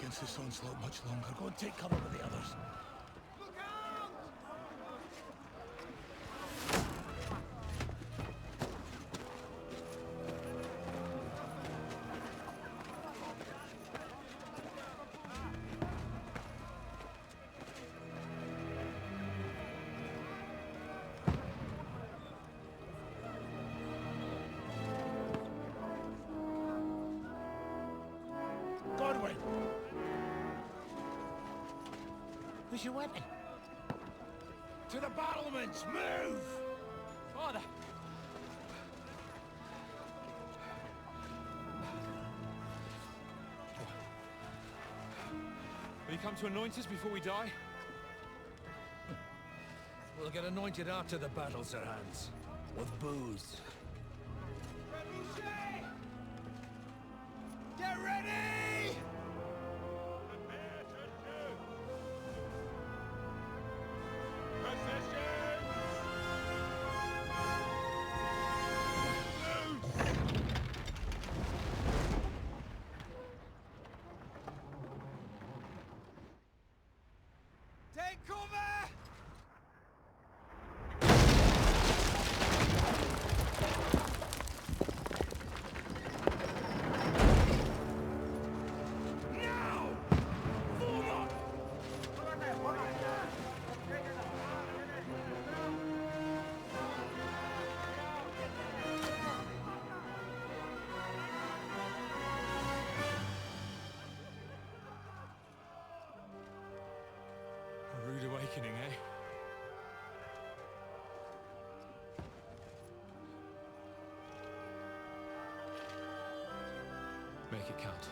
against this onslaught much longer. Go and take cover with the others. Who's your weapon? To the battlements! Move! Father! Will you come to anoint us before we die? We'll get anointed after the battles are hands. With booze. Get ready! Take cover! A rude awakening, eh? Make it count.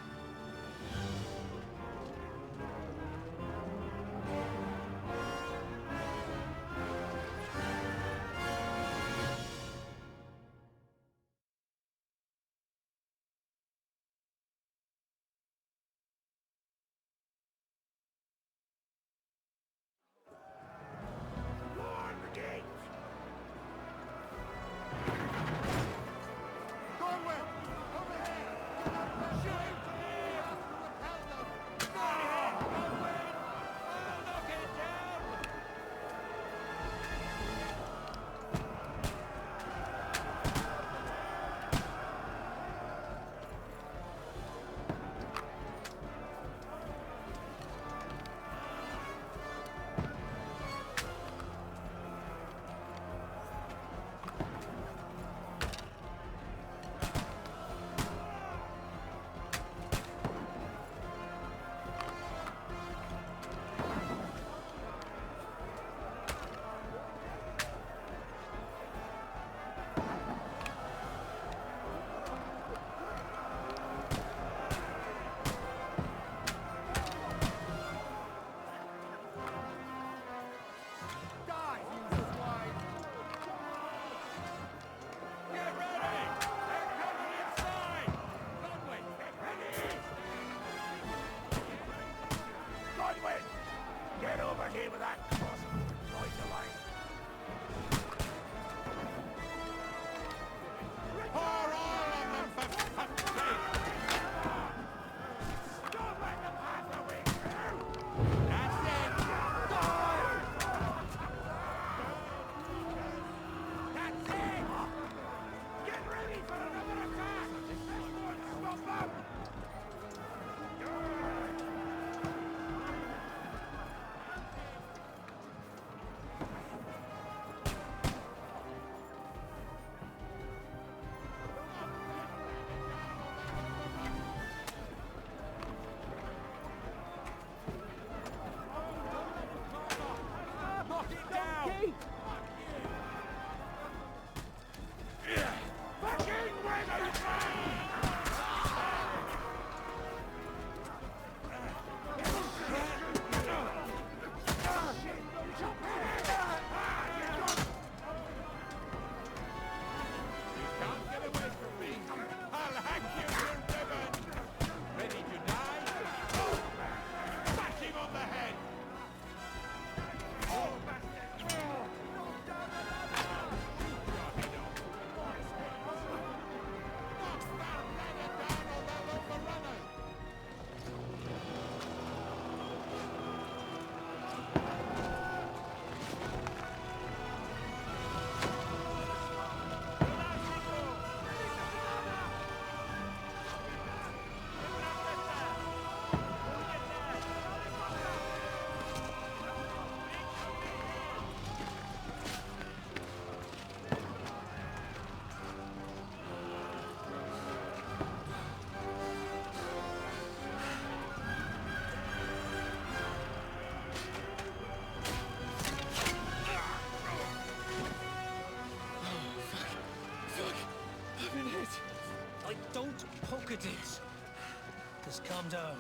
Just calm down.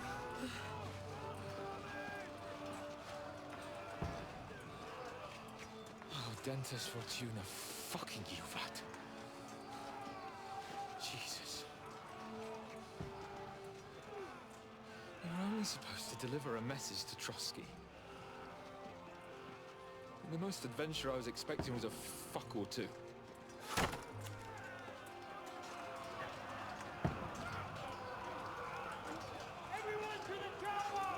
Oh, Dentes Fortuna, fucking Juvat. Jesus. You're only supposed to deliver a message to Trotsky. The most adventure I was expecting was a fuck or two. Everyone to the tower!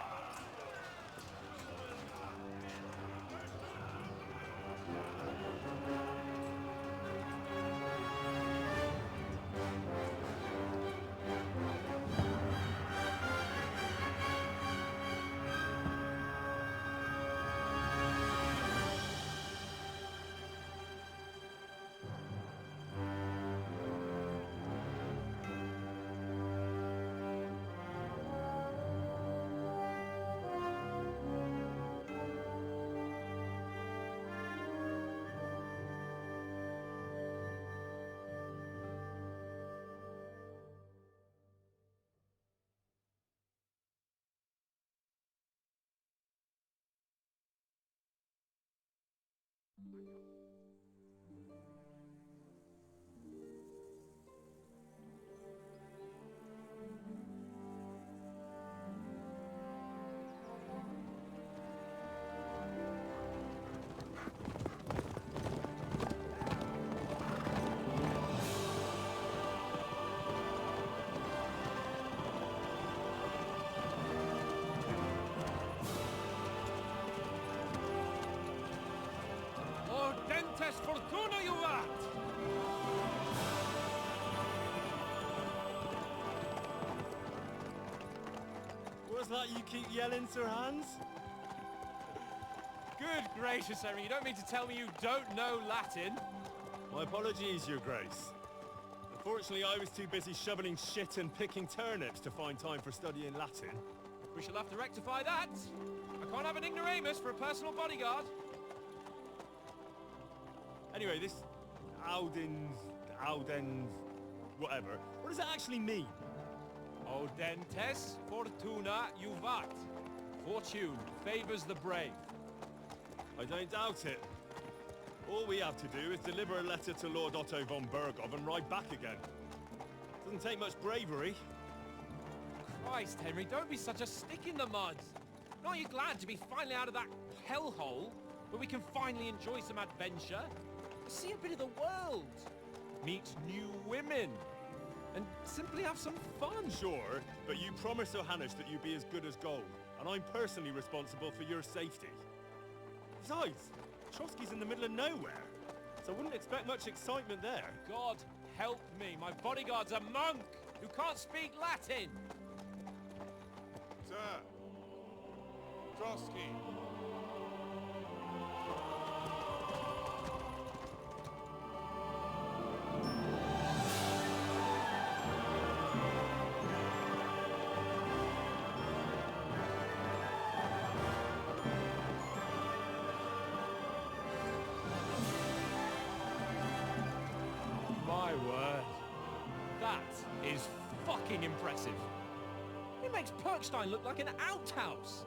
Dentes Fortuna, Juvat! What's that you keep yelling, Sir Hans? Good gracious, Henry, you don't mean to tell me you don't know Latin? My apologies, Your Grace. Unfortunately, I was too busy shoveling shit and picking turnips to find time for studying Latin. We shall have to rectify that. I can't have an ignoramus for a personal bodyguard. Anyway, this Audens, whatever, what does it actually mean? Audentes Fortuna Juvat. Fortune favors the brave. I don't doubt it. All we have to do is deliver a letter to Lord Otto von Bergov and ride back again. Doesn't take much bravery. Christ, Henry, don't be such a stick in the mud. Aren't you glad to be finally out of that hellhole where we can finally enjoy some adventure? See a bit of the world, meet new women, and simply have some fun. Sure, but you promised Johannes that you'd be as good as gold, and I'm personally responsible for your safety. Besides, Trotsky's in the middle of nowhere, so I wouldn't expect much excitement there. God help me, my bodyguard's a monk who can't speak Latin. Sir! Trotsky! My word. That is fucking impressive. It makes Perkstein look like an outhouse.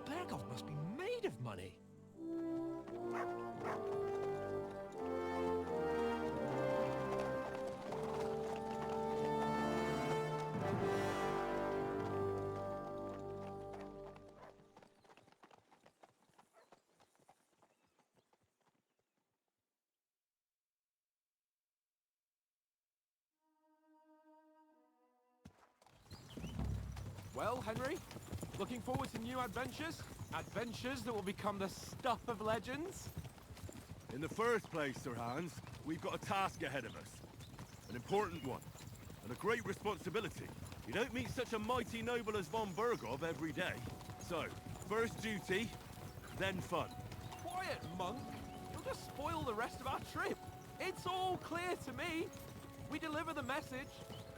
Bergov must be made of money. Well, Henry, looking forward to new adventures? Adventures that will become the stuff of legends? In the first place, Sir Hans, we've got a task ahead of us. An important one, and a great responsibility. You don't meet such a mighty noble as von Bergov every day. So, first duty, then fun. Quiet, monk. You'll just spoil the rest of our trip. It's all clear to me. We deliver the message,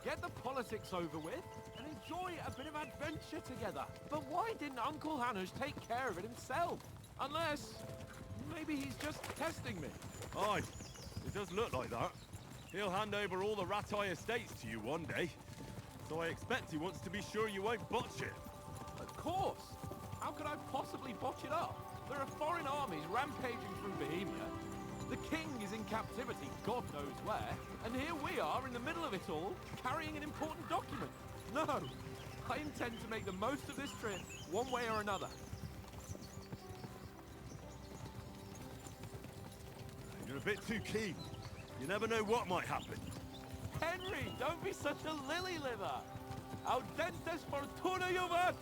get the politics over with, and enjoy a bit of adventure together. But why didn't Uncle Hanush take care of it himself? Unless, maybe he's just testing me. Aye, it does look like that. He'll hand over all the Ratai estates to you one day. So I expect he wants to be sure you won't botch it. Of course! How could I possibly botch it up? There are foreign armies rampaging through Bohemia. The king is in captivity, God knows where, and here we are in the middle of it all, carrying an important document. No, I intend to make the most of this trip, one way or another. You're a bit too keen. You never know what might happen. Henry, don't be such a lily-liver! Audentes fortuna juvat!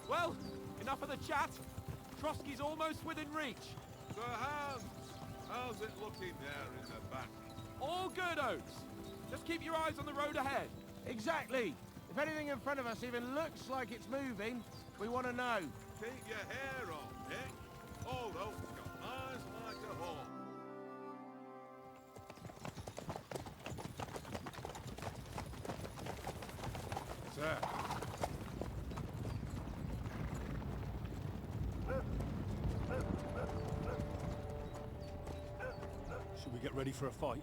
Well, enough of the chat. Trotsky's almost within reach. Sir Hans, how's it looking there in the back? All good, Oates. Just keep your eyes on the road ahead. Exactly. If anything in front of us even looks like it's moving, we want to know. Keep your hair on, Nick. Old Oak's got eyes like a hawk. Sir. Should we get ready for a fight?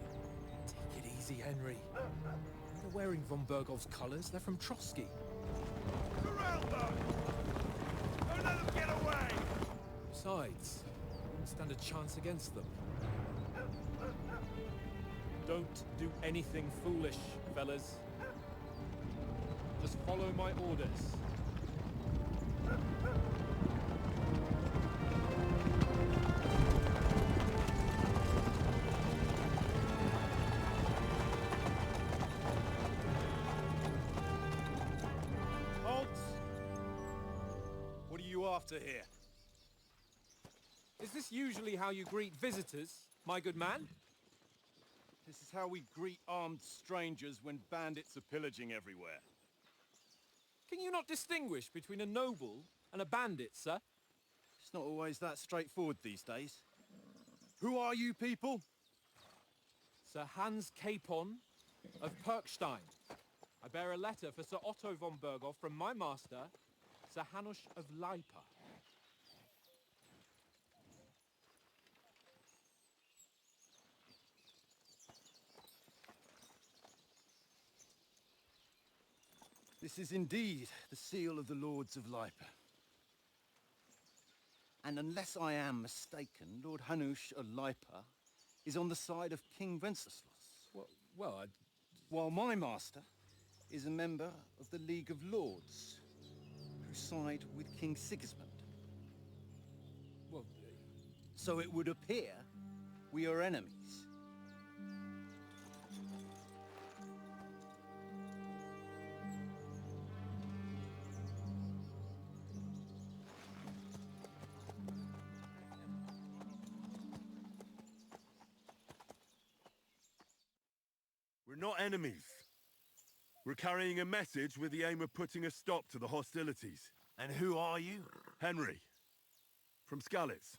Take it easy, Henry. They're wearing von Bergov's colors. They're from Trotsky. Corral them! Don't let them get away! Besides, we won't stand a chance against them. Don't do anything foolish, fellas. Just follow my orders. Halt! What are you after here? Is this usually how you greet visitors, my good man? This is how we greet armed strangers when bandits are pillaging everywhere. Can you not distinguish between a noble and a bandit, sir? It's not always that straightforward these days. Who are you people? Sir Hans Capon of Perkstein. I bear a letter for Sir Otto von Berghoff from my master, Sir Hanush of Lipa. This is indeed the seal of the Lords of Lipa. And unless I am mistaken, Lord Hanush of Lipa is on the side of King Wenceslas. Well, While my master is a member of the League of Lords, who side with King Sigismund. well, So it would appear we are enemies. We're not enemies. We're carrying a message with the aim of putting a stop to the hostilities. And who are you? Henry, from Skalitz.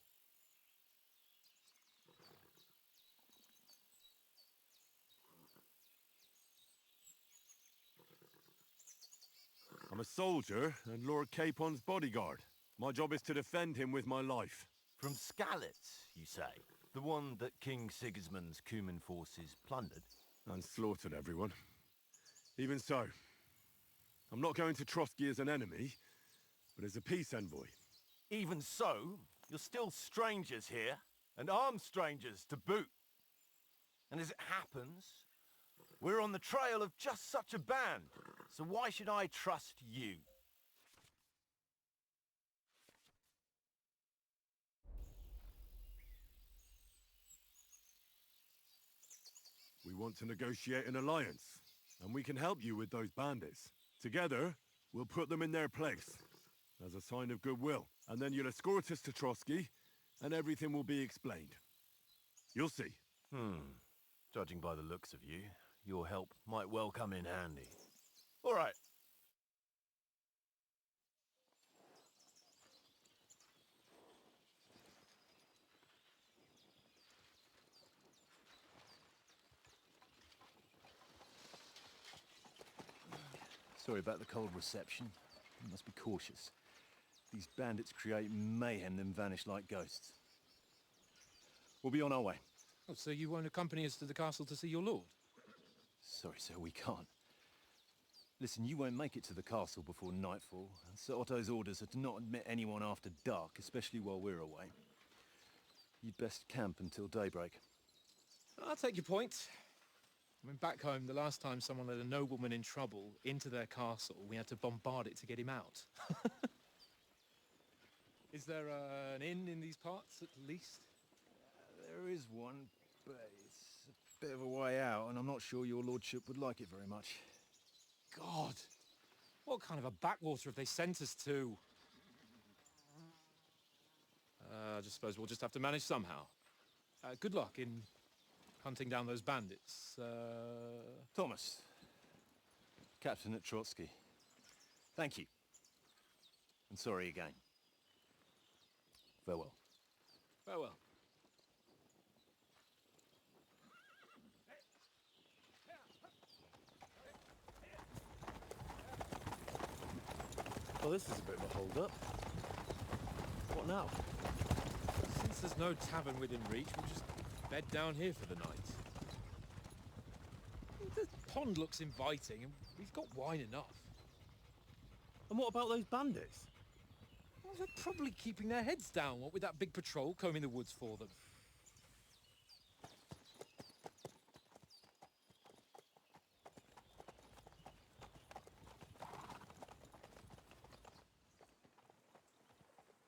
I'm a soldier and Lord Capon's bodyguard. My job is to defend him with my life. From Skalitz, you say? The one that King Sigismund's Cuman forces plundered? And slaughtered everyone. Even so, I'm not going to Trotsky as an enemy, but as a peace envoy. Even so, you're still strangers here, and armed strangers to boot. And as it happens, we're on the trail of just such a band, so why should I trust you? We want to negotiate an alliance, and we can help you with those bandits. Together, we'll put them in their place, as a sign of goodwill. And then you'll escort us to Trotsky, and everything will be explained. You'll see. Judging by the looks of you, your help might well come in handy. All right. Sorry about the cold reception. You must be cautious. These bandits create mayhem, then vanish like ghosts. We'll be on our way. oh, so you won't accompany us to the castle to see your lord? Sorry, sir, we can't. Listen, you won't make it to the castle before nightfall. Sir Otto's orders are to not admit anyone after dark, especially while we're away. You'd best camp until daybreak. I'll take your point. I mean, back home, the last time someone let a nobleman in trouble into their castle, we had to bombard it to get him out. Is there an inn in these parts, at least? There is one, but it's a bit of a way out, and I'm not sure your lordship would like it very much. God! What kind of a backwater have they sent us to? I just suppose we'll just have to manage somehow. Good luck in hunting down those bandits. Thomas, Captain at Trotsky. Thank you. And sorry again. Farewell. Farewell. Well, this is a bit of a hold-up. What now? Since there's no tavern within reach, we'll just bed down here for the night. The pond looks inviting, and we've got wine enough. And what about those bandits? Well, they're probably keeping their heads down, what with that big patrol combing the woods for them.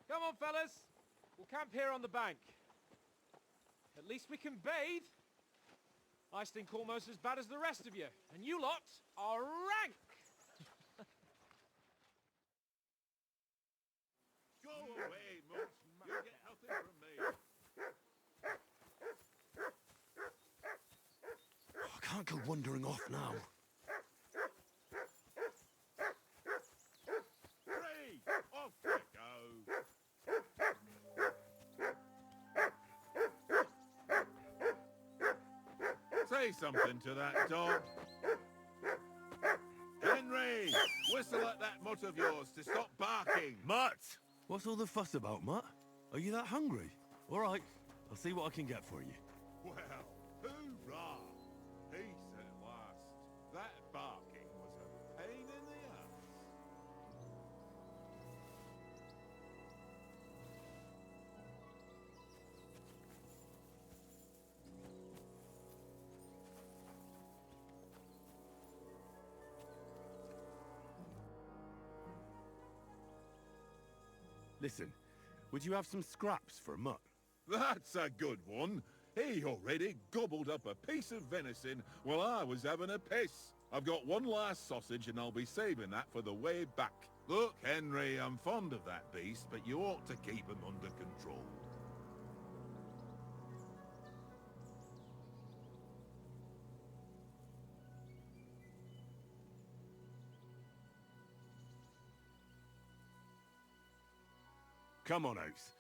Come on, fellas. We'll camp here on the bank. At least we can bathe. I stink almost as bad as the rest of you, and you lot are rank. Go away, Mutt. You get nothing from me. I can't go wandering off now. Free! Off you go! Say something to that dog. Henry! Whistle at that mutt of yours to stop barking. Mutt! What's all the fuss about, Mutt? Are you that hungry? All right, I'll see what I can get for you. Well, hoorah! Peace at last. That barking was a pain in the ass. Listen, would you have some scraps for Mutt? That's a good one. He already gobbled up a piece of venison while I was having a piss. I've got one last sausage and I'll be saving that for the way back. Look, Henry, I'm fond of that beast, but you ought to keep him under control. Come on, Oates.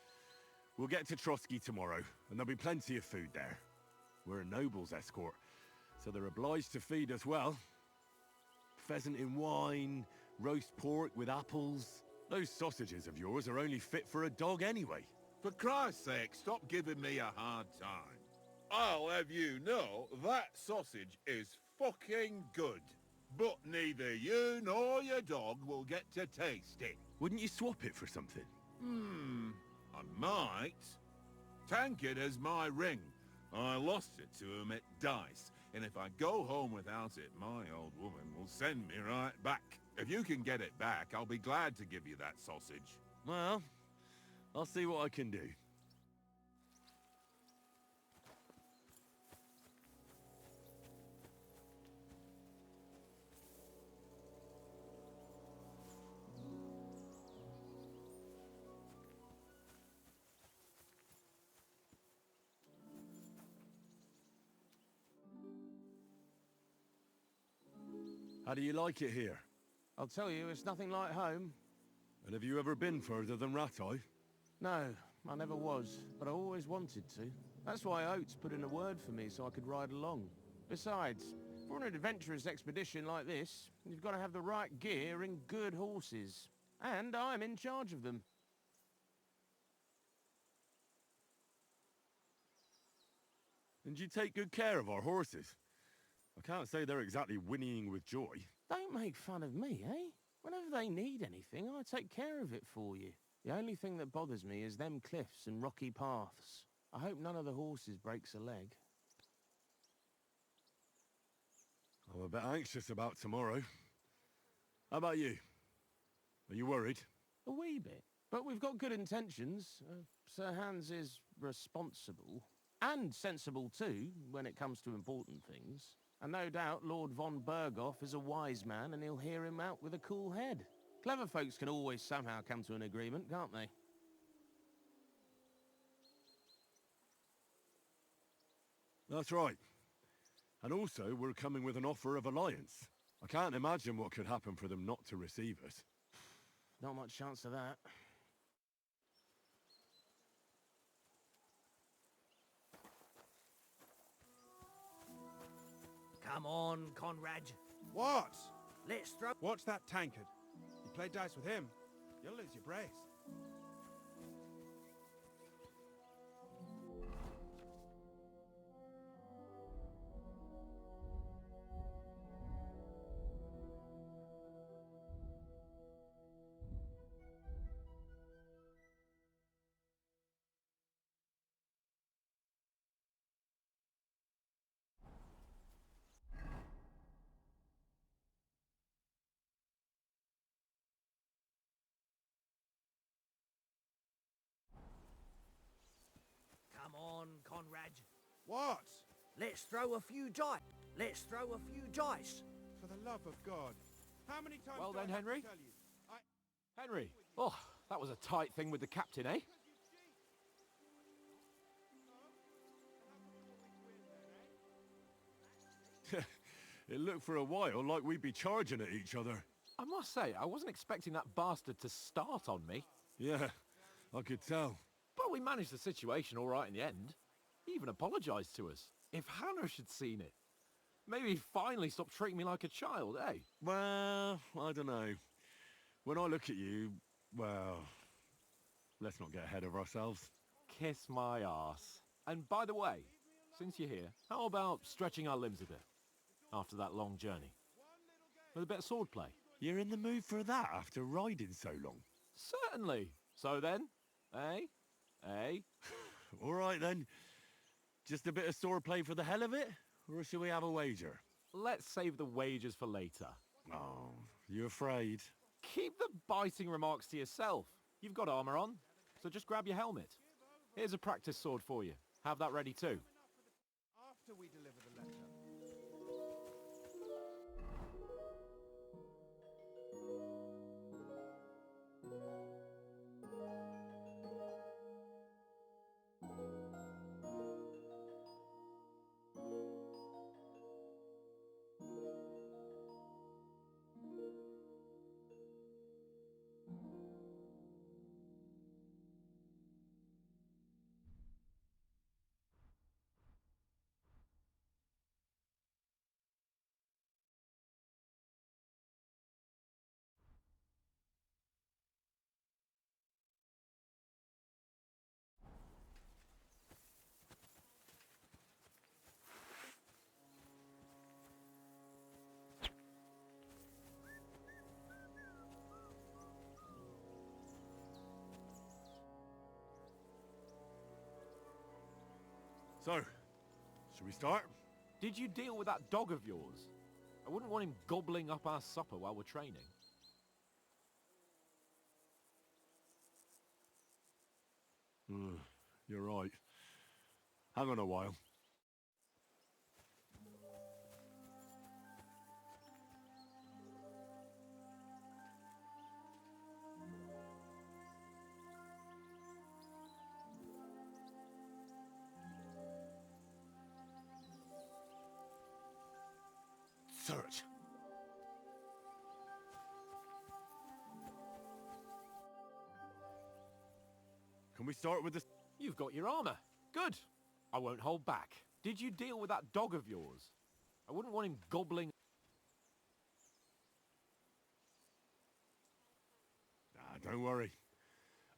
We'll get to Trotsky tomorrow, and there'll be plenty of food there. We're a noble's escort, so they're obliged to feed us well. Pheasant in wine, roast pork with apples. Those sausages of yours are only fit for a dog anyway. For Christ's sake, stop giving me a hard time. I'll have you know that sausage is fucking good. But neither you nor your dog will get to taste it. Wouldn't you swap it for something? I might. Tankard has my ring. I lost it to him at dice, and if I go home without it, my old woman will send me right back. If you can get it back, I'll be glad to give you that sausage. Well, I'll see what I can do. How do you like it here? I'll tell you, it's nothing like home. And have you ever been further than Rattay? No, I never was, but I always wanted to. That's why Oates put in a word for me so I could ride along. Besides, for an adventurous expedition like this, you've got to have the right gear and good horses. And I'm in charge of them. And you take good care of our horses. I can't say they're exactly whinnying with joy. Don't make fun of me, eh? Whenever they need anything, I take care of it for you. The only thing that bothers me is them cliffs and rocky paths. I hope none of the horses breaks a leg. I'm a bit anxious about tomorrow. How about you? Are you worried? A wee bit. But we've got good intentions. Sir Hans is responsible. And sensible too, when it comes to important things. And no doubt Lord von Berghoff is a wise man and he'll hear him out with a cool head. Clever folks can always somehow come to an agreement, can't they? That's right. And also, we're coming with an offer of alliance. I can't imagine what could happen for them not to receive us. Not much chance of that. Come on, Conrad. What? Let's throw... Watch that tankard. You play dice with him, you'll lose your brace. Come on, Conrad. What? Let's throw a few dice. Let's throw a few dice. For the love of God. How many times Well do I then, have to Henry? tell you? Henry! Oh, that was a tight thing with the captain, eh? It looked for a while like we'd be charging at each other. I must say, I wasn't expecting that bastard to start on me. Yeah, I could tell. But we managed the situation all right in the end. He even apologised to us. If Hannah had seen it. Maybe he'd finally stop treating me like a child, eh? Well, I don't know. When I look at you, well, let's not get ahead of ourselves. Kiss my arse. And by the way, since you're here, how about stretching our limbs a bit? After that long journey. With a bit of swordplay. You're in the mood for that after riding so long? Certainly. So then, eh? Eh? All right then. Just a bit of swordplay for the hell of it? Or shall we have a wager? Let's save the wagers for later. Oh, you afraid? Keep the biting remarks to yourself. You've got armor on, so just grab your helmet. Here's a practice sword for you. Have that ready too. After we deliver the letter. So, shall we start? Did you deal with that dog of yours? I wouldn't want him gobbling up our supper while we're training. You're right. Hang on a while. Search. Can we start with this? You've got your armor. Good. I won't hold back. Did you deal with that dog of yours? I wouldn't want him gobbling... Nah, don't worry.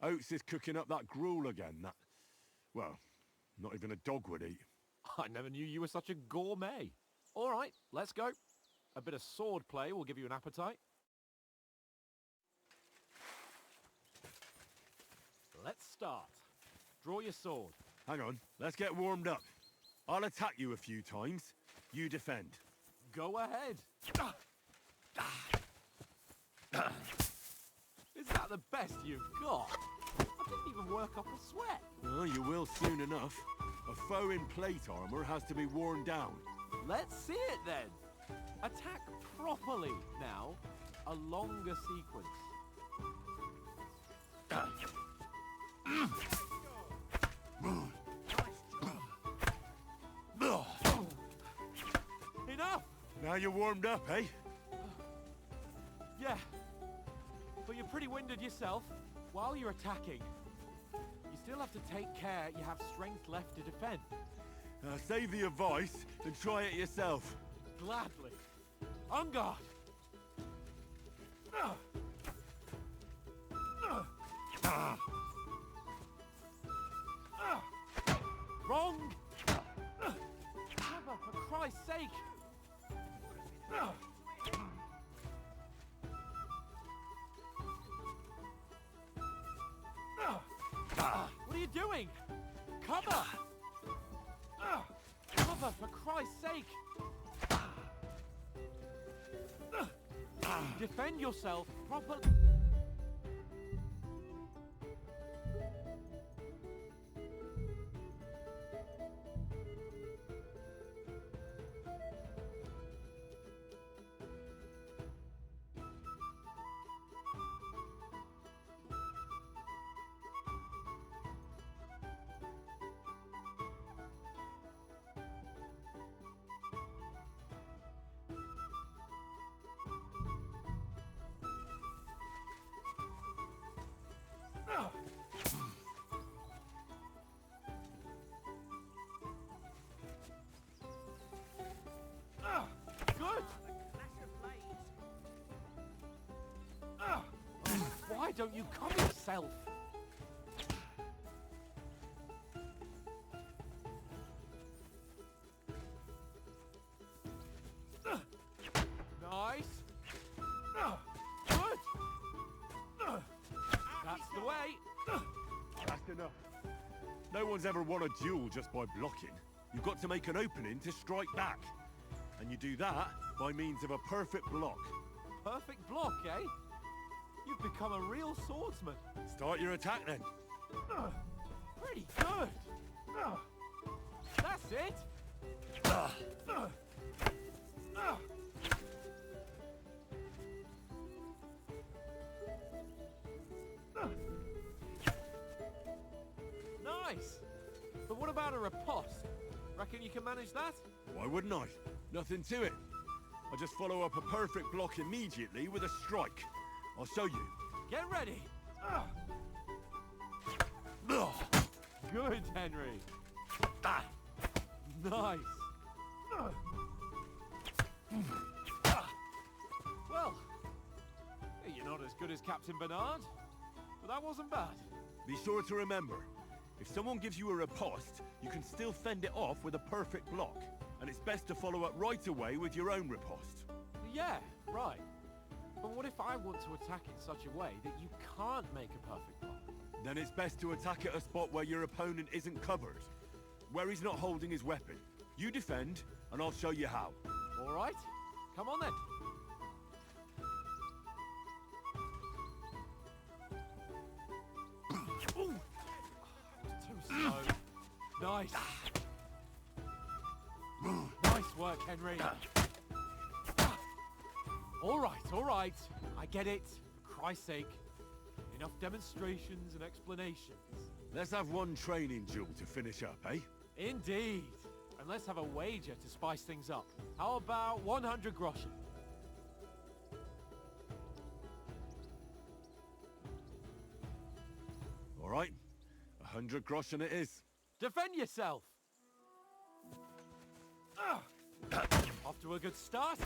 Oates is cooking up that gruel again, that... Well, not even a dog would eat. I never knew you were such a gourmet. All right, let's go. A bit of sword play will give you an appetite. Let's start. Draw your sword. Hang on, let's get warmed up. I'll attack you a few times. You defend. Go ahead. Is that the best you've got? I didn't even work up a sweat. Well, you will soon enough. A foe in plate armor has to be worn down. Let's see it then. Attack properly now. A longer sequence. Enough! Now you're warmed up, eh? Yeah. But you're pretty winded yourself. While you're attacking, you still have to take care you have strength left to defend. Save the advice and try it yourself. Gladly. On guard! Wrong! Cover, for Christ's sake! What are you doing? Cover! Cover, for Christ's sake! Defend yourself properly. Good! Why don't you cover yourself? Nice. Good. That's the way. That's enough. No one's ever won a duel just by blocking. You've got to make an opening to strike back. And you do that by means of a perfect block. Perfect block, eh? You've become a real swordsman. Start your attack then. Pretty good. That's it. Nice. But what about a riposte? Reckon you can manage that? Why wouldn't I? Nothing to it. I just follow up a perfect block immediately with a strike. I'll show you. Get ready. Good, Henry. Nice. Well, you're not as good as Captain Bernard, but that wasn't bad. Be sure to remember, if someone gives you a riposte, you can still fend it off with a perfect block. And it's best to follow up right away with your own riposte. Yeah, right. But what if I want to attack in such a way that you can't make a perfect block? Then it's best to attack at a spot where your opponent isn't covered. Where he's not holding his weapon. You defend, and I'll show you how. All right. Come on then. Ooh. Too slow. Nice. Nice work, Henry. All right. I get it. For Christ's sake. Enough demonstrations and explanations. Let's have one training duel to finish up, eh? Indeed. And let's have a wager to spice things up. How about 100 groschen? All right. 100 groschen it is. Defend yourself! Off to a good start.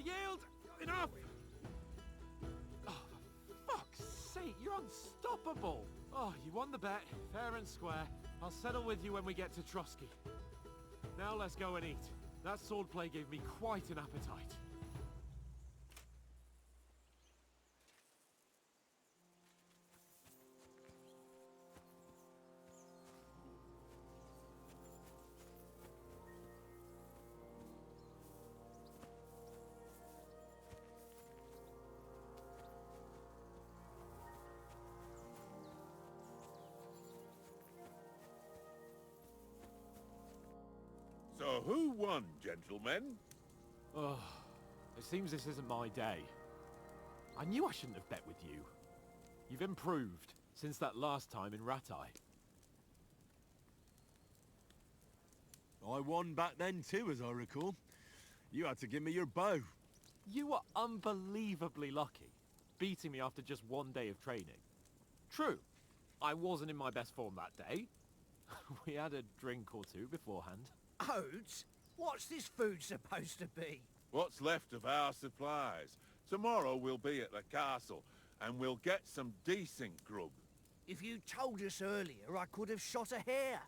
yield! Enough! Oh, for fuck's sake, you're unstoppable! Oh, you won the bet, fair and square. I'll settle with you when we get to Trotsky. Now let's go and eat. That swordplay gave me quite an appetite. So who won, gentlemen? Oh, it seems this isn't my day. I knew I shouldn't have bet with you. You've improved since that last time in Ratai. I won back then too, as I recall. You had to give me your bow. You were unbelievably lucky, beating me after just one day of training. True, I wasn't in my best form that day. We had a drink or two beforehand. Oats? What's this food supposed to be? What's left of our supplies. Tomorrow we'll be at the castle, and we'll get some decent grub. If you told us earlier, I could have shot a hare.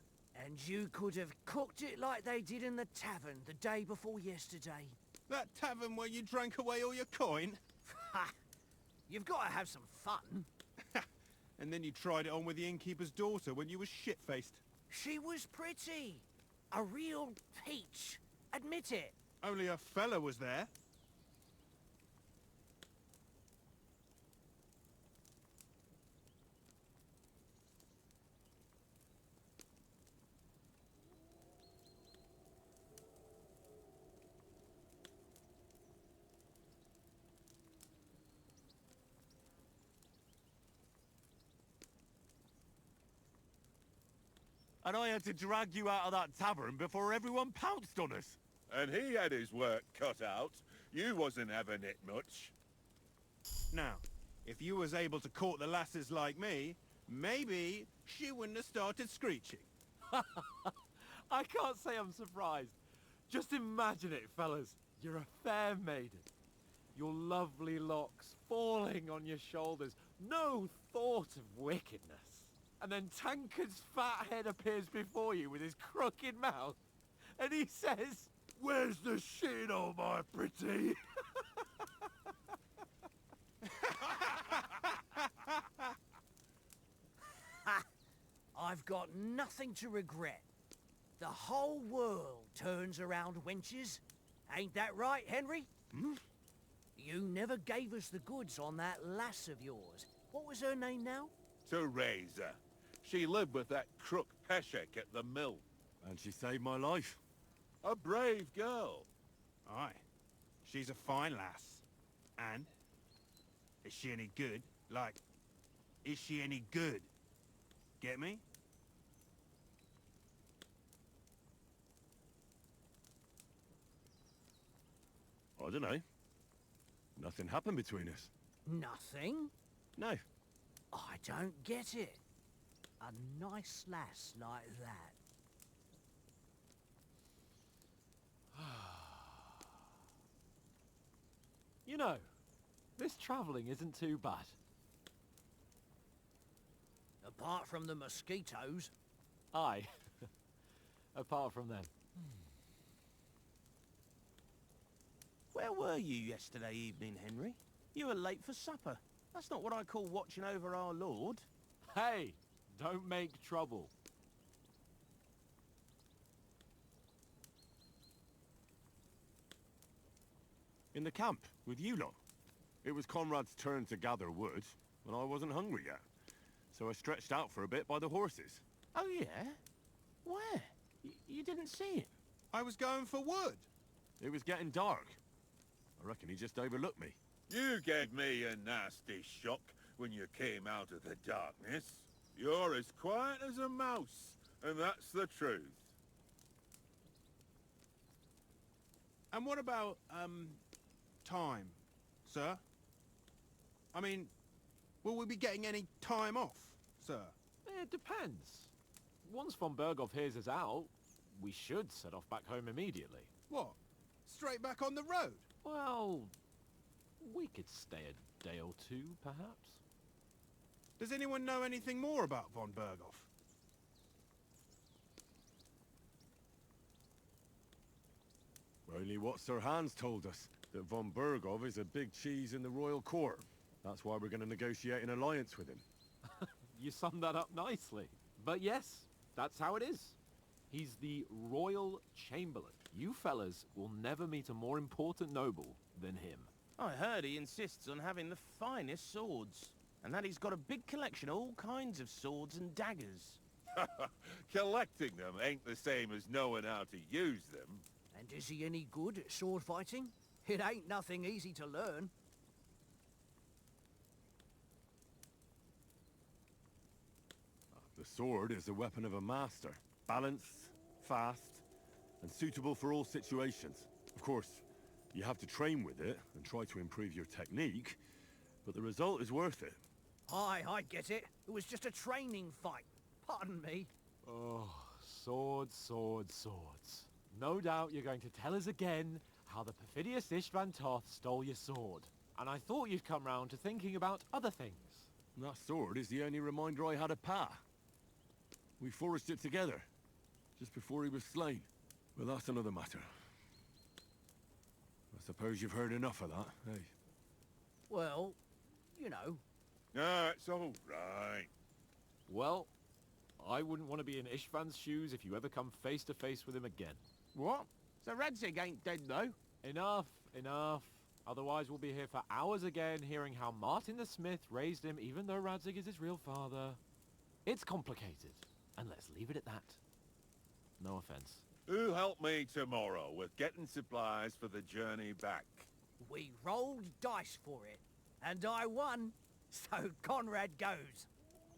And you could have cooked it like they did in the tavern the day before yesterday. That tavern where you drank away all your coin? Ha! You've got to have some fun. And then you tried it on with the innkeeper's daughter when you were shit-faced. She was pretty. A real peach. Admit it. Only a fella was there. And I had to drag you out of that tavern before everyone pounced on us. And he had his work cut out. You wasn't having it much. Now, if you was able to court the lasses like me, maybe she wouldn't have started screeching. I can't say I'm surprised. Just imagine it, fellas. You're a fair maiden. Your lovely locks falling on your shoulders. No thought of wickedness. And then Tankard's fat head appears before you with his crooked mouth. And he says, "Where's the shit, oh my pretty?" I've got nothing to regret. The whole world turns around wenches. Ain't that right, Henry? Hmm? You never gave us the goods on that lass of yours. What was her name now? Teresa. She lived with that crook Peshek at the mill. And she saved my life. A brave girl. Aye. She's a fine lass. And? Is she any good? Like, is she any good? Get me? I don't know. Nothing happened between us. Nothing? No. I don't get it. A nice lass like that. You know, this travelling isn't too bad. Apart from the mosquitoes. Aye. Apart from them. Where were you yesterday evening, Henry? You were late for supper. That's not what I call watching over our lord. Hey, don't make trouble. In the camp, with you lot. It was Conrad's turn to gather wood, and I wasn't hungry yet. So I stretched out for a bit by the horses. Oh, yeah? Where? You didn't see him? I was going for wood. It was getting dark. I reckon he just overlooked me. You gave me a nasty shock when you came out of the darkness. You're as quiet as a mouse, and that's the truth. And what about, time, sir? I mean, will we be getting any time off, sir? It depends. Once von Berghoff hears us out, we should set off back home immediately. What? Straight back on the road? Well, we could stay a day or two, perhaps. Does anyone know anything more about von Berghoff? Only what Sir Hans told us, that von Berghoff is a big cheese in the royal court. That's why we're going to negotiate an alliance with him. You summed that up nicely. But yes, that's how it is. He's the Royal Chamberlain. You fellas will never meet a more important noble than him. I heard he insists on having the finest swords, and that he's got a big collection of all kinds of swords and daggers. Collecting them ain't the same as knowing how to use them. And is he any good at sword fighting? It ain't nothing easy to learn. The sword is the weapon of a master. Balanced, fast, and suitable for all situations. Of course, you have to train with it and try to improve your technique, but the result is worth it. Aye, I get it. It was just a training fight. Pardon me. Oh, swords, swords, swords. No doubt you're going to tell us again how the perfidious Istvan Toth stole your sword. And I thought you'd come round to thinking about other things. And that sword is the only reminder I had of Pa. We forged it together, just before he was slain. But that's another matter. I suppose you've heard enough of that, eh? Well, you know. Ah, it's all right. Well, I wouldn't want to be in Istvan's shoes if you ever come face to face with him again. What? So Radzig ain't dead, though? Enough, enough. Otherwise we'll be here for hours again hearing how Martin the Smith raised him even though Radzig is his real father. It's complicated, and let's leave it at that. No offense. Who'll help me tomorrow with getting supplies for the journey back? We rolled dice for it, and I won, so Conrad goes.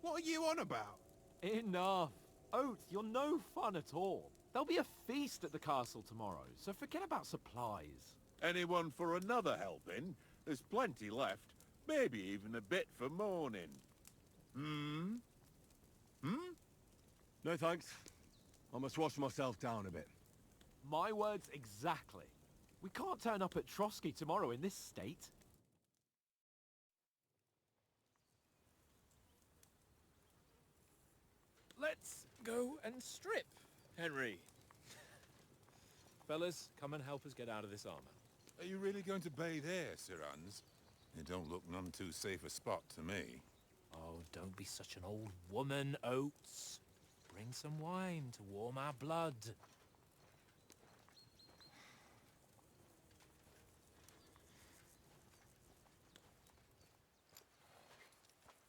What are you on about? Enough. Oath, you're no fun at all. There'll be a feast at the castle tomorrow, so forget about supplies. Anyone for another helping? There's plenty left. Maybe even a bit for morning. Hmm? No thanks. I must wash myself down a bit. My words exactly. We can't turn up at Trotsky tomorrow in this state. Let's go and strip, Henry. Fellas, come and help us get out of this armor. Are you really going to bathe here, Sir Hans? It don't look none too safe a spot to me. Oh, don't be such an old woman, Oates. Bring some wine to warm our blood.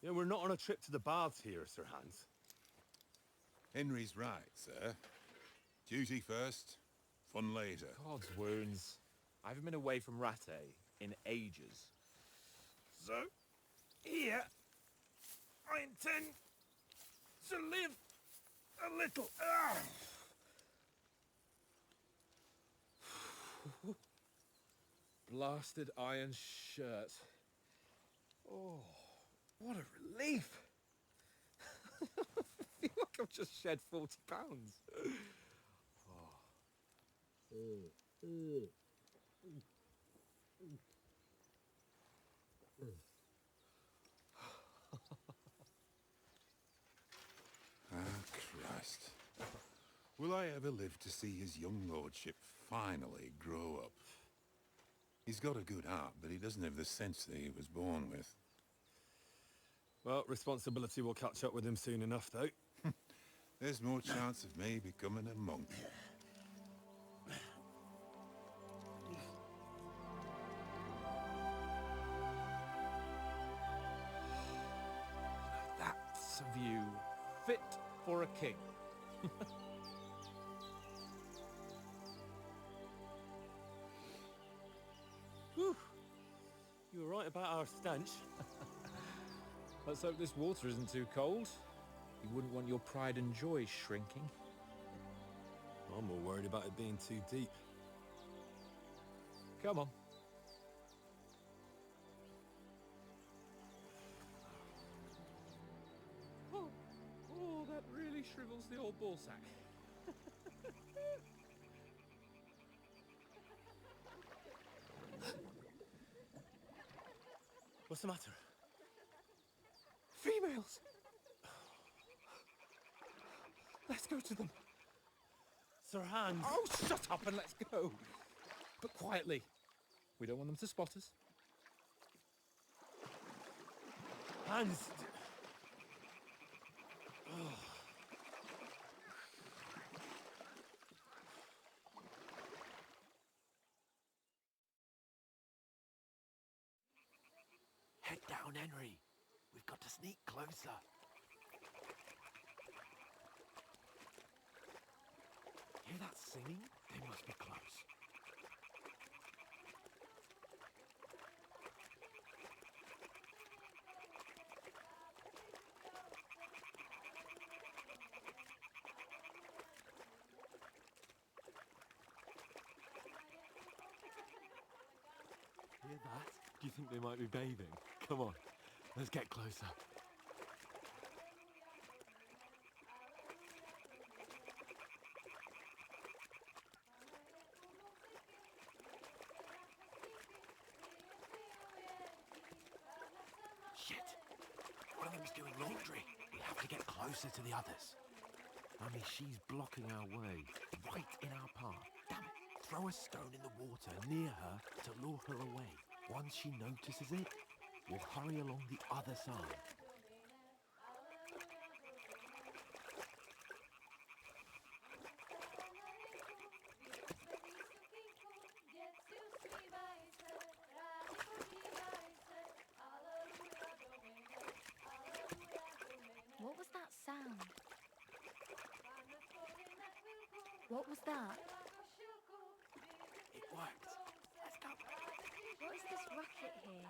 Yeah, we're not on a trip to the baths here, Sir Hans. Henry's right, sir. Duty first, fun later. God's wounds. I haven't been away from Rattay in ages. So, here, I intend to live a little. Blasted iron shirt. Oh, what a relief. I feel like I've just shed 40 pounds. Ah, Christ. Will I ever live to see his young lordship finally grow up? He's got a good heart, but he doesn't have the sense that he was born with. Well, responsibility will catch up with him soon enough, though. There's more chance of me becoming a monk. That's a view fit for a king. Whew. You were right about our stench. Let's hope this water isn't too cold. You wouldn't want your pride and joy shrinking. I'm more worried about it being too deep. Come on. Oh, that really shrivels the old ball sack. What's the matter? Females! Let's go to them. Sir Hans! Oh, shut up and let's go. But quietly. We don't want them to spot us. Hans! Head down, Henry. We've got to sneak closer. Hear that singing? They must be close. Hear that? Do you think they might be bathing? Come on, let's get closer. Shit! One of them's doing laundry. We have to get closer to the others. Mummy, she's blocking our way, right in our path. Damn it! Throw a stone in the water near her to lure her away. Once she notices it, we'll hurry along the other side. What was that sound? What was that? It worked. Let's go. What is this racket here?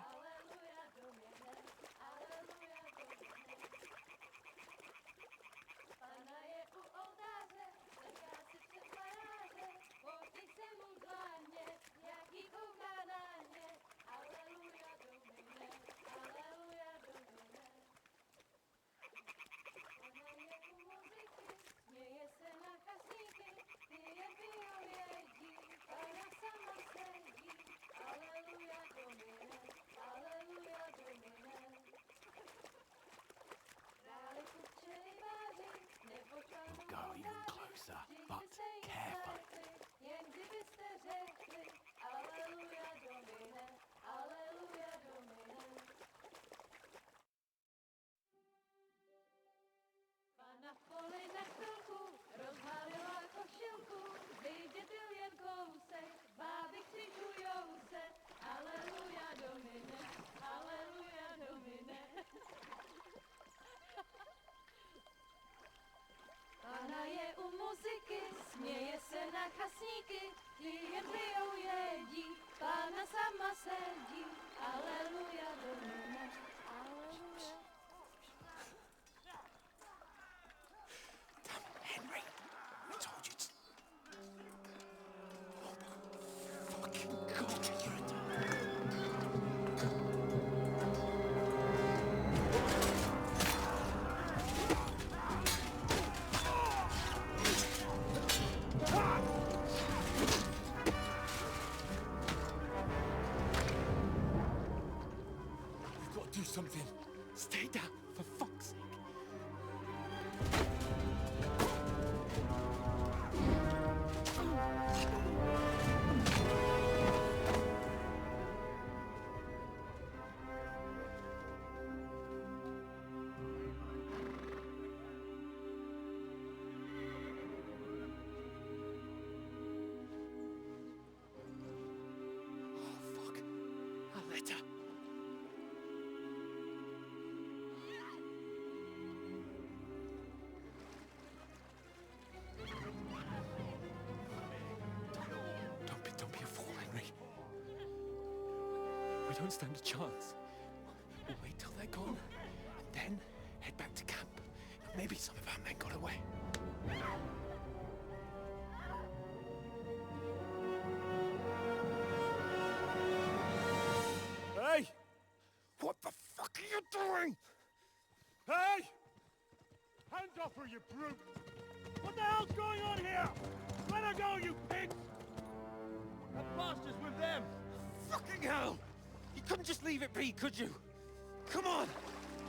We'll go even closer, but carefully. Pána je u muziky, směje se na chasníky, klienty jedí, Pána sama sedí, aleluja, domine, aleluja. Damn it, Henry! I told you to... Oh, fucking God, you're a Do something. Stay down, for fuck's sake. Oh, fuck. A letter. Don't be a fool, Henry. We don't stand a chance. We'll wait till they're gone, and then head back to camp. Maybe some of our men got away. Hey! What the fuck are you doing? Hey! Hands off her, you brute! What the hell's going on here? Let her go, you pigs! That bastard's with them! Fucking hell! You couldn't just leave it be, could you? Come on!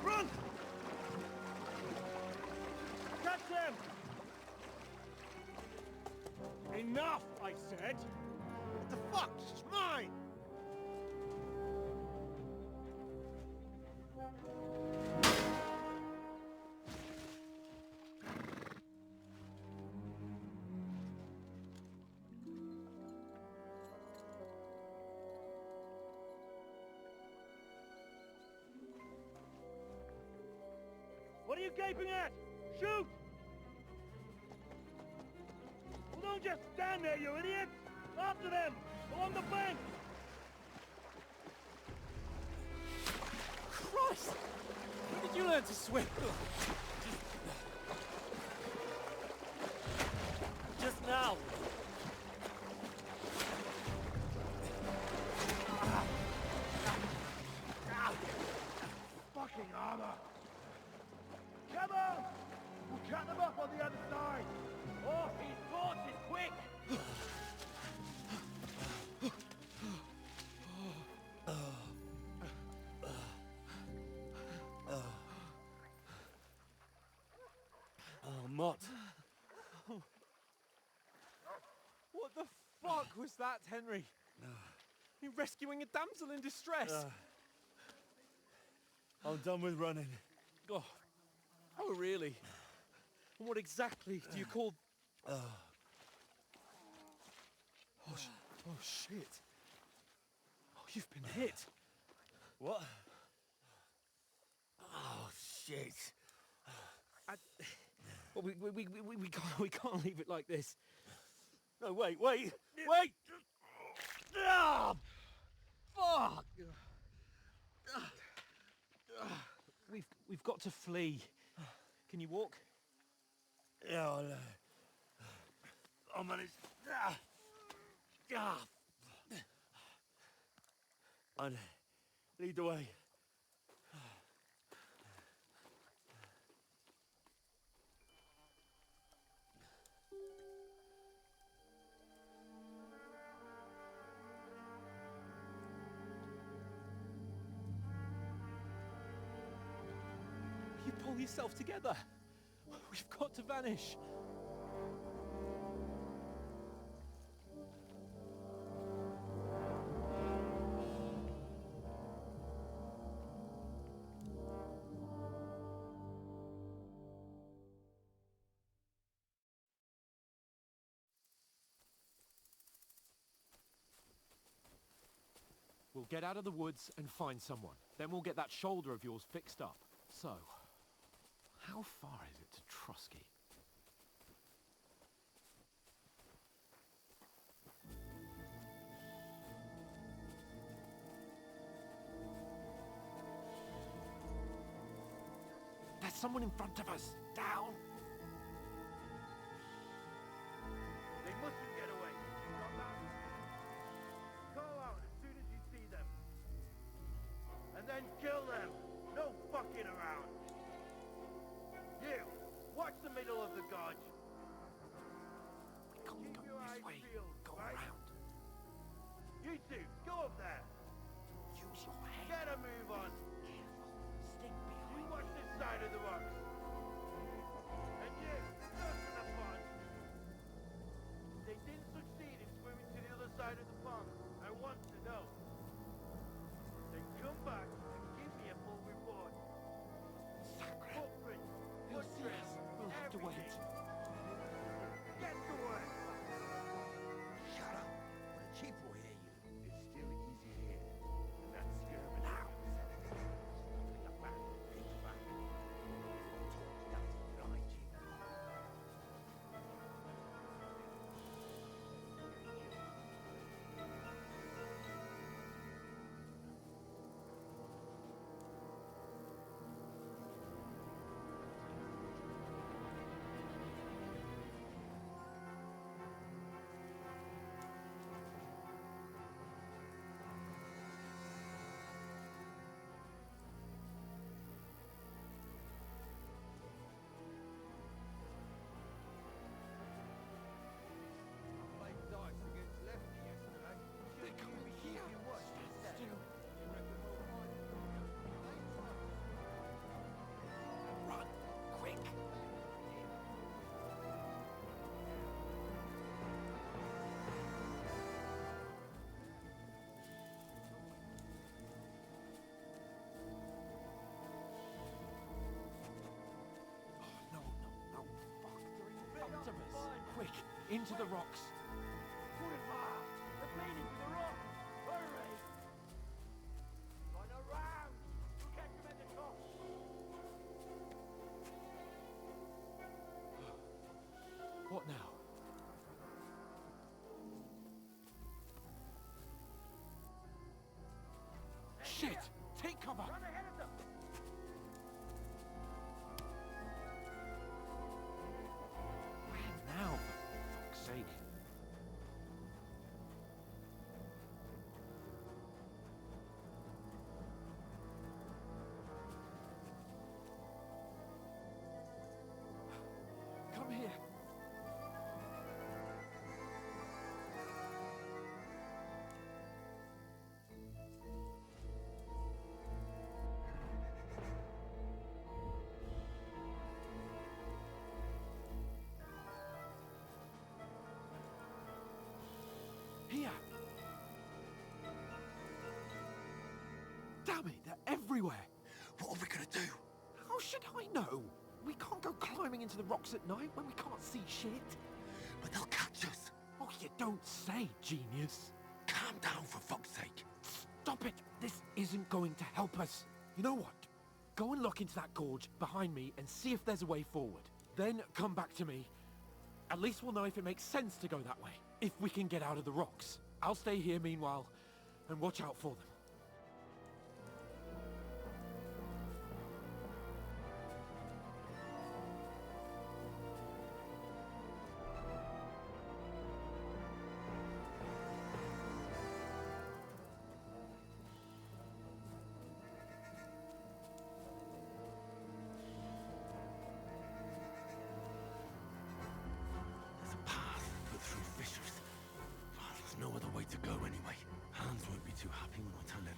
Run! Catch them! Enough, I said! What the fuck? She's mine! What are you gaping at? Shoot! Well, don't just stand there, you idiots! After them! Along the bank! Christ! When did you learn to swim? Just now! Fucking armor! Come on! We'll cut them up on the other side! Off his horses, quick! Oh, Mott. What the fuck was that, Henry? You rescuing a damsel in distress? I'm done with running. Oh, really? And what exactly do you call... Oh, shit. Oh, you've been hit. What? Oh, shit. Well, we can't leave it like this. No, wait! Ah! Fuck! We've got to flee. Can you walk? Yeah, I'll manage. I'd lead the way. You pull yourself together. We've got to vanish. We'll get out of the woods and find someone. Then we'll get that shoulder of yours fixed up. So, how far is it to Trusky? There's someone in front of us. Down. They mustn't get away. Got that? Call out as soon as you see them. And then kill them. No fucking around. You, watch the middle of the gorge. We can't Keep go your this eyes way. peeled, Go right? around. You two, go up there. Use your head. Get a move on. Careful. Stick You behind. watch this side of the rocks. And you, just in the pond. They didn't succeed in swimming to the other side of the pond. I want to know. Then come back and give me a full report. Sacre. Footprints, They'll see footprints, us. We'll have to wait. Get to work. Shut up. The chief will hear you. It's still easy here. And that's skirmish. Now. Something about it. Think about it. Quick, into the rocks. They're bleeding to the rock! Hurry! Run around! We'll catch them at the top! What now? Shit! Take cover! Run ahead of them! Where now, for fuck's sake? Come here. Here! Damn it, they're everywhere! What are we gonna do? How should I know? We can't go climbing into the rocks at night when we can't see shit. But they'll catch us! Oh, you don't say, genius. Calm down, for fuck's sake! Stop it! This isn't going to help us. You know what? Go and look into that gorge behind me and see if there's a way forward. Then come back to me. At least we'll know if it makes sense to go that way. If we can get out of the rocks. I'll stay here meanwhile and watch out for them. There's a path put through fissures. Oh, there's no other way to go anyway. Hans won't be too happy when I tell him.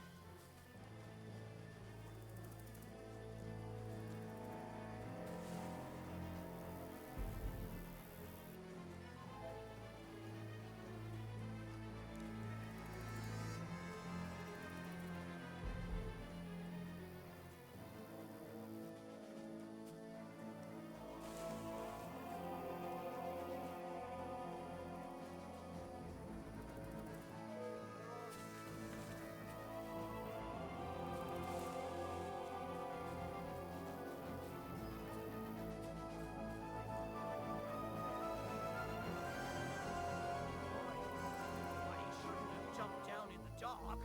Well, he shouldn't have jumped down in the dark.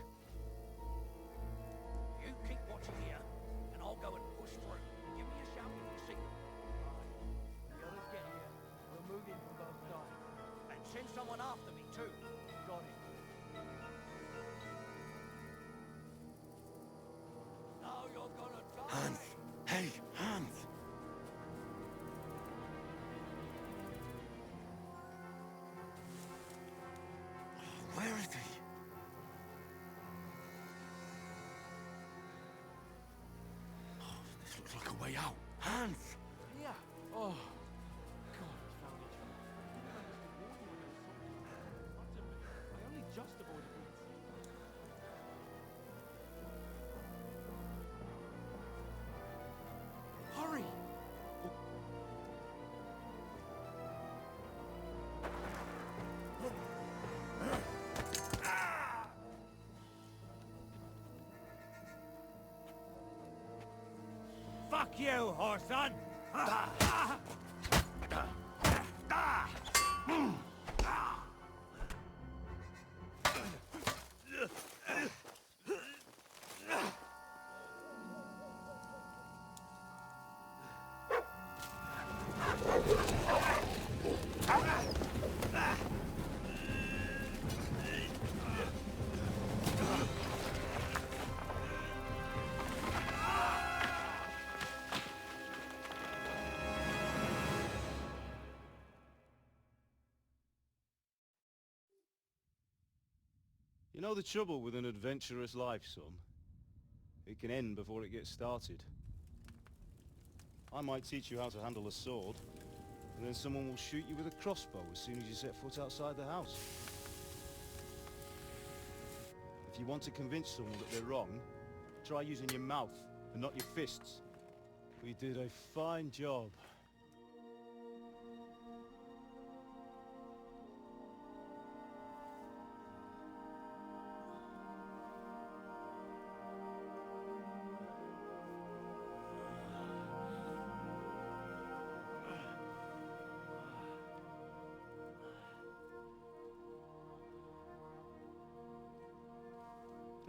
You keep watching here, and I'll go and push through. Give me a shout if you see them. Right. The others get here. We'll move in from both sides. And send someone after me, too. Got it. Now you're gonna die! Hans! Hey, Hans! Where is he? Oh, this looks like a way out. Hans! Yeah. Oh. God, we found each other. I only just avoided being seen. Hurry! Fuck you, Horson! You know the trouble with an adventurous life, son? It can end before it gets started. I might teach you how to handle a sword, and then someone will shoot you with a crossbow as soon as you set foot outside the house. If you want to convince someone that they're wrong, try using your mouth and not your fists. We did a fine job.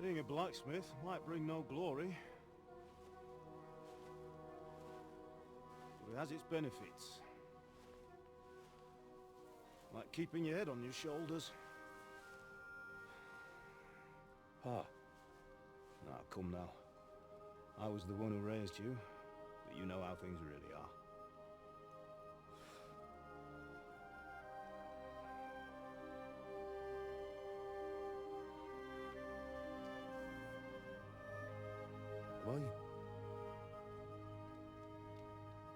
Being a blacksmith might bring no glory, but it has its benefits. Like keeping your head on your shoulders. Pa. Now, come now. I was the one who raised you, but you know how things really are.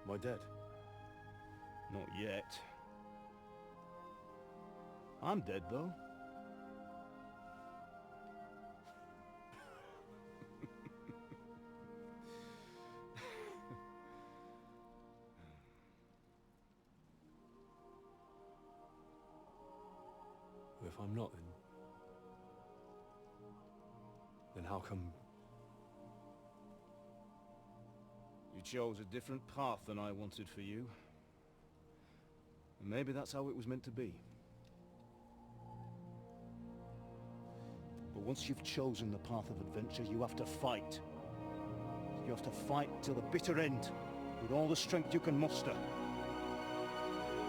Am I dead? Not yet. I'm dead, though. If I'm not, then how come... You chose a different path than I wanted for you. And maybe that's how it was meant to be. But once you've chosen the path of adventure, you have to fight. You have to fight till the bitter end, with all the strength you can muster.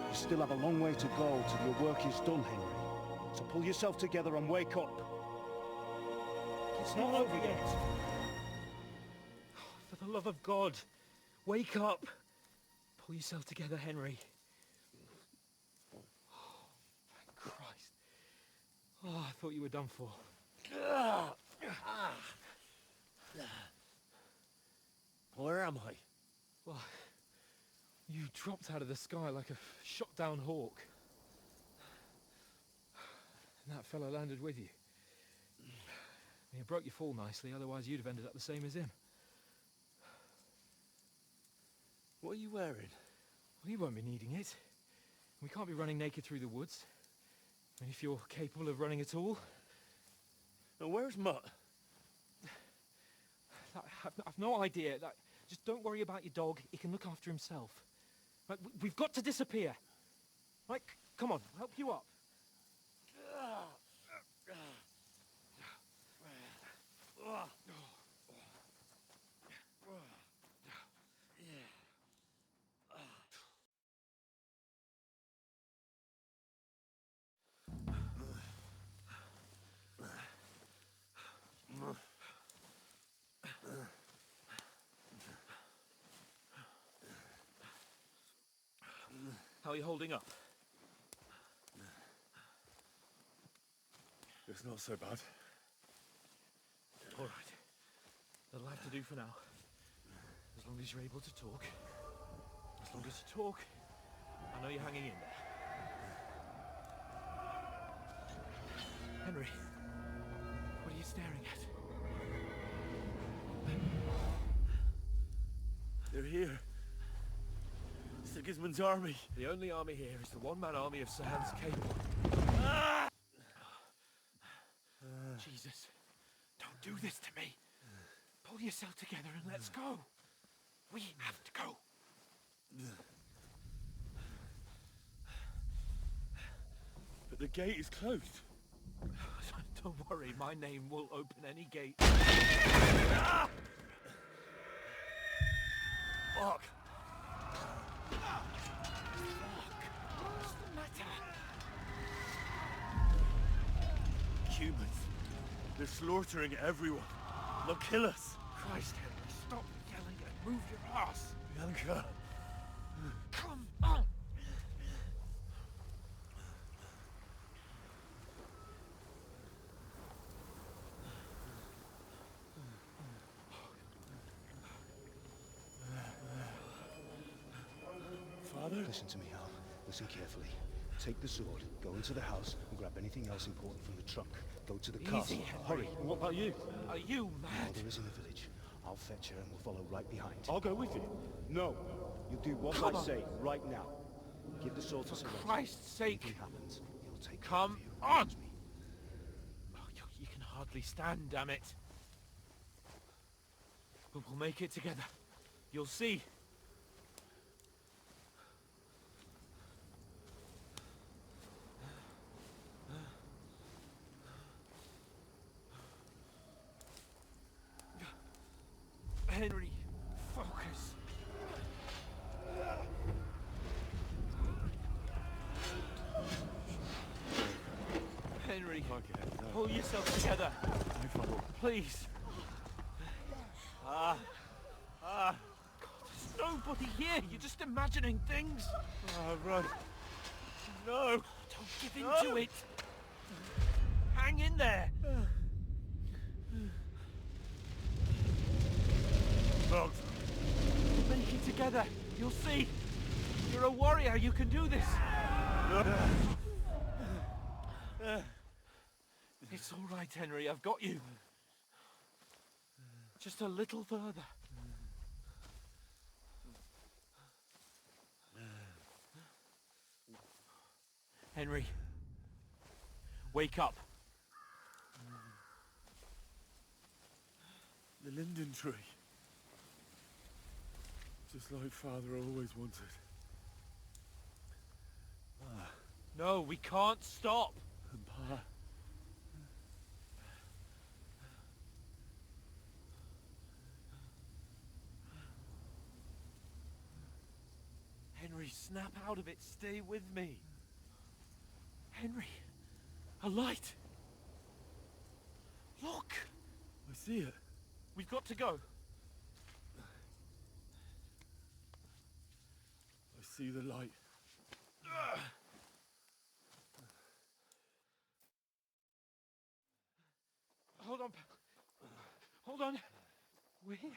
You still have a long way to go till your work is done, Henry. So pull yourself together and wake up. It's not over yet. For the love of God, wake up. Pull yourself together, Henry. Oh, thank Christ. Oh, I thought you were done for. Where am I? Well, you dropped out of the sky like a shot-down hawk. And that fellow landed with you. You broke your fall nicely, otherwise you'd have ended up the same as him. What are you wearing? Well, you won't be needing it. We can't be running naked through the woods. I mean, if you're capable of running at all. Now, where's Mutt? I've no idea. Just don't worry about your dog. He can look after himself. Right, we've got to disappear. Right, come on, I'll help you up. How are you holding up? It's not so bad. All right. That'll have to do for now. As long as you're able to talk. As long as you talk, I know you're hanging in there. Henry, what are you staring at? They're here. Sigismund's army. The only army here is the one-man army of Sir Hans Capon. Jesus, don't do this to me. Pull yourself together and let's go. We have to go. But the gate is closed. Don't worry, my name will open any gate. Fuck. What's the matter? Humans. They're slaughtering everyone. They'll kill us. Christ, Henry, stop yelling and move your ass. Bianca. Come on. Father? Listen to me, Hal. Listen carefully. Take the sword, go into the house, and grab anything else important from the trunk. Go to the castle. Henry. Hurry. And what about you? Are you All mad? there is in the village. I'll fetch her and we'll follow right behind. I'll go with you. No. You do what Come I on. say right now. Give the sword to For Sir Reginald. Christ's sake. If anything happens, he'll take Come care of you. on. Trust me. Oh, you can hardly stand, damn it. But we'll make it together. You'll see. Henry, focus. Henry, pull yourself together. Please. God, there's nobody here. You're just imagining things. Run. No. Don't give in to it. Hang in there. Dogs. Make it together. You'll see. You're a warrior. You can do this. It's all right, Henry. I've got you. Just a little further. Henry, wake up. The linden tree. Just like Father always wanted. No, we can't stop. And Pa. Henry, snap out of it. Stay with me. Henry, a light. Look. I see it. We've got to go. I see the light. Hold on. Hold on. We're here.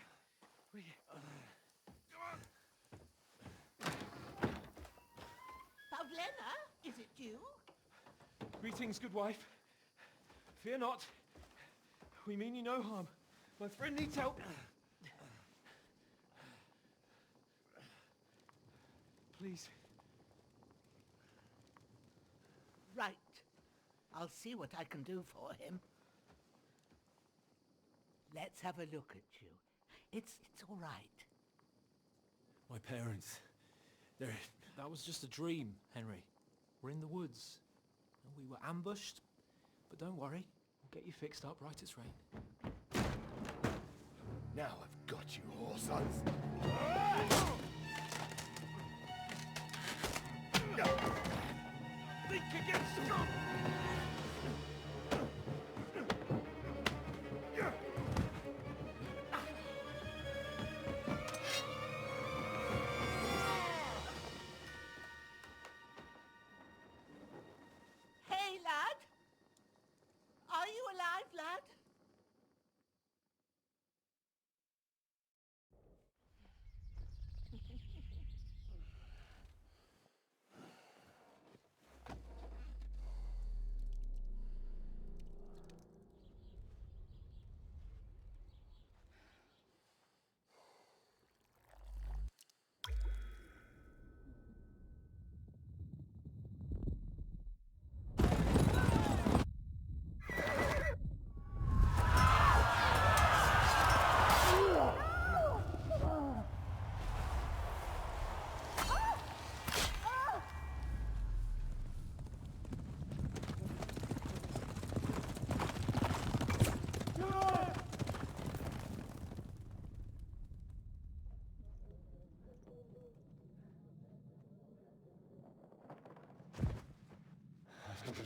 Pavlena, is it you? Greetings, good wife. Fear not. We mean you no harm. My friend needs help. Please. Right. I'll see what I can do for him. Let's have a look at you. It's all right. My parents. That was just a dream, Henry. We're in the woods. And we were ambushed. But don't worry. We'll get you fixed up right as rain. Now I've got you, horse eyes. Think again, strong. Hey, lad! Are you alive, lad?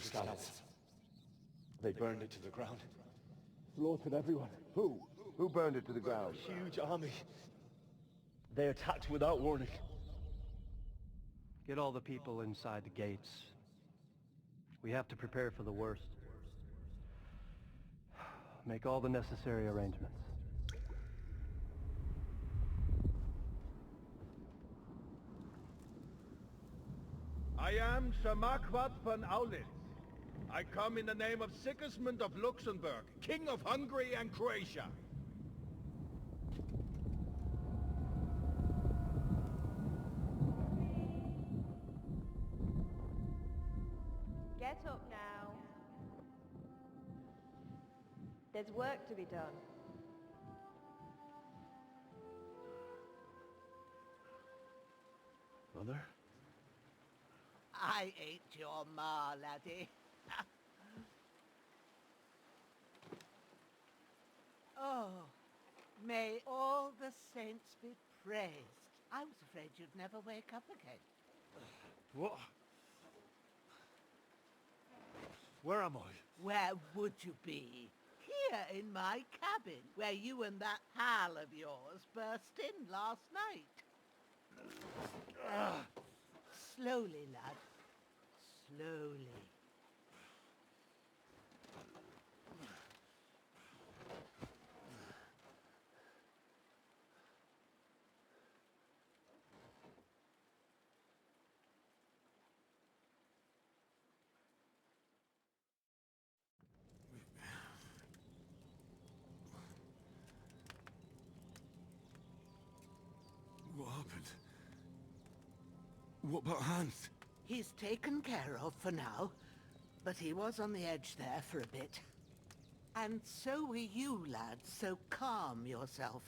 Scouts. They burned it to the ground. Slaughtered everyone. Who? Who burned it to the ground? Huge army. They attacked without warning. Get all the people inside the gates. We have to prepare for the worst. Make all the necessary arrangements. I am Sir Marquardt von Aulitz. I come in the name of Sigismund of Luxembourg, King of Hungary and Croatia. Get up now. There's work to be done. Mother? I ain't your ma, laddie. Oh, May all the saints be praised. I was afraid you'd never wake up again. What? Where am I? Where would you be? Here in my cabin, where you and that pal of yours burst in last night. Slowly, lad. Slowly. What happened? What about Hans? He's taken care of for now, but he was on the edge there for a bit. And so were you, lad, so calm yourself.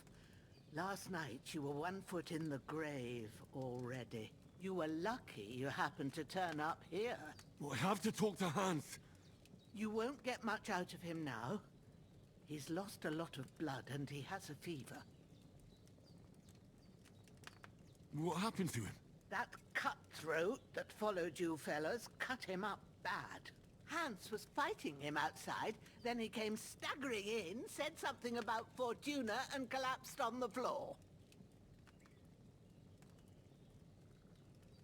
Last night you were 1 foot in the grave already. You were lucky you happened to turn up here. Well, I have to talk to Hans. You won't get much out of him now. He's lost a lot of blood and he has a fever. What happened to him? That cutthroat that followed you fellas cut him up bad. Hans was fighting him outside, then he came staggering in, said something about Fortuna, and collapsed on the floor.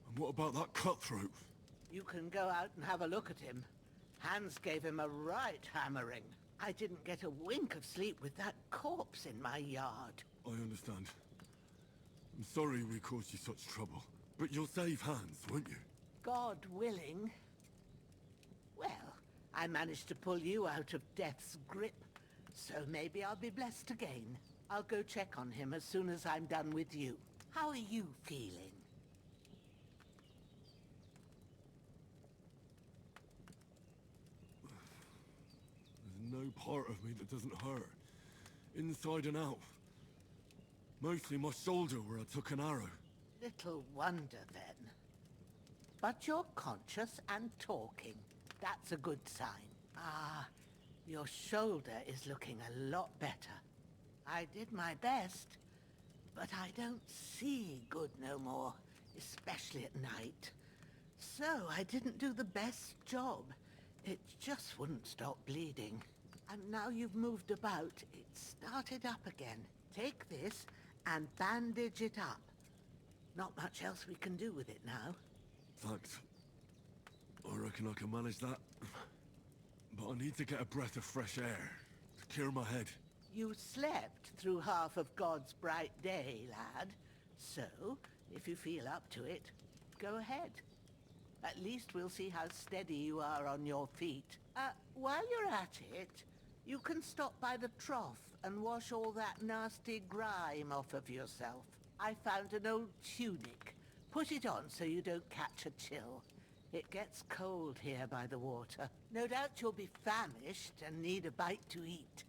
And what about that cutthroat? You can go out and have a look at him. Hans gave him a right hammering. I didn't get a wink of sleep with that corpse in my yard. I understand. I'm sorry we caused you such trouble. But you'll save Hans, won't you? God willing. Well, I managed to pull you out of death's grip, so maybe I'll be blessed again. I'll go check on him as soon as I'm done with you. How are you feeling? There's no part of me that doesn't hurt. Inside and out. Mostly my shoulder where I took an arrow. Little wonder then. But you're conscious and talking. That's a good sign. Ah, your shoulder is looking a lot better. I did my best, but I don't see good no more, especially at night. So I didn't do the best job. It just wouldn't stop bleeding. And now you've moved about, it started up again. Take this and bandage it up. Not much else we can do with it now. Thanks. I reckon I can manage that. But I need to get a breath of fresh air to clear my head. You slept through half of God's bright day, lad. So, if you feel up to it, go ahead. At least we'll see how steady you are on your feet. While you're at it, you can stop by the trough and wash all that nasty grime off of yourself. I found an old tunic. Put it on so you don't catch a chill. It gets cold here by the water. No doubt you'll be famished and need a bite to eat.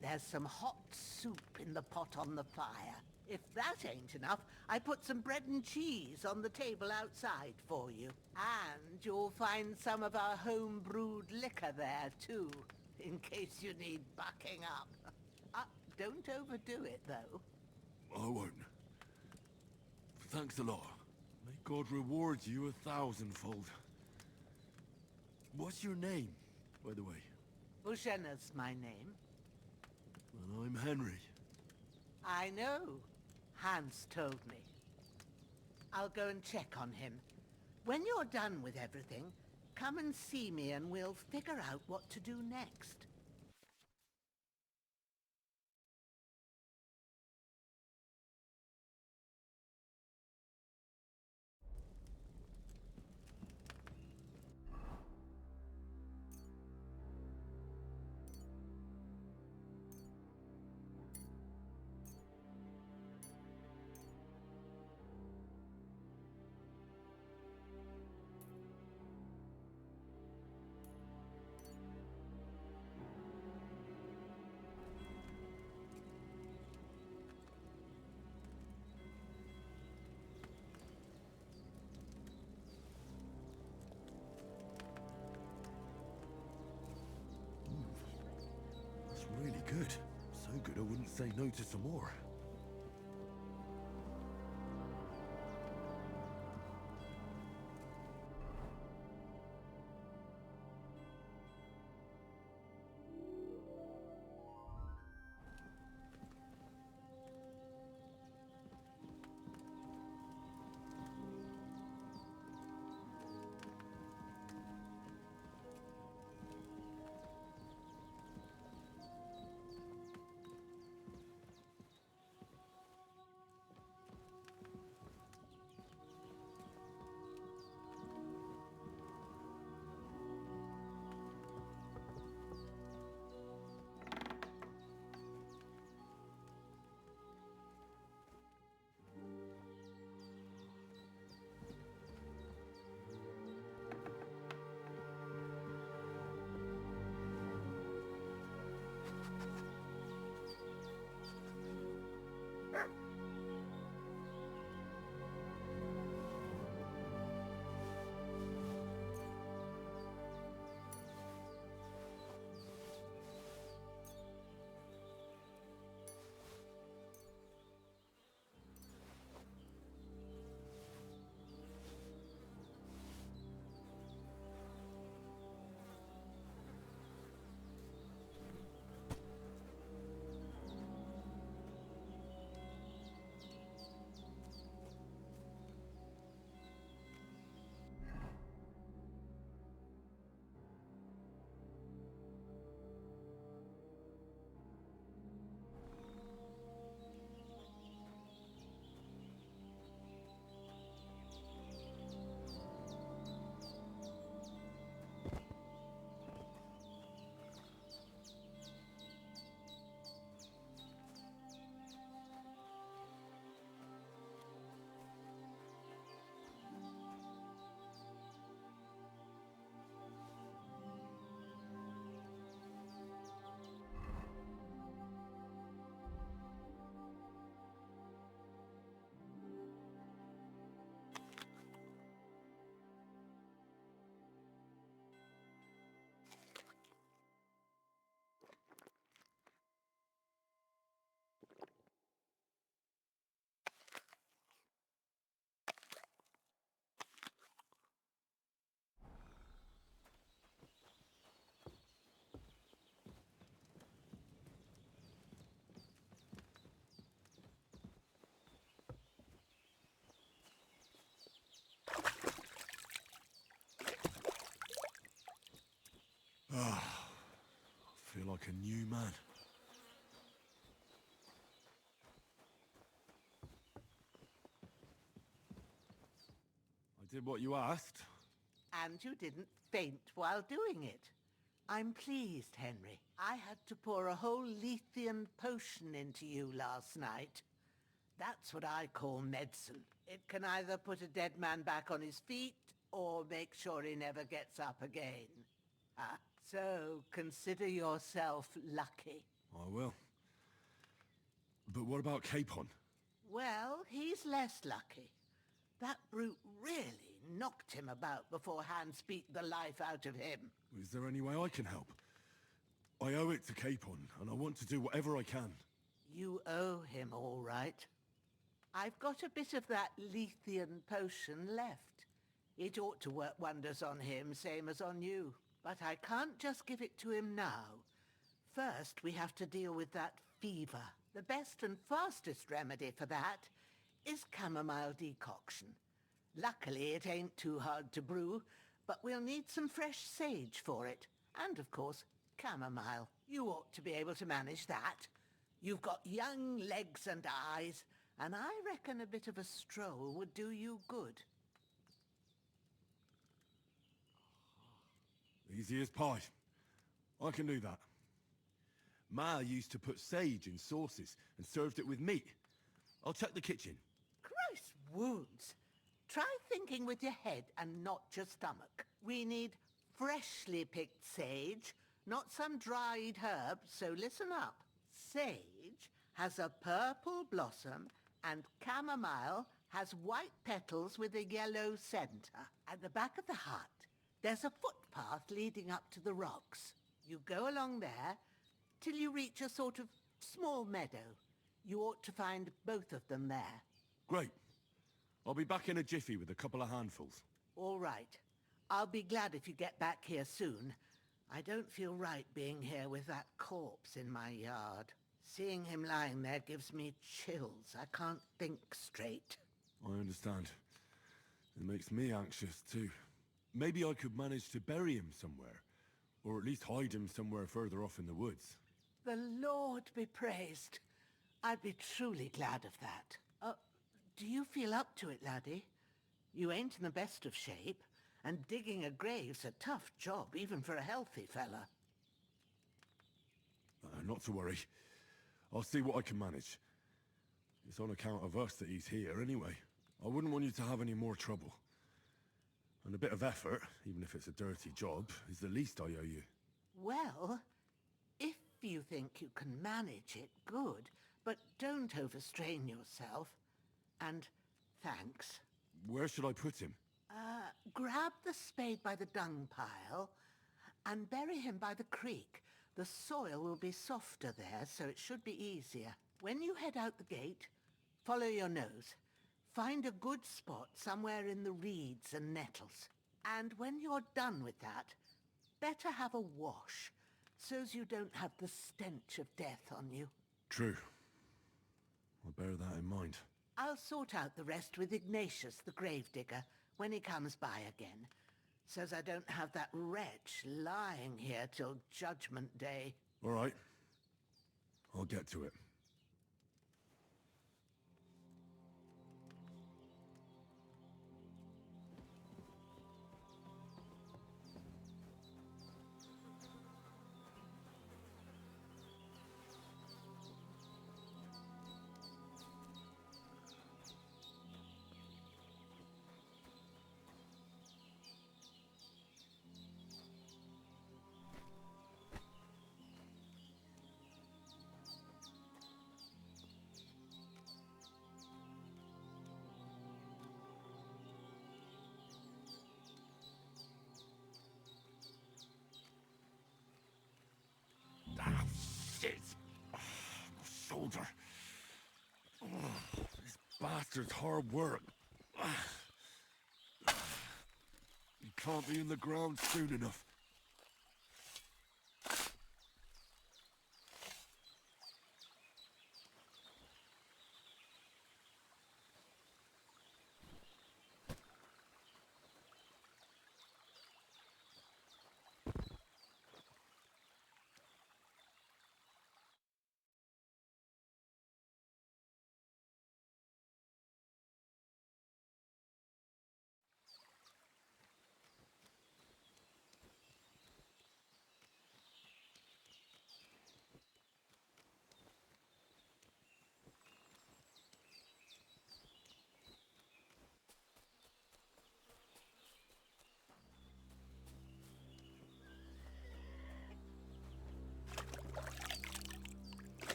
There's some hot soup in the pot on the fire. If that ain't enough, I put some bread and cheese on the table outside for you. And you'll find some of our home-brewed liquor there, too, in case you need bucking up. Don't overdo it, though. I won't. Thanks a lot. May God reward you 1,000-fold. What's your name, by the way? Bushenna's my name. And I'm Henry. I know. Hans told me. I'll go and check on him. When you're done with everything, come and see me and we'll figure out what to do next. No good I wouldn't say no to some more. Ah, I feel like a new man. I did what you asked. And you didn't faint while doing it. I'm pleased, Henry. I had to pour a whole Lethean potion into you last night. That's what I call medicine. It can either put a dead man back on his feet, or make sure he never gets up again. Ah, so consider yourself lucky. I will. But what about Capon? Well, he's less lucky. That brute really knocked him about before Hans beat the life out of him. Is there any way I can help? I owe it to Capon, and I want to do whatever I can. You owe him, all right. I've got a bit of that Lethean potion left. It ought to work wonders on him, same as on you. But I can't just give it to him now. First, we have to deal with that fever. The best and fastest remedy for that is chamomile decoction. Luckily, it ain't too hard to brew, but we'll need some fresh sage for it. And, of course, chamomile. You ought to be able to manage that. You've got young legs and eyes, and I reckon a bit of a stroll would do you good. Easy as pie. I can do that. Ma used to put sage in sauces and served it with meat. I'll check the kitchen. Christ wounds! Try thinking with your head and not your stomach. We need freshly picked sage, not some dried herb, so listen up. Sage has a purple blossom and chamomile has white petals with a yellow center. At the back of the hut, there's a footpath leading up to the rocks. You go along there till you reach a sort of Small meadow. You ought to find both of them there. Great. I'll be back in a jiffy with a couple of handfuls. All right. I'll be glad if you get back here soon. I don't feel right being here with that corpse in my yard. Seeing him lying there gives me chills. I can't think straight. I understand. It makes me anxious too. Maybe I could manage to bury him somewhere. Or at least hide him somewhere further off in the woods. The Lord be praised. I'd be truly glad of that. Do you feel up to it, laddie? You ain't in the best of shape, and digging a grave's a tough job, even for a healthy fella. Not to worry. I'll see what I can manage. It's on account of us that he's here anyway. I wouldn't want you to have any more trouble. And a bit of effort, even if it's a dirty job, is the least I owe you. Well, if you think you can manage it, good, but don't overstrain yourself. And thanks. Where should I put him? Grab the spade by the dung pile and bury him by the creek. The soil will be softer there, so it should be easier. When you head out the gate, follow your nose. Find a good spot somewhere in the reeds and nettles. And when you're done with that, better have a wash, so's you don't have the stench of death on you. True. I'll bear that in mind. I'll sort out the rest with Ignatius, the gravedigger, when he comes by again, so's I don't have that wretch lying here till Judgment Day. All right. I'll get to it. Shit! Oh, my shoulder. Oh, this bastard's hard work. You can't be in the ground soon enough.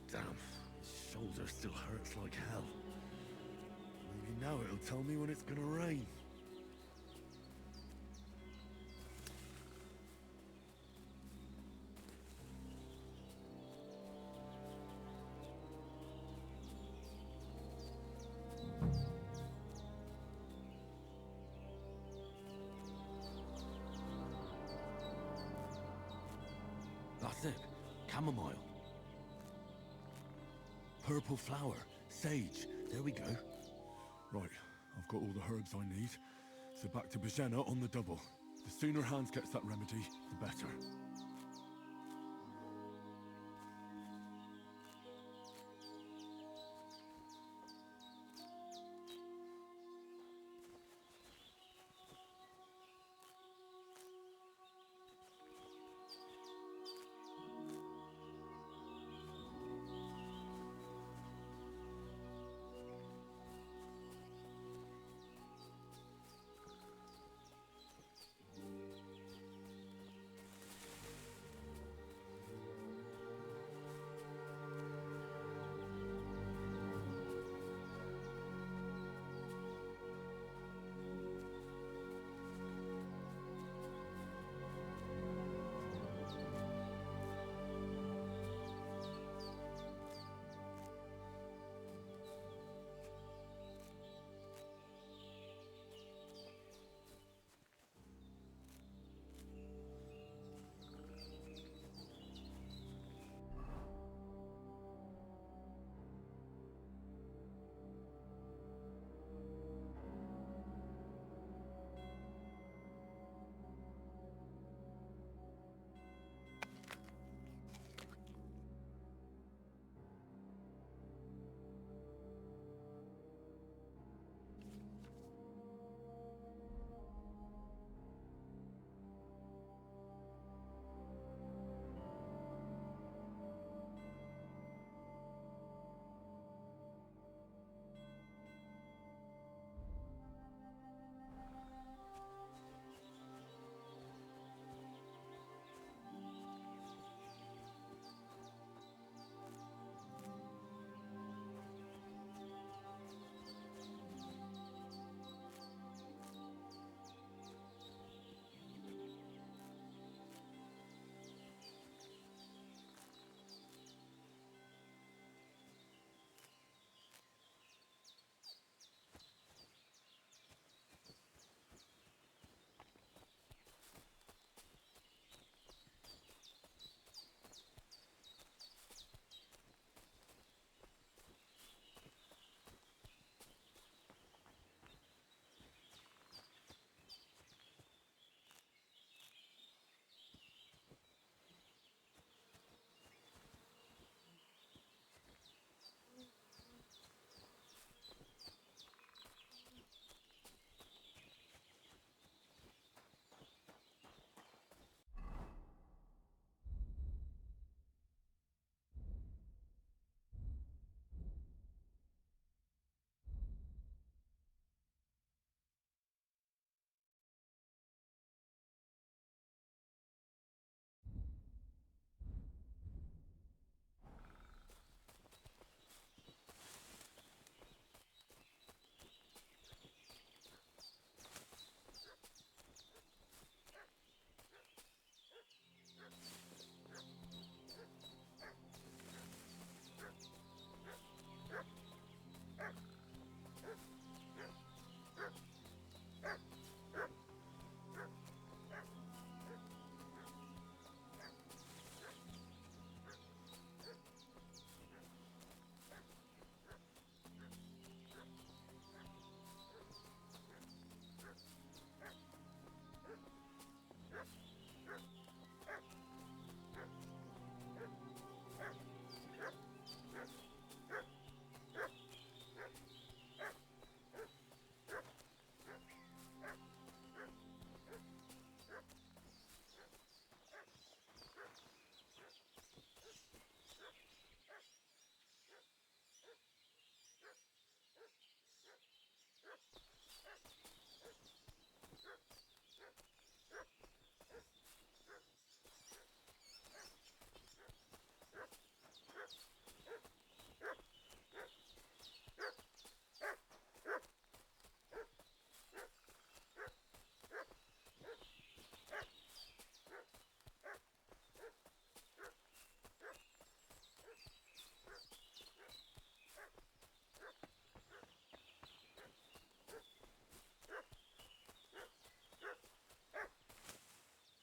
Damn, his shoulder still hurts like hell. Maybe now it'll tell me when it's gonna rain. That's it. Chamomile. Purple flower. Sage. There we go. Right. I've got all the herbs I need. So back to Bohemia on the double. The sooner Hans gets that remedy, the better.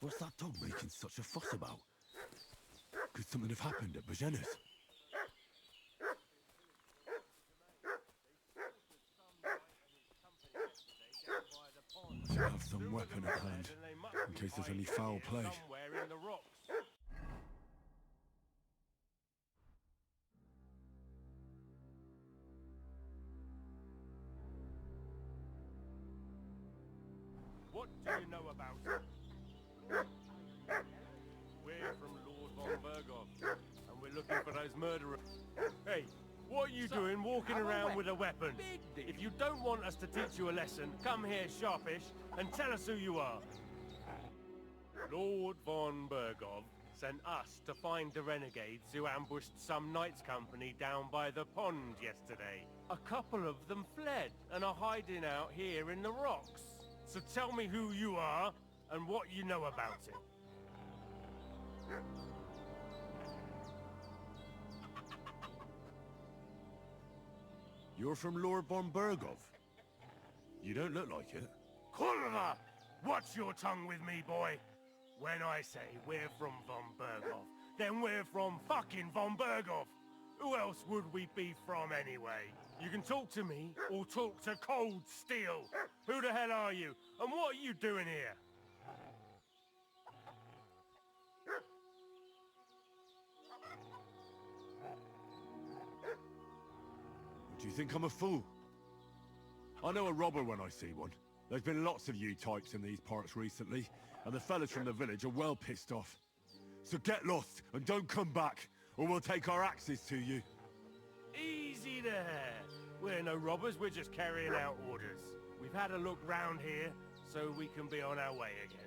What's that dog making such a fuss about? Could something have happened at Bohemia's? I should have some weapon at hand, in case there's any foul play. Somewhere in the rocks. What do you know about it? We're from Lord von Berghoff, and we're looking for those murderers. Hey, what are you doing walking around with a weapon? If you don't want us to teach you a lesson, come here sharpish and tell us who you are. Lord von Berghoff sent us to find the renegades who ambushed some knights' company down by the pond yesterday. A couple of them fled and are hiding out here in the rocks. So tell me who you are and what you know about it. You're from Lord von Berghoff? You don't look like it. Kulva! Watch your tongue with me, boy. When I say we're from von Berghoff, then we're from fucking von Berghoff. Who else would we be from anyway? You can talk to me or talk to cold steel. Who the hell are you? And what are you doing here? Do you think I'm a fool? I know a robber when I see one. There's been lots of you types in these parts recently, and the fellas from the village are well pissed off. So get lost and don't come back, or we'll take our axes to you. Easy there. We're no robbers, we're just carrying out orders. We've had a look round here, so we can be on our way again.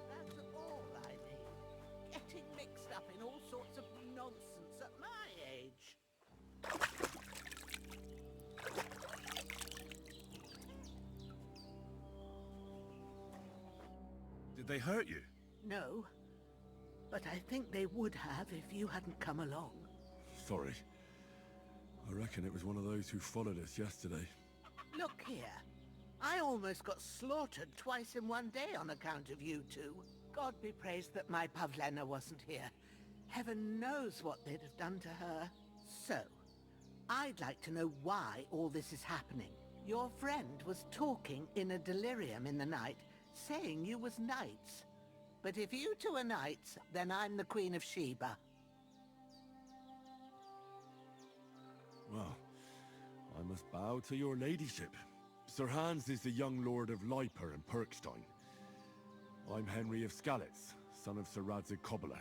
That's all I need. Getting mixed up in all sorts of nonsense at my age. Did they hurt you? No, but I think they would have if you hadn't come along. Sorry. I reckon it was one of those who followed us yesterday. Look here. I almost got slaughtered twice in one day on account of you two. God be praised that my Pavlena wasn't here. Heaven knows what they'd have done to her. So, I'd like to know why all this is happening. Your friend was talking in a delirium in the night, saying you was knights. But if you two are knights, then I'm the Queen of Sheba. Well, I must bow to your ladyship. Sir Hans is the young lord of Leiper and Perkstein. I'm Henry of Skalitz, son of Sir Radzig Kobyla,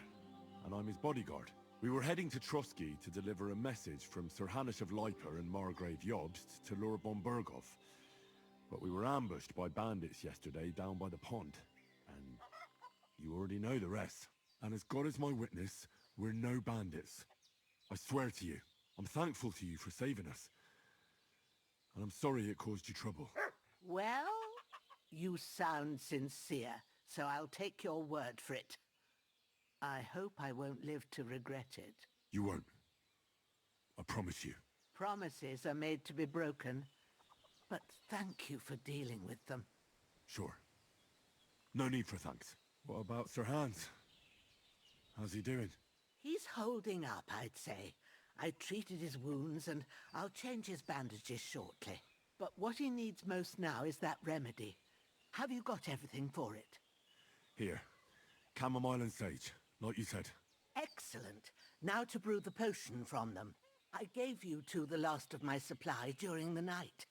and I'm his bodyguard. We were heading to Trotsky to deliver a message from Sir Hanush of Leiper and Margrave Jobst to Lord von Berghoff. But we were ambushed by bandits yesterday down by the pond, and you already know the rest. And as God is my witness, we're no bandits. I swear to you, I'm thankful to you for saving us. And I'm sorry it caused you trouble. Well, you sound sincere, so I'll take your word for it. I hope I won't live to regret it. You won't. I promise you. Promises are made to be broken, but thank you for dealing with them. Sure. No need for thanks. What about Sir Hans? How's he doing? He's holding up, I'd say. I treated his wounds and I'll change his bandages shortly. But what he needs most now is that remedy. Have you got everything for it? Here. Chamomile and sage, like you said. Excellent. Now to brew the potion from them. I gave you two the last of my supply during the night.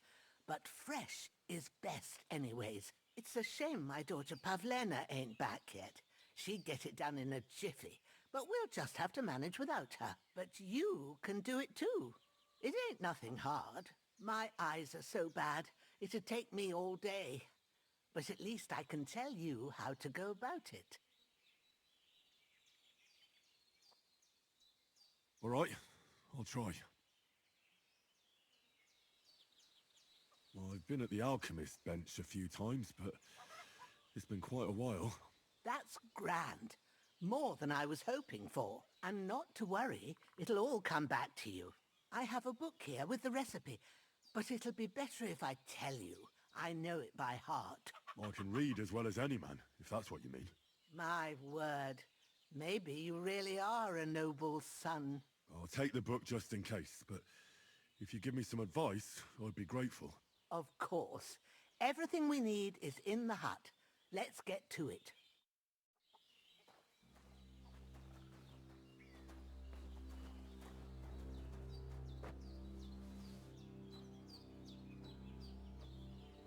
But fresh is best anyways. It's a shame my daughter Pavlena ain't back yet. She'd get it done in a jiffy. but we'll just have to manage without her. But you can do it too. It ain't nothing hard. My eyes are so bad, it'd take me all day. But at least I can tell you how to go about it. All right, I'll try. Well, I've been at the alchemist bench a few times, but it's been quite a while. That's grand. More than I was hoping for. And not to worry, it'll all come back to you. I have a book here with the recipe, but it'll be better if I tell you. I know it by heart. I can read as well as any man, if that's what you mean. My word. Maybe you really are a noble son. I'll take the book just in case, but if you give me some advice, I'd be grateful. Of course. Everything we need is in the hut. Let's get to it.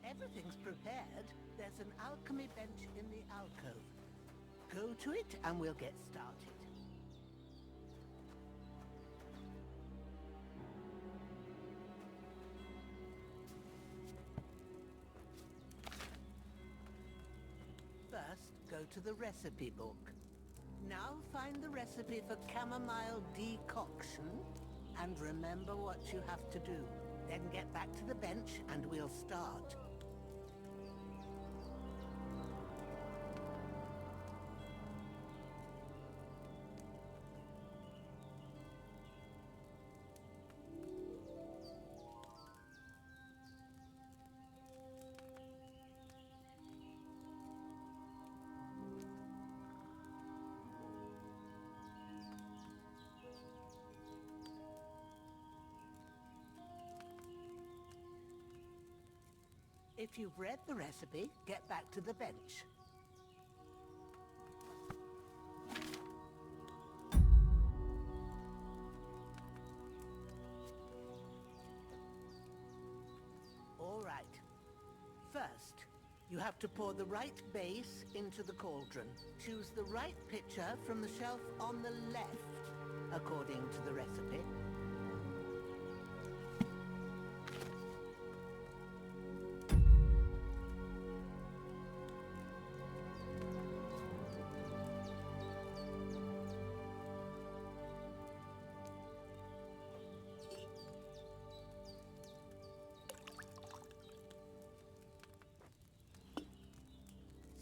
Everything's prepared. There's an alchemy bench in the alcove. Go to it and we'll get started. First, go to the recipe book. Now find the recipe for chamomile decoction and remember what you have to do. Then get back to the bench and we'll start. If you've read the recipe, get back to the bench. All right. First, you have to pour the right base into the cauldron. Choose the right pitcher from the shelf on the left, according to the recipe.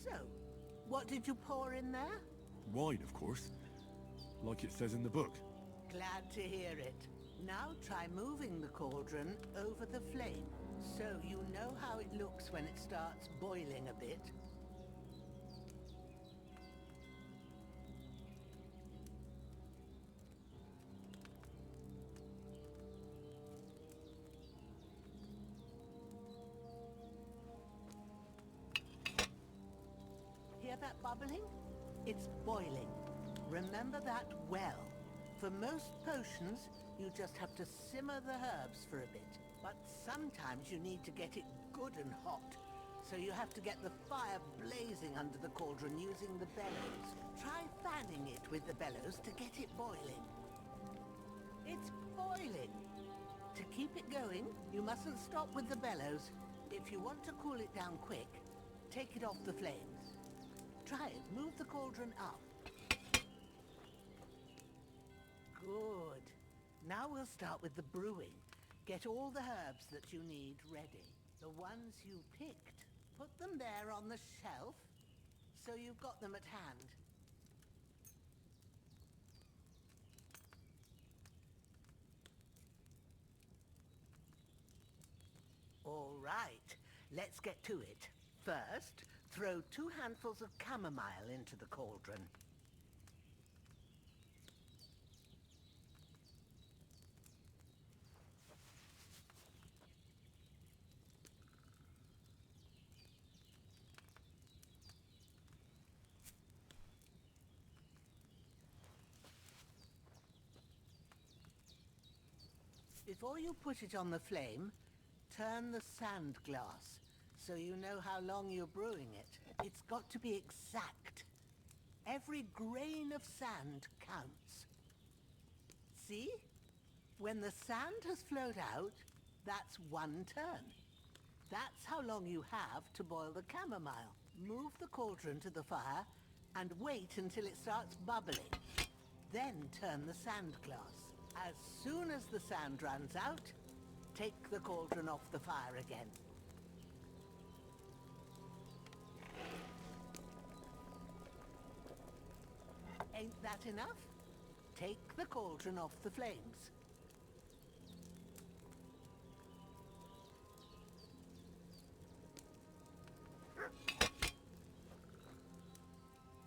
So, what did you pour in there? Wine, of course. Like it says in the book. Glad to hear it. Now try moving the cauldron over the flame, so you know how it looks when it starts boiling a bit. Hear that bubbling? It's boiling. Remember that well. For most potions, you just have to simmer the herbs for a bit. But sometimes you need to get it good and hot. So you have to get the fire blazing under the cauldron using the bellows. Try fanning it with the bellows to get it boiling. It's boiling. To keep it going, you mustn't stop with the bellows. If you want to cool it down quick, take it off the flames. Try it. Move the cauldron up. Good. Now we'll start with the brewing. Get all the herbs that you need ready. The ones you picked. Put them there on the shelf, so you've got them at hand. All right, let's get to it. First, throw 2 handfuls of chamomile into the cauldron. Before you put it on the flame, turn the sand glass so you know how long you're brewing it. It's got to be exact. Every grain of sand counts. See? When the sand has flowed out, that's 1 turn. That's how long you have to boil the chamomile. Move the cauldron to the fire and wait until it starts bubbling. Then turn the sand glass. As soon as the sand runs out, take the cauldron off the fire again. Ain't that enough? Take the cauldron off the flames.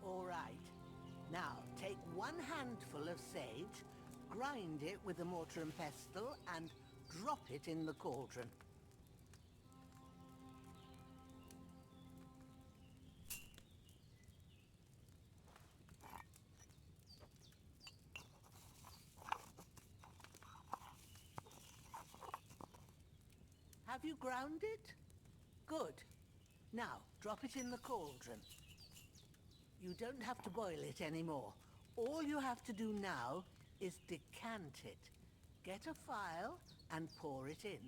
All right. Now, take 1 handful of sage, grind it with a mortar and pestle, and drop it in the cauldron. Have you ground it? Good. Now, drop it in the cauldron. You don't have to boil it anymore. All you have to do now is decant it. Get a phial and pour it in.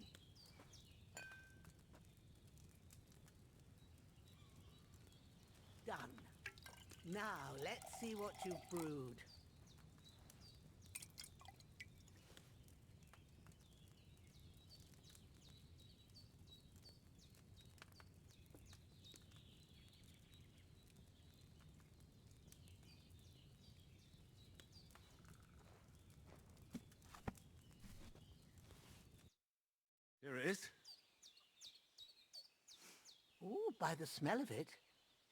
Done. Now, let's see what you've brewed. Here it is. Ooh, by the smell of it,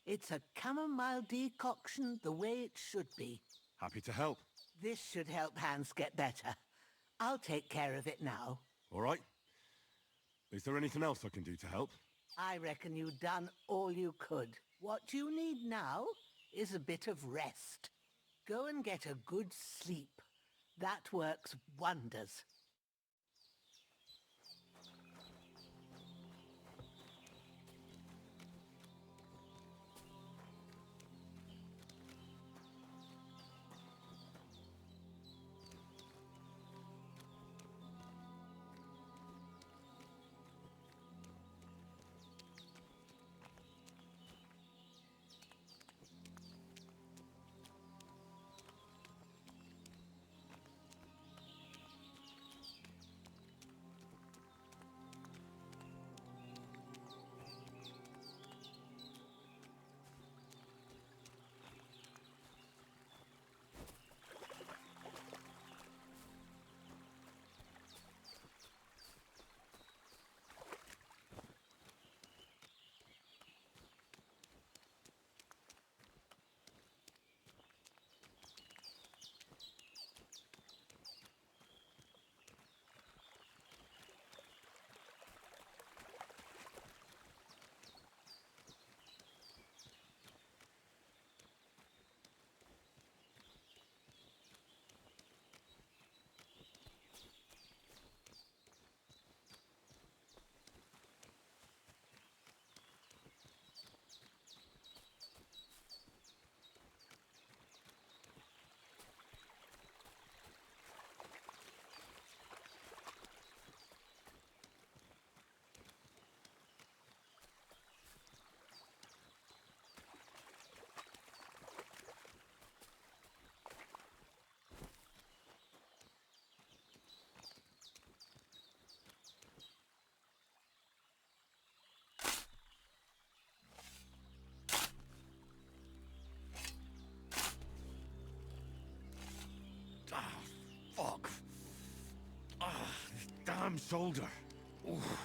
it's a chamomile decoction the way it should be. Happy to help. This should help Hans get better. I'll take care of it now. All right. Is there anything else I can do to help? I reckon you've done all you could. What you need now is a bit of rest. Go and get a good sleep. That works wonders. Fuck. This damn shoulder. Oof.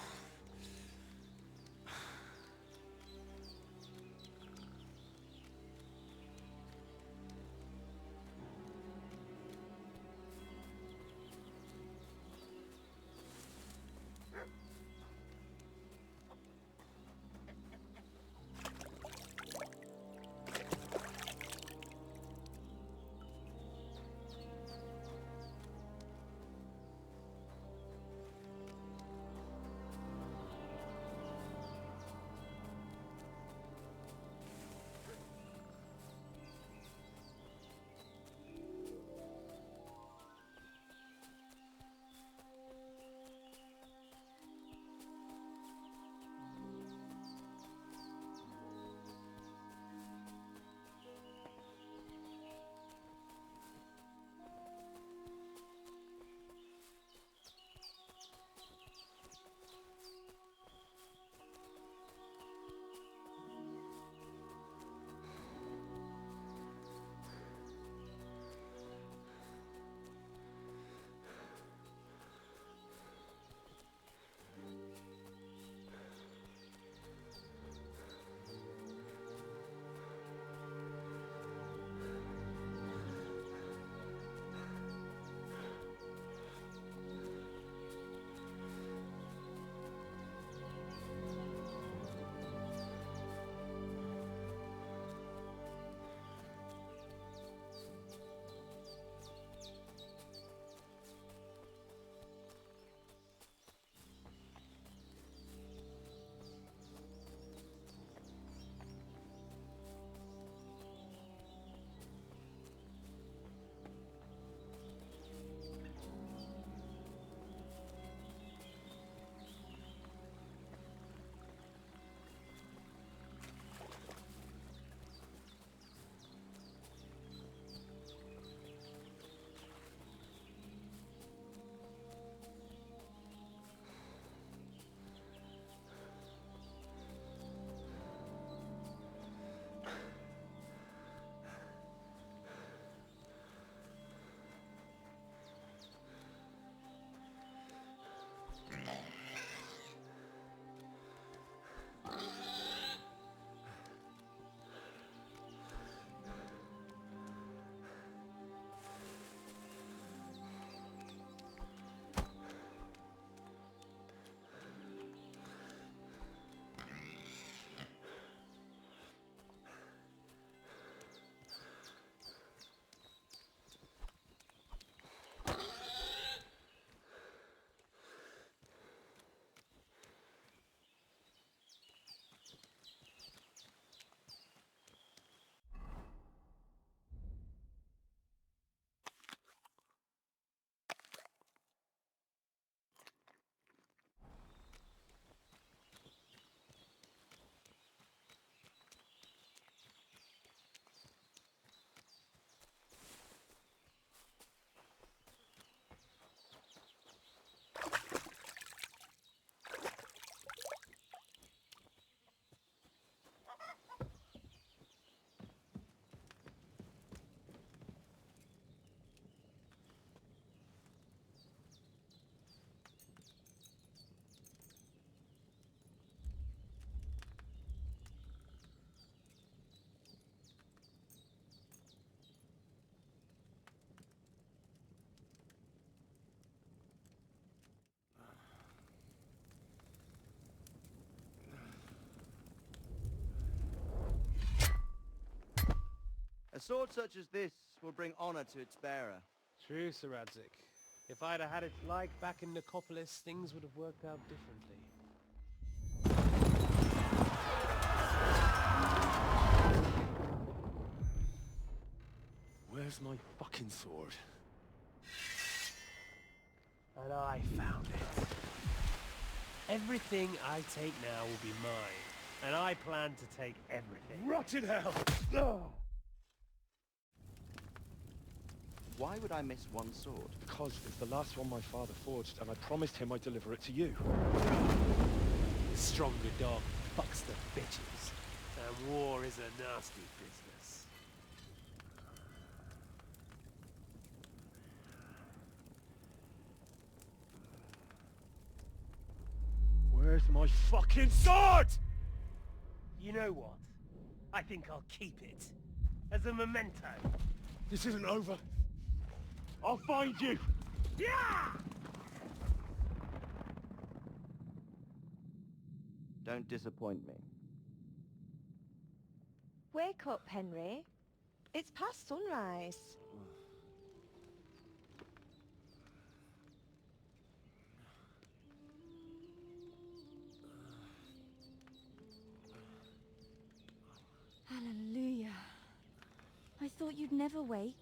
sword such as this will bring honor to its bearer. True, Sir Radzik. If I'd have had it like back in Nicopolis, things would have worked out differently. Where's my fucking sword? And I found it. Everything I take now will be mine, and I plan to take everything. Rotted hell! Ugh. Why would I miss one sword? Because it's the last one my father forged, and I promised him I'd deliver it to you. The stronger dog fucks the bitches, and war is a nasty business. Where's my fucking sword? You know what? I think I'll keep it. As a memento. This isn't over. I'll find you! Yeah! Don't disappoint me. Wake up, Henry. It's past sunrise. Hallelujah. I thought you'd never wake.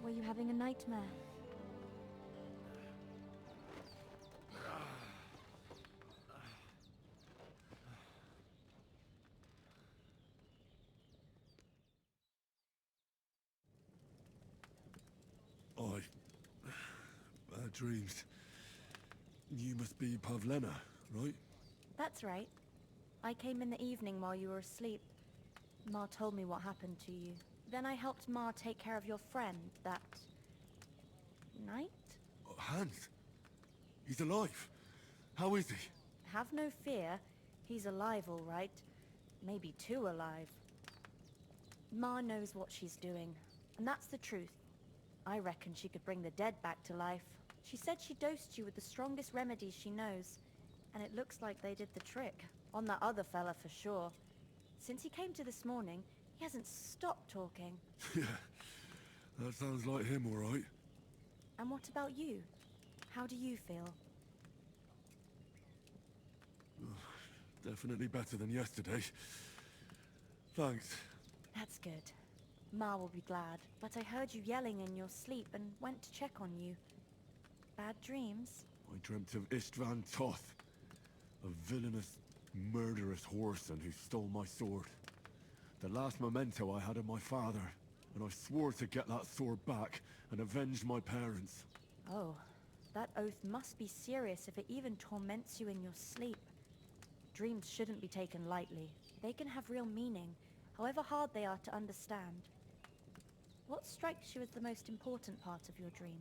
Were you having a nightmare? Bad dreams. You must be Pavlena, right? That's right. I came in the evening while you were asleep. Ma told me what happened to you. Then I helped Ma take care of your friend that night? Hans? He's alive. How is he? Have no fear. He's alive, all right. Maybe too alive. Ma knows what she's doing, and that's the truth. I reckon she could bring the dead back to life. She said she dosed you with the strongest remedies she knows, and it looks like they did the trick. On that other fella for sure. Since he came to this morning, he hasn't stopped talking. Yeah, that sounds like him, all right. And what about you? How do you feel? Definitely better than yesterday. Thanks. That's good. Ma will be glad, but I heard you yelling in your sleep and went to check on you. Bad dreams? I dreamt of Istvan Toth, a villainous, murderous whoreson who stole my sword. The last memento I had of my father, and I swore to get that sword back and avenge my parents. Oh, that oath must be serious if it even torments you in your sleep. Dreams shouldn't be taken lightly. They can have real meaning, however hard they are to understand. What strikes you as the most important part of your dream?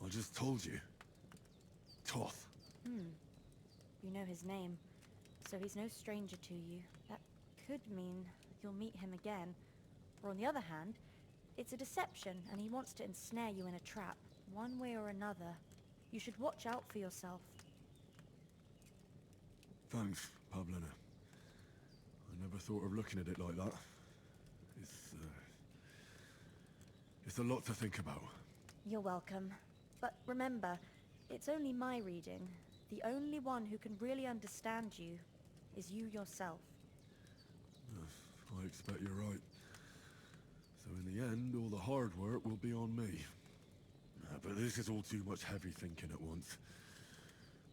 I just told you. Toth. You know his name, so he's no stranger to you. That could mean you'll meet him again. Or on the other hand, it's a deception and he wants to ensnare you in a trap, one way or another. You should watch out for yourself. Thanks, Pavlena. I never thought of looking at it like that. It's a lot to think about. You're welcome. But remember, it's only my reading. The only one who can really understand you is you yourself. I expect you're right. So in the end, all the hard work will be on me. But this is all too much heavy thinking at once.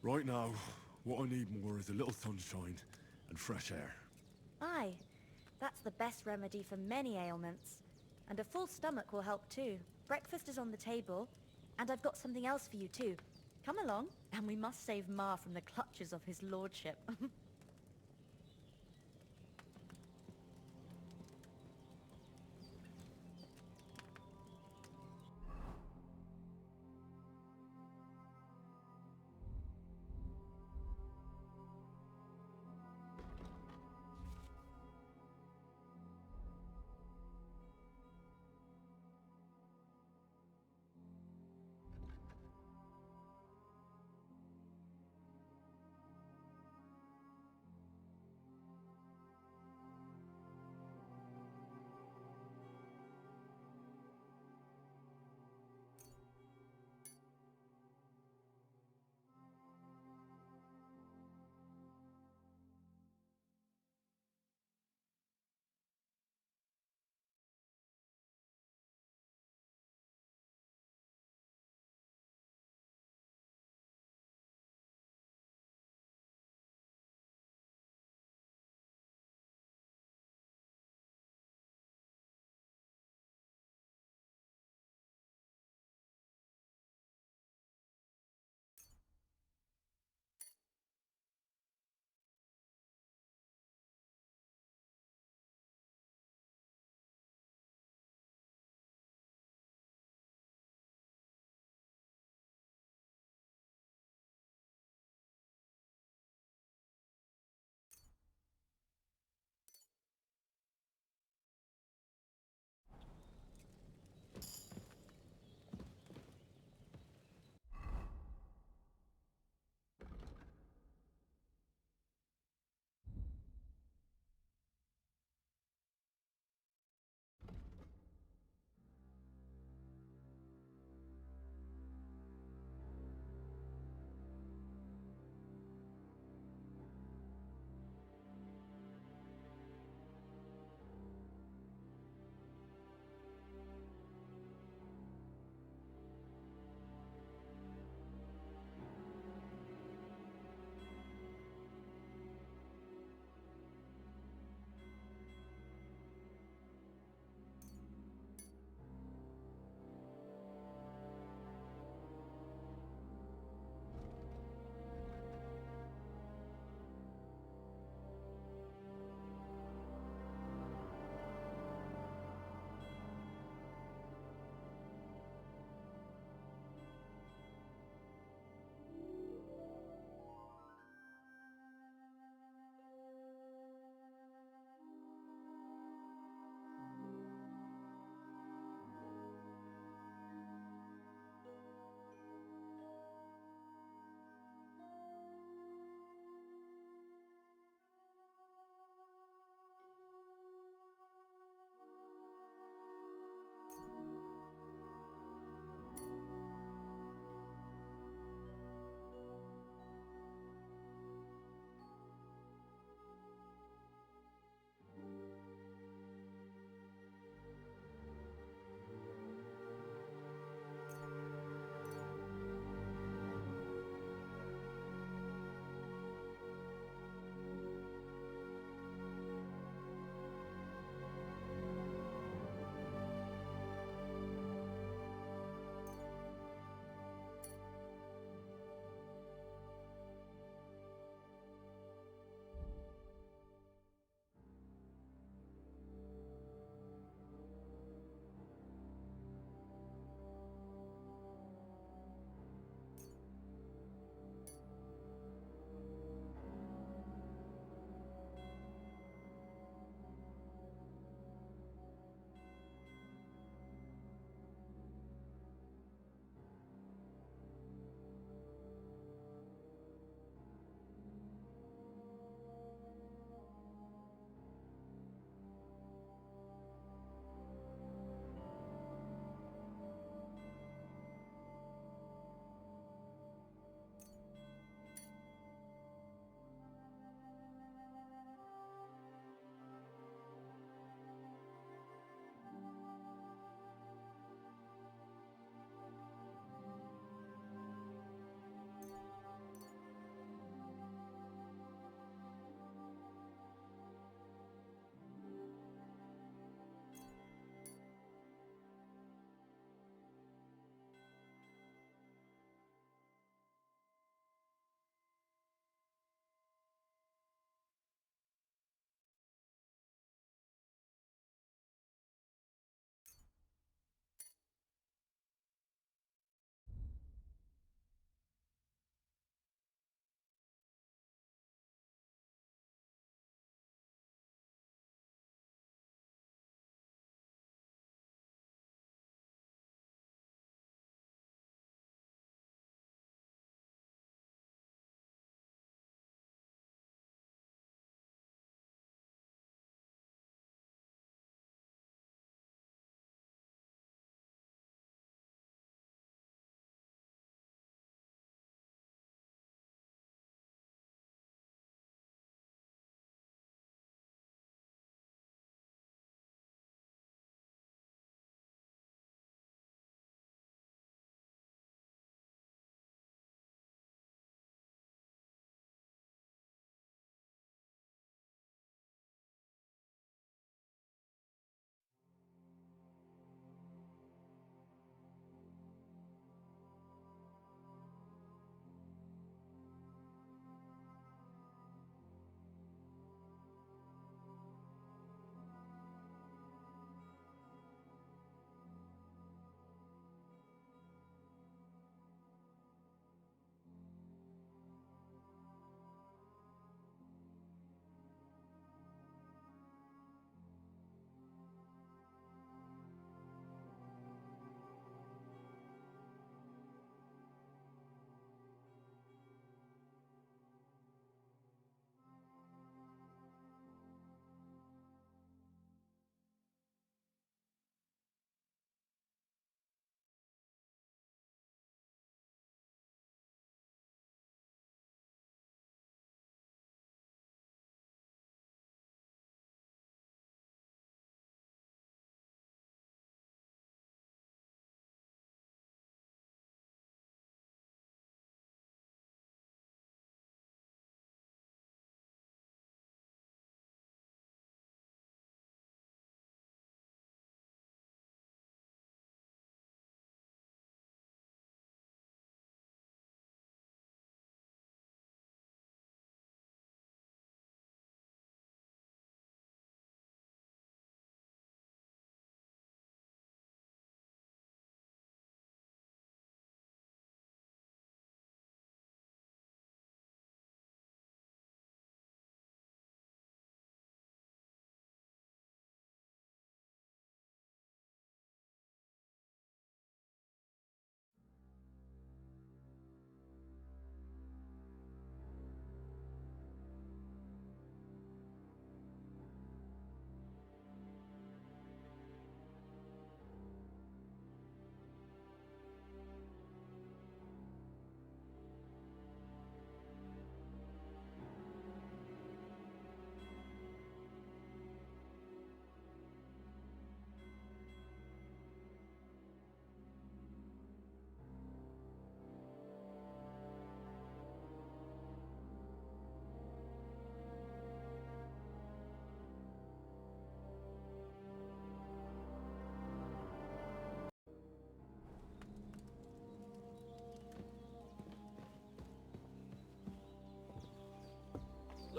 Right now, what I need more is a little sunshine and fresh air. Aye, that's the best remedy for many ailments. And a full stomach will help too. Breakfast is on the table, and I've got something else for you too. Come along, and we must save Ma from the clutches of his lordship.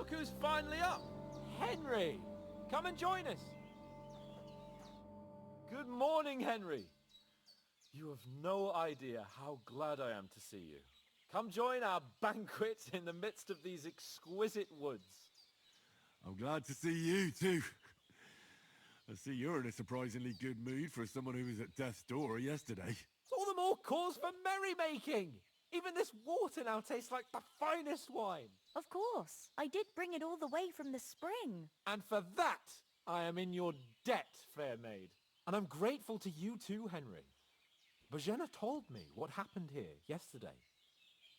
Look who's finally up! Henry! Come and join us! Good morning, Henry! You have no idea how glad I am to see you. Come join our banquet in the midst of these exquisite woods. I'm glad to see you, too. I see you're in a surprisingly good mood for someone who was at death's door yesterday. It's all the more cause for merrymaking! Even this water now tastes like the finest wine. Of course. I did bring it all the way from the spring. And for that, I am in your debt, fair maid. And I'm grateful to you too, Henry. Bohemia told me what happened here yesterday.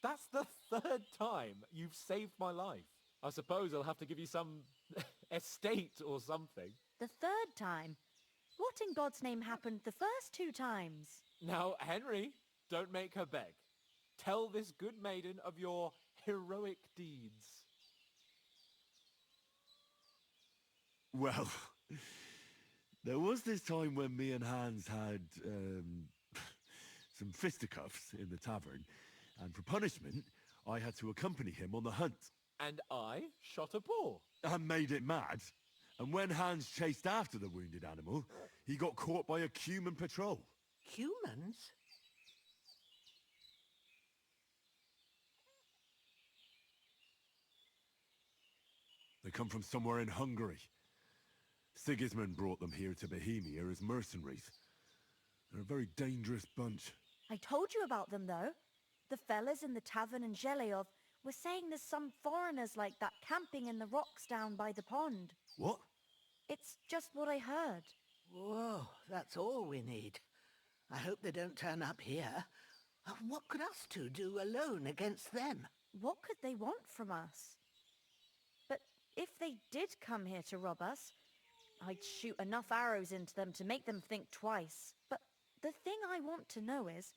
That's the third time you've saved my life. I suppose I'll have to give you some estate or something. The third time? What in God's name happened the first 2 times? Now, Henry, don't make her beg. Tell this good maiden of your heroic deeds. Well, there was this time when me and Hans had some fisticuffs in the tavern, and for punishment, I had to accompany him on the hunt. And I shot a boar. And made it mad. And when Hans chased after the wounded animal, he got caught by a human patrol. Humans? They come from somewhere in Hungary. Sigismund brought them here to Bohemia as mercenaries. They're a very dangerous bunch. I told you about them, though. The fellas in the tavern in Zheleov were saying there's some foreigners like that camping in the rocks down by the pond. What? It's just what I heard. Whoa, that's all we need. I hope they don't turn up here. What could us two do alone against them? What could they want from us? But if they did come here to rob us, I'd shoot enough arrows into them to make them think twice. But the thing I want to know is,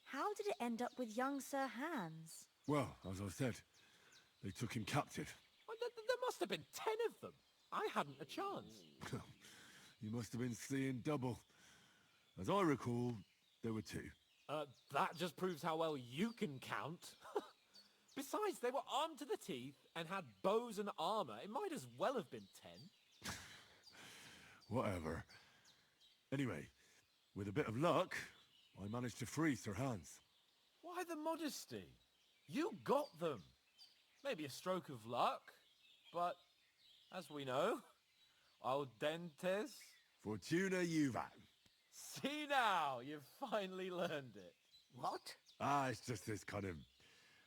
how did it end up with young Sir Hans? Well, as I said, they took him captive. Well, there must have been 10 of them. I hadn't a chance. You must have been seeing double. As I recall, there were 2. That just proves how well you can count. Besides, they were armed to the teeth and had bows and armor. It might as well have been 10. Whatever. Anyway, with a bit of luck, I managed to free Sir Hans. Why the modesty? You got them. Maybe a stroke of luck, but as we know, audentes. Fortuna juvat. See now, you've finally learned it. What? It's just this kind of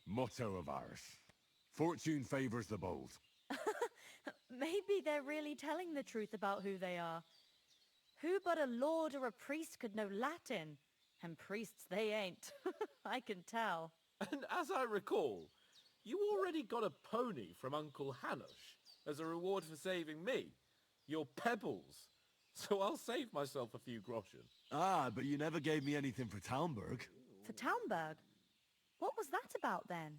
motto of ours. Fortune favors the bold. Maybe they're really telling the truth about who they are. Who but a lord or a priest could know Latin? And priests they ain't. I can tell. And as I recall, you already got a pony from Uncle Hanush as a reward for saving me. Your pebbles. So I'll save myself a few groschen. But you never gave me anything for Talmberg. For Talmberg? What was that about then?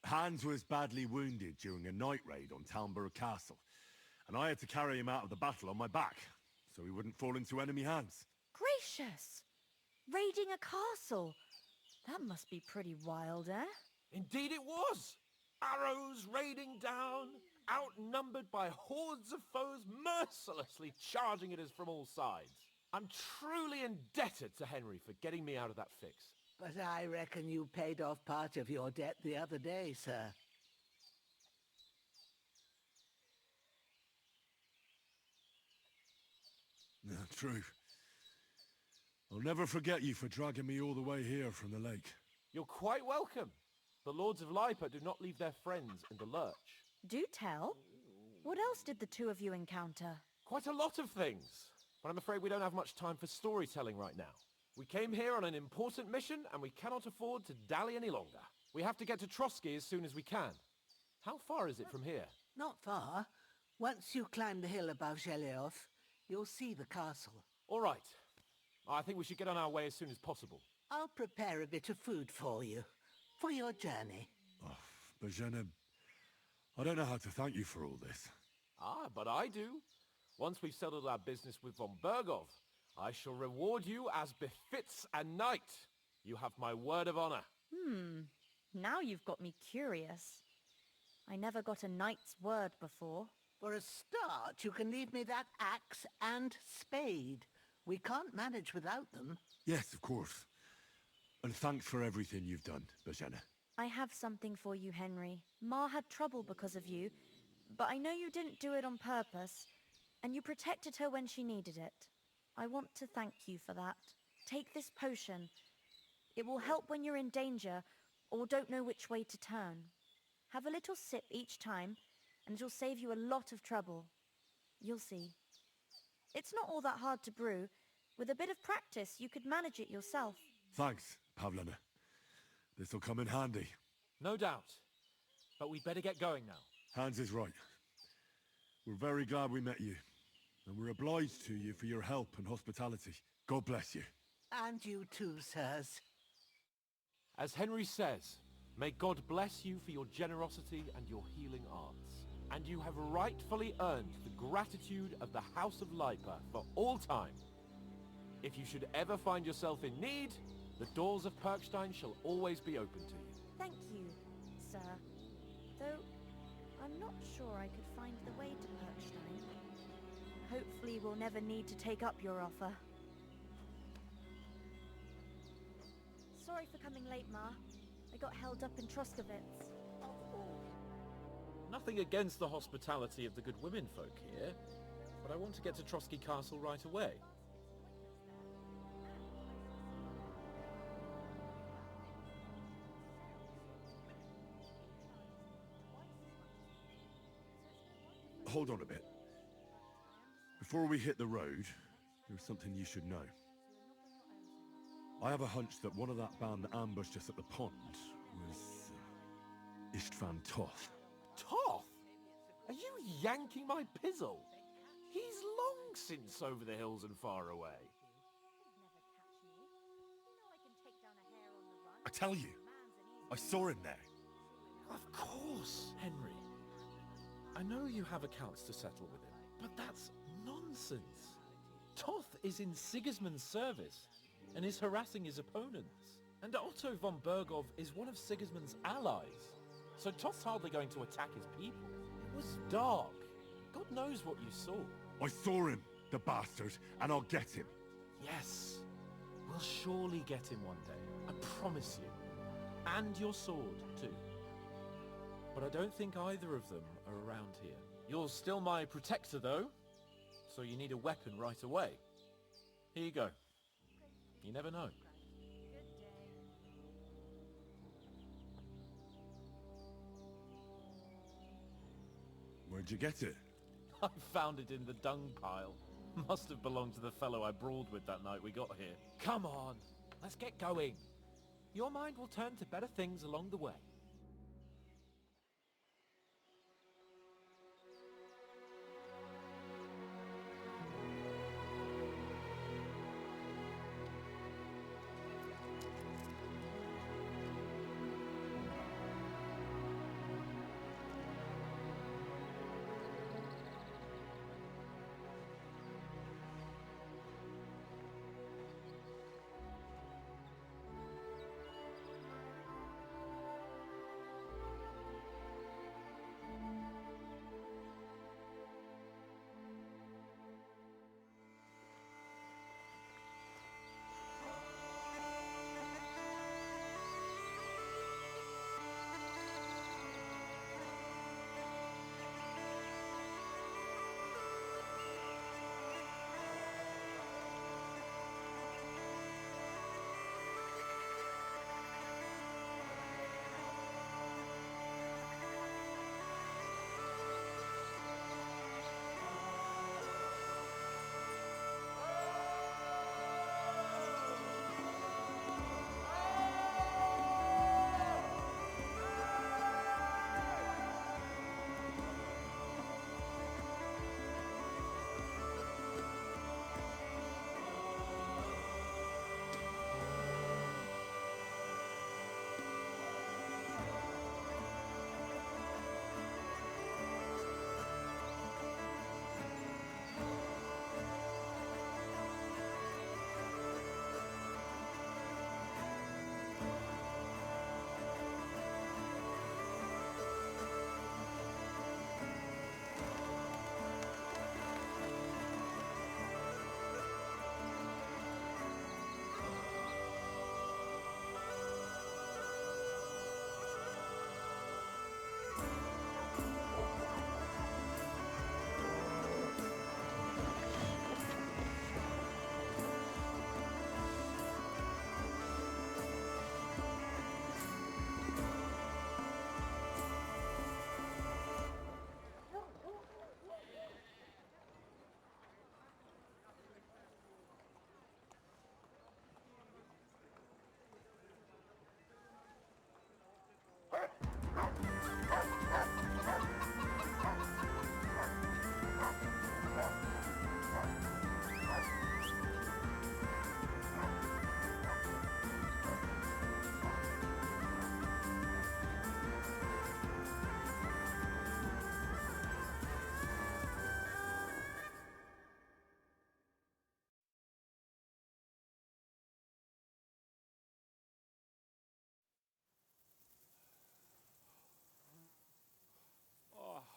Hans was badly wounded during a night raid on Talmberg Castle, and I had to carry him out of the battle on my back, so he wouldn't fall into enemy hands. Gracious! Raiding a castle? That must be pretty wild, eh? Indeed it was! Arrows raining down, outnumbered by hordes of foes mercilessly charging at us from all sides. I'm truly indebted to Henry for getting me out of that fix. But I reckon you paid off part of your debt the other day, sir. Yeah, true. I'll never forget you for dragging me all the way here from the lake. You're quite welcome. The Lords of Lipa do not leave their friends in the lurch. Do tell. What else did the 2 of you encounter? Quite a lot of things. But I'm afraid we don't have much time for storytelling right now. We came here on an important mission, and we cannot afford to dally any longer. We have to get to Trotsky as soon as we can. How far is it from here? Not far. Once you climb the hill above Zheleov, you'll see the castle. All right. I think we should get on our way as soon as possible. I'll prepare a bit of food for you, for your journey. Oh, Bohemia, I don't know how to thank you for all this. But I do. Once we've settled our business with von Bergov, I shall reward you as befits a knight. You have my word of honor. Now you've got me curious. I never got a knight's word before. For a start, you can leave me that axe and spade. We can't manage without them. Yes, of course. And thanks for everything you've done, Bohemia. I have something for you, Henry. Ma had trouble because of you, but I know you didn't do it on purpose, and you protected her when she needed it. I want to thank you for that. Take this potion. It will help when you're in danger or don't know which way to turn. Have a little sip each time, and it'll save you a lot of trouble. You'll see. It's not all that hard to brew. With a bit of practice, you could manage it yourself. Thanks, Pavlana. This'll come in handy. No doubt. But we'd better get going now. Hans is right. We're very glad we met you. And we're obliged to you for your help and hospitality. God bless you. And you too, sirs. As Henry says, may God bless you for your generosity and your healing arts. And you have rightfully earned the gratitude of the House of Lipa for all time. If you should ever find yourself in need, the doors of Perkstein shall always be open to you. Thank you, sir. Though, I'm not sure I could find the way to Perkstein. Hopefully we'll never need to take up your offer. Sorry for coming late, Ma. I got held up in Troskowitz. Nothing against the hospitality of the good women folk here, but I want to get to Trotsky Castle right away. Hold on a bit. Before we hit the road, there's something you should know. I have a hunch that one of that band that ambushed us at the pond was Istvan Toth. Toth? Are you yanking my pizzle? He's long since over the hills and far away. I tell you, I saw him there. Of course, Henry. I know you have accounts to settle with him, but that's nonsense. Toth is in Sigismund's service and is harassing his opponents. And Otto von Bergov is one of Sigismund's allies. So Toth's hardly going to attack his people. It was dark. God knows what you saw. I saw him, the bastard, and I'll get him. Yes. We'll surely get him one day. I promise you. And your sword, too. But I don't think either of them are around here. You're still my protector, though. So you need a weapon right away. Here you go. You never know. Where'd you get it? I found it in the dung pile. Must have belonged to the fellow I brawled with that night we got here. Come on, let's get going. Your mind will turn to better things along the way.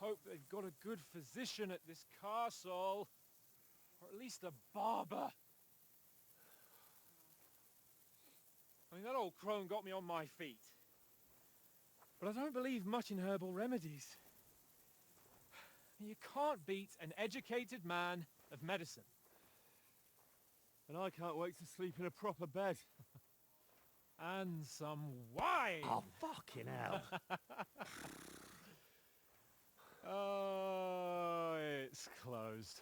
hope they've got a good physician at this castle. Or at least a barber. I mean, that old crone got me on my feet. But I don't believe much in herbal remedies. You can't beat an educated man of medicine. And I can't wait to sleep in a proper bed. And some wine! Oh, fucking hell. Oh, it's closed.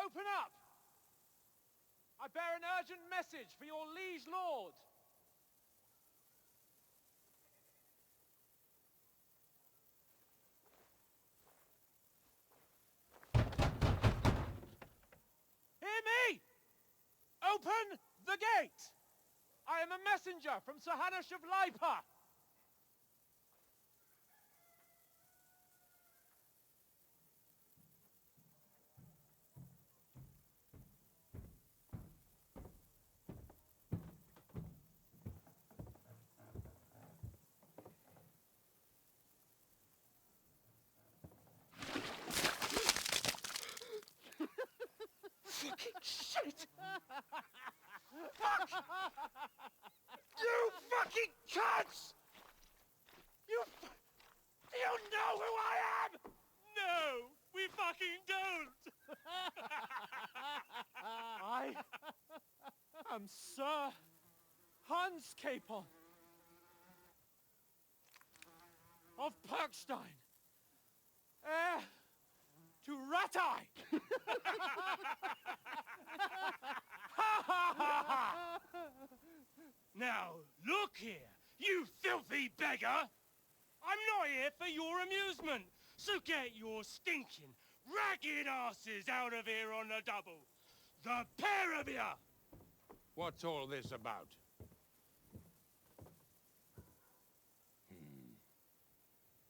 Open up! I bear an urgent message for your liege lord. Hear me! Open the gate! I am a messenger from Sir Hanush of Lipa. Fucking shit! Fuck! You fucking cunts! Do you know who I am? No, we fucking don't! I am Sir Hans Capon of Perkstein, heir to Ratai! Now, look here, you filthy beggar! I'm not here for your amusement, so get your stinking, ragged asses out of here on the double. The pair of you! What's all this about?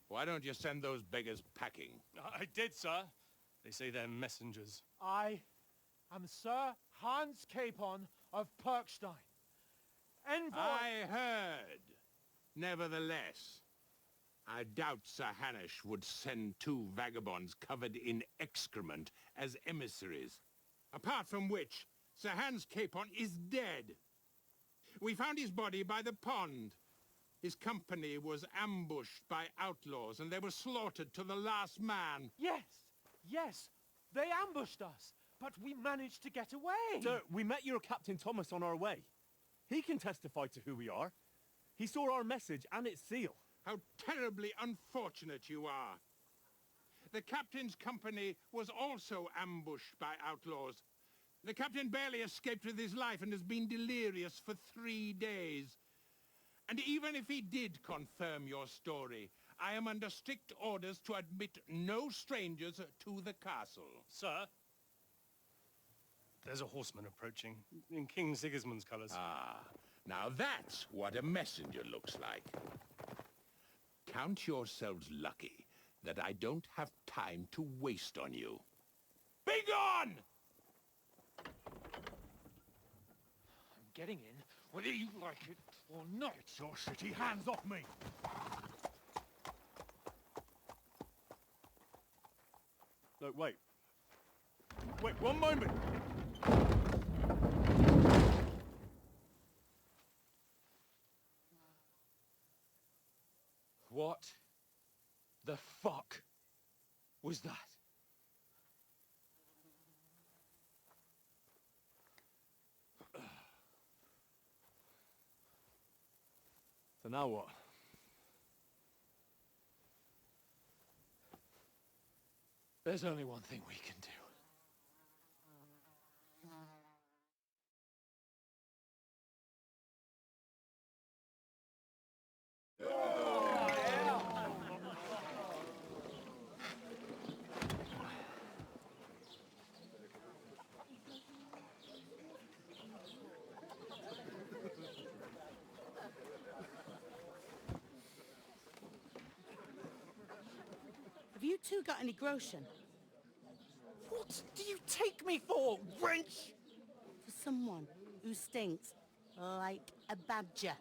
Why don't you send those beggars packing? I did, sir. They say they're messengers. I am Sir Hans Capon of Perkstein, envoy... I heard. Nevertheless, I doubt Sir Hanush would send two vagabonds covered in excrement as emissaries. Apart from which, Sir Hans Capon is dead. We found his body by the pond. His company was ambushed by outlaws, and they were slaughtered to the last man. Yes, they ambushed us, but we managed to get away. Sir, we met your Captain Thomas on our way. He can testify to who we are. He saw our message and its seal. How terribly unfortunate you are. The captain's company was also ambushed by outlaws. The captain barely escaped with his life and has been delirious for 3 days. And even if he did confirm your story, I am under strict orders to admit no strangers to the castle. Sir, there's a horseman approaching, in King Sigismund's colours. Ah, now that's what a messenger looks like. Count yourselves lucky that I don't have time to waste on you. Be gone! I'm getting in, whether you like it or not. Get your shitty hands off me! No, wait. Wait, one moment! What the fuck was that? So now what? There's only one thing we can do. two got any groschen? What do you take me for, wench? For someone who stinks like a badger.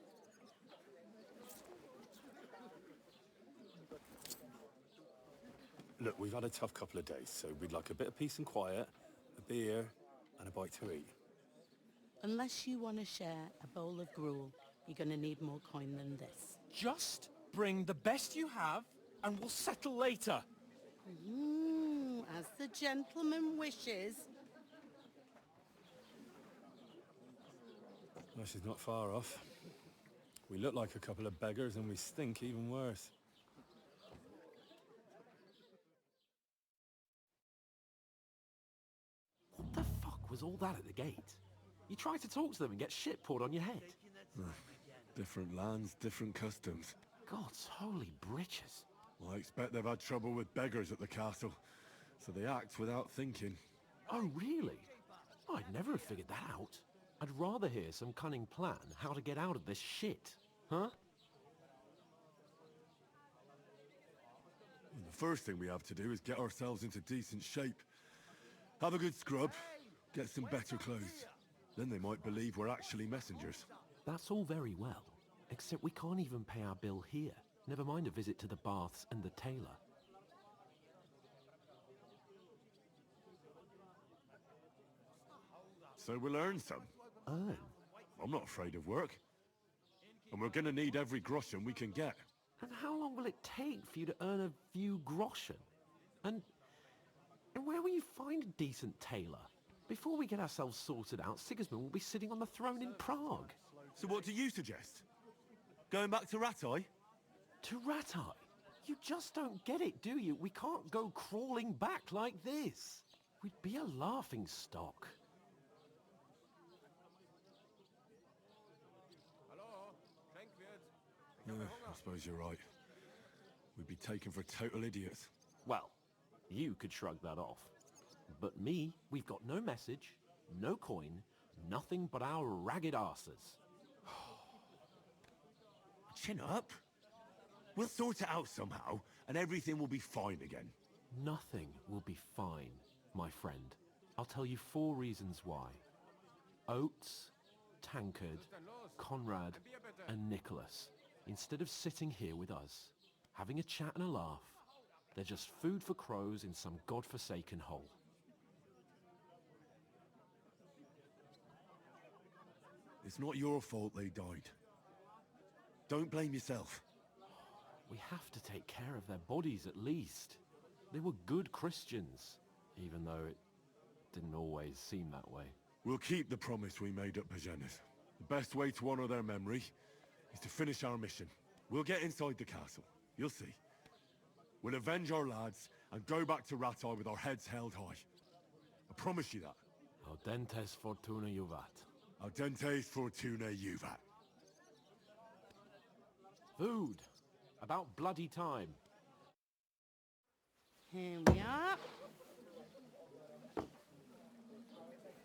Look, we've had a tough couple of days, so we'd like a bit of peace and quiet, a beer, and a bite to eat. Unless you want to share a bowl of gruel, you're going to need more coin than this. Just bring the best you have, and we'll settle later. As the gentleman wishes. Well, she's not far off. We look like a couple of beggars, and we stink even worse. What the fuck was all that at the gate? You tried to talk to them and get shit poured on your head. Different lands, different customs. God's holy britches. Well, I expect they've had trouble with beggars at the castle, so they act without thinking. Oh, really? I'd never have figured that out. I'd rather hear some cunning plan how to get out of this shit. Huh? And the first thing we have to do is get ourselves into decent shape. Have a good scrub, get some better clothes. Then they might believe we're actually messengers. That's all very well, except we can't even pay our bill here. Never mind a visit to the baths and the tailor. So we'll earn some. Earn? I'm not afraid of work. And we're gonna need every groschen we can get. And how long will it take for you to earn a few groschen? And where will you find a decent tailor? Before we get ourselves sorted out, Sigismund will be sitting on the throne in Prague. So what do you suggest? Going back to Ratai? To Ratai? You just don't get it, do you? We can't go crawling back like this. We'd be a laughing stock. Yeah, I suppose you're right. We'd be taken for total idiots. Well, you could shrug that off. But me, we've got no message, no coin, nothing but our ragged arses. Chin up. We'll sort it out somehow, and everything will be fine again. Nothing will be fine, my friend. I'll tell you 4 reasons why. Oates, Tankard, Conrad, and Nicholas, instead of sitting here with us, having a chat and a laugh, they're just food for crows in some godforsaken hole. It's not your fault they died. Don't blame yourself. We have to take care of their bodies at least. They were good Christians, even though it didn't always seem that way. We'll keep the promise we made at Pagenes. The best way to honor their memory is to finish our mission. We'll get inside the castle. You'll see. We'll avenge our lads and go back to Ratai with our heads held high. I promise you that. Audentes fortuna juvat. Audentes fortuna juvat. Food. About bloody time. Here we are.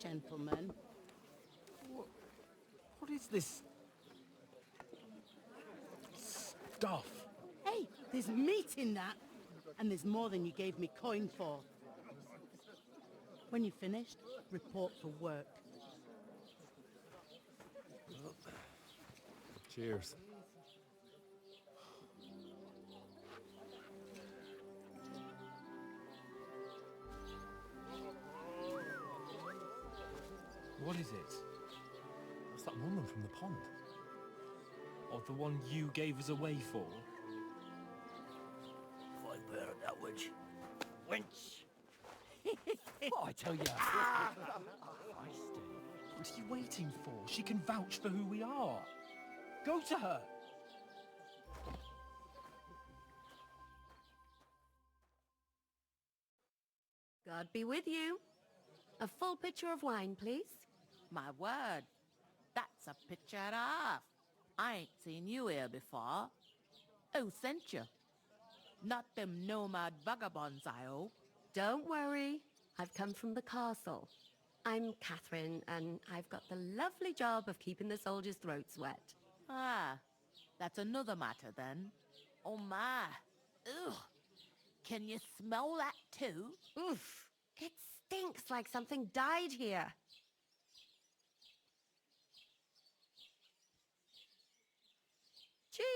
Gentlemen. What is this stuff? Hey, there's meat in that. And there's more than you gave me coin for. When you're finished, report for work. Cheers. What is it? What's that woman from the pond? Or the one you gave us away for? Find better at that witch. Wench! Oh, I tell you. What are you waiting for? She can vouch for who we are. Go to her. God be with you. A full pitcher of wine, please. My word, that's a picture and a half. I ain't seen you here before. Who sent you? Not them nomad vagabonds, I hope. Don't worry. I've come from the castle. I'm Catherine, and I've got the lovely job of keeping the soldiers' throats wet. Ah, that's another matter then. Oh my. Ugh. Can you smell that too? Oof. It stinks like something died here.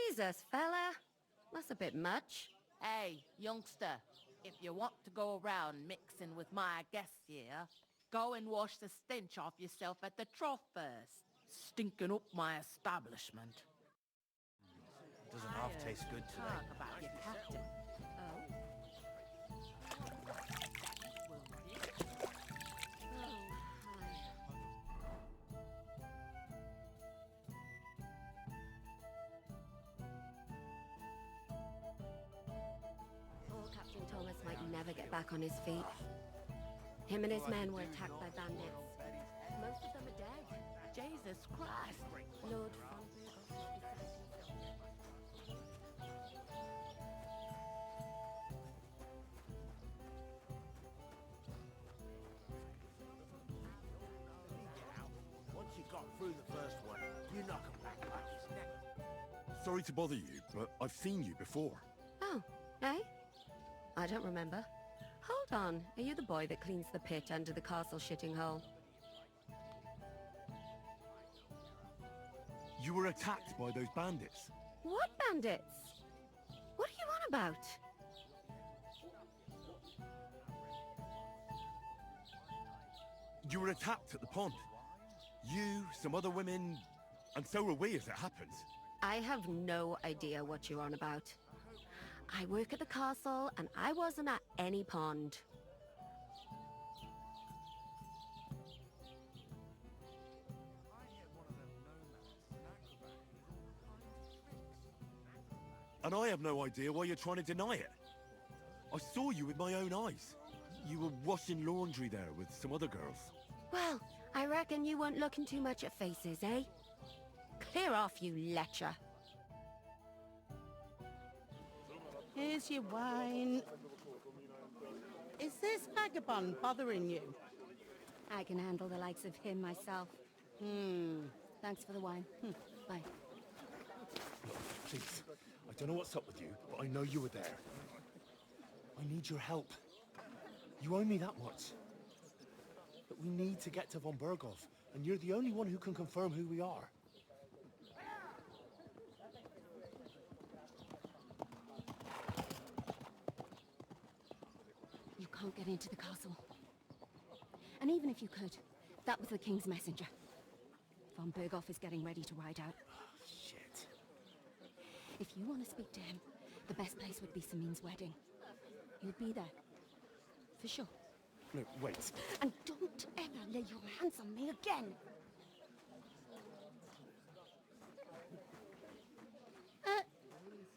Jesus, fella. That's a bit much. Hey, youngster, if you want to go around mixing with my guests here, go and wash the stench off yourself at the trough first. Stinking up my establishment. Doesn't half taste good today. Talk about your captain. Poor Captain Thomas might never get back on his feet. Him and his men were attacked by bandits. Most of them are dead. Jesus Christ! Lord von Burgos is beside himself. Once you got through the first one, you knock 'em back like it's never. Sorry to bother you, but I've seen you before. Oh, eh? I don't remember. Hold on, are you the boy that cleans the pit under the castle shitting hole? You were attacked by those bandits. What bandits? What are you on about? You were attacked at the pond. You, some other women, and so were we as it happens. I have no idea what you're on about. I work at the castle, and I wasn't at any pond. And I have no idea why you're trying to deny it. I saw you with my own eyes. You were washing laundry there with some other girls. Well, I reckon you weren't looking too much at faces, eh? Clear off, you lecher. Here's your wine. Is this vagabond bothering you? I can handle the likes of him myself. Thanks for the wine. Bye. Please, I don't know what's up with you, but I know you were there. I need your help. You owe me that much. But we need to get to von Berghoff, and you're the only one who can confirm who we are. You can't get into the castle. And even if you could, that was the king's messenger. Von Berghoff is getting ready to ride out. Shit. If you want to speak to him, the best place would be Samin's wedding. You'd be there. For sure. No, wait. And don't ever lay your hands on me again!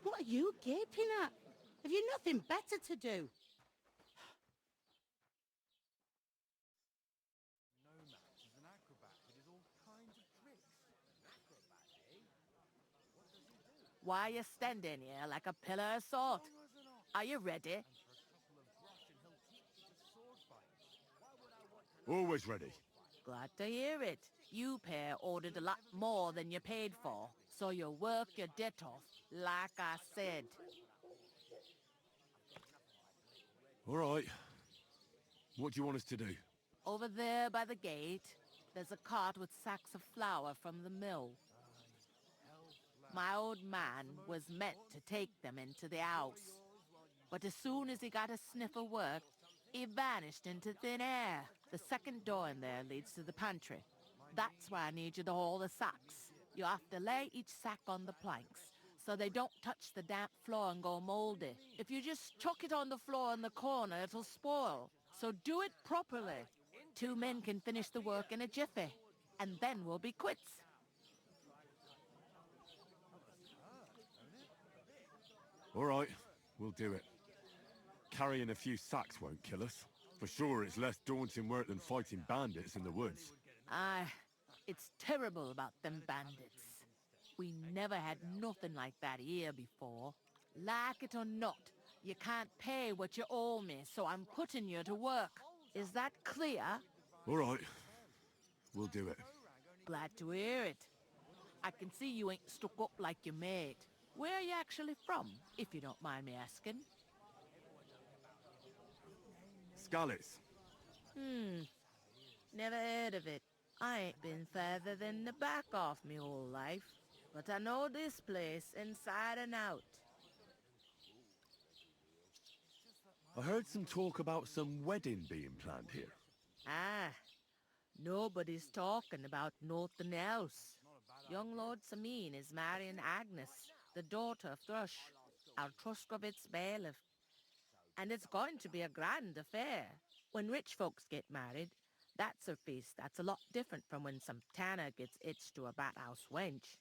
What are you gaping at? Have you nothing better to do? Why are you standing here like a pillar of salt? Are you ready? Always ready. Glad to hear it. You pair ordered a lot more than you paid for, so you work your debt off, like I said. All right. What do you want us to do? Over there by the gate, there's a cart with sacks of flour from the mill. My old man was meant to take them into the house, but as soon as he got a sniff of work, he vanished into thin air. The second door in there leads to the pantry. That's why I need you to haul the sacks. You have to lay each sack on the planks, so they don't touch the damp floor and go moldy. If you just chuck it on the floor in the corner, it'll spoil. So do it properly. 2 men can finish the work in a jiffy, and then we'll be quits. All right, we'll do it. Carrying a few sacks won't kill us. For sure, it's less daunting work than fighting bandits in the woods. Aye, it's terrible about them bandits. We never had nothing like that here before. Like it or not, you can't pay what you owe me, so I'm putting you to work. Is that clear? All right, we'll do it. Glad to hear it. I can see you ain't stuck up like your mate. Where are you actually from, if you don't mind me asking? Skalitz. Never heard of it. I ain't been further than the back off me whole life. But I know this place inside and out. I heard some talk about some wedding being planned here. Ah, nobody's talking about nothing else. Young Lord Samin is marrying Agnes, the daughter of Thrush, our Truskovitz bailiff. And it's going to be a grand affair. When rich folks get married, that's a feast that's a lot different from when some tanner gets hitched to a bathouse wench.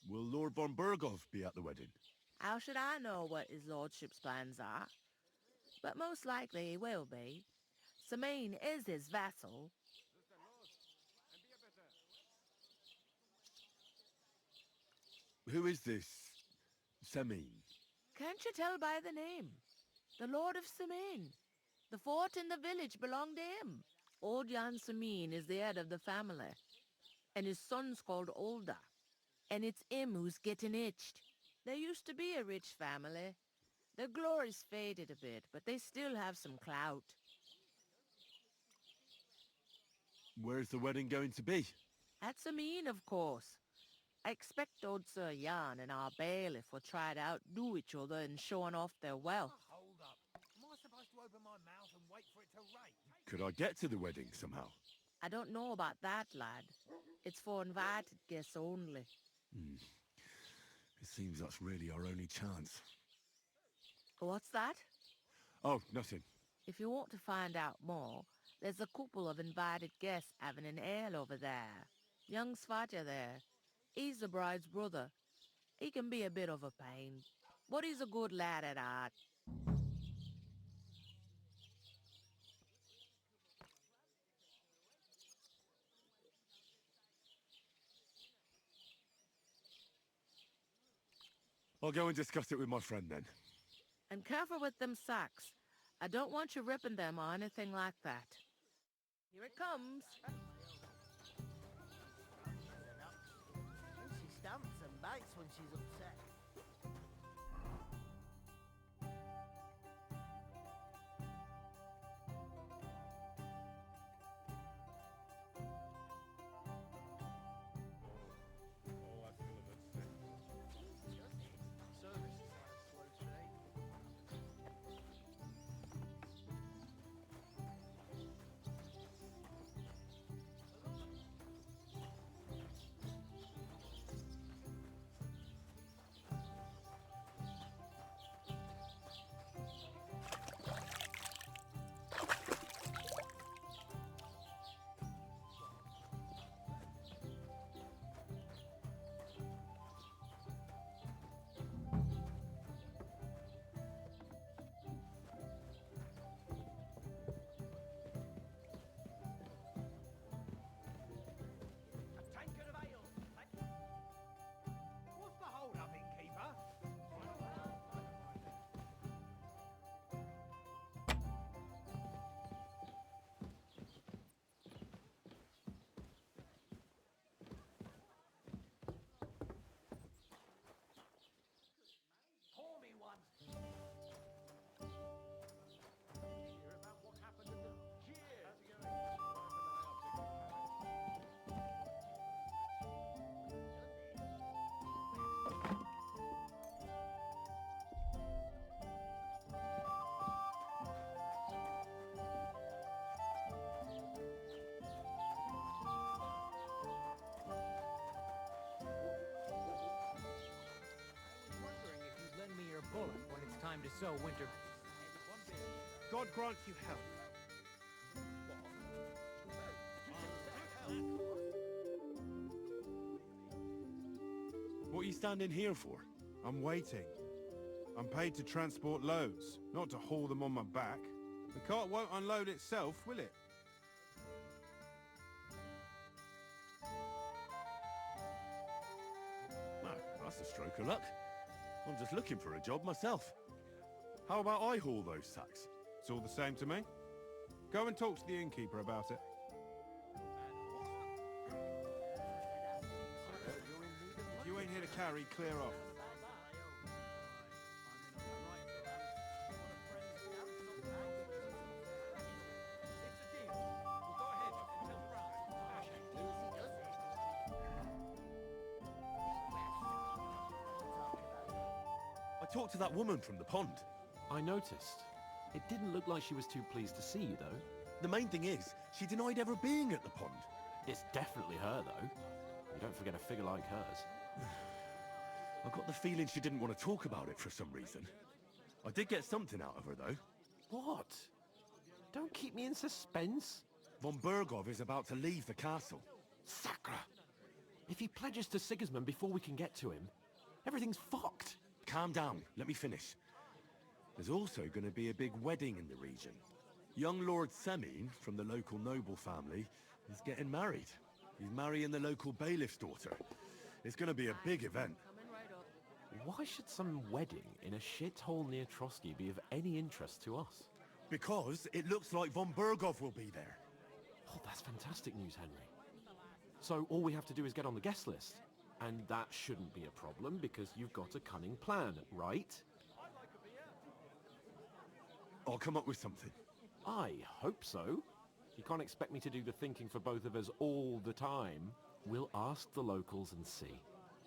Will Lord von Burgov be at the wedding? How should I know what his lordship's plans are? But most likely he will be. Samin is his vassal. Who is this Samin? Can't you tell by the name? The Lord of Samin. The fort in the village belonged to him. Old Jan Samin is the head of the family. And his son's called Olda. And it's him who's getting itched. There used to be a rich family. Their glory's faded a bit, but they still have some clout. Where's the wedding going to be? At Samin, of course. I expect old Sir Jan and our bailiff will try to outdo each other in showing off their wealth. Hold up. Am I supposed to open my mouth and wait for it to rain? Could I get to the wedding somehow? I don't know about that, lad. It's for invited guests only. It seems that's really our only chance. What's that? Oh, nothing. If you want to find out more, there's a couple of invited guests having an ale over there. Young Svaja there. He's the bride's brother. He can be a bit of a pain, but he's a good lad at heart. I'll go and discuss it with my friend then. And careful with them sacks. I don't want you ripping them or anything like that. Here it comes. She stamps and bites when she's upset. Bullet when it's time to sow winter. God grant you health. What are you standing here for? I'm waiting. I'm paid to transport loads, not to haul them on my back. The cart won't unload itself, will it? No, that's a stroke of luck. I'm just looking for a job myself. How about I haul those sacks? It's all the same to me. Go and talk to the innkeeper about it. If you ain't here to carry, clear off. talked to that woman from the pond. I noticed. It didn't look like she was too pleased to see you, though. The main thing is, she denied ever being at the pond. It's definitely her, though. You don't forget a figure like hers. I got the feeling she didn't want to talk about it for some reason. I did get something out of her, though. What? Don't keep me in suspense. Von Bergov is about to leave the castle. Sacre! If he pledges to Sigismund before we can get to him, everything's fucked. Calm down. Let me finish. There's also going to be a big wedding in the region. Young Lord Semine, from the local noble family, is getting married. He's marrying the local bailiff's daughter. It's going to be a big event. Why should some wedding in a shithole near Trotsky be of any interest to us? Because it looks like von Bergov will be there. Oh, that's fantastic news, Henry. So all we have to do is get on the guest list. And that shouldn't be a problem because you've got a cunning plan, right? I'll come up with something. I hope so. You can't expect me to do the thinking for both of us all the time. We'll ask the locals and see.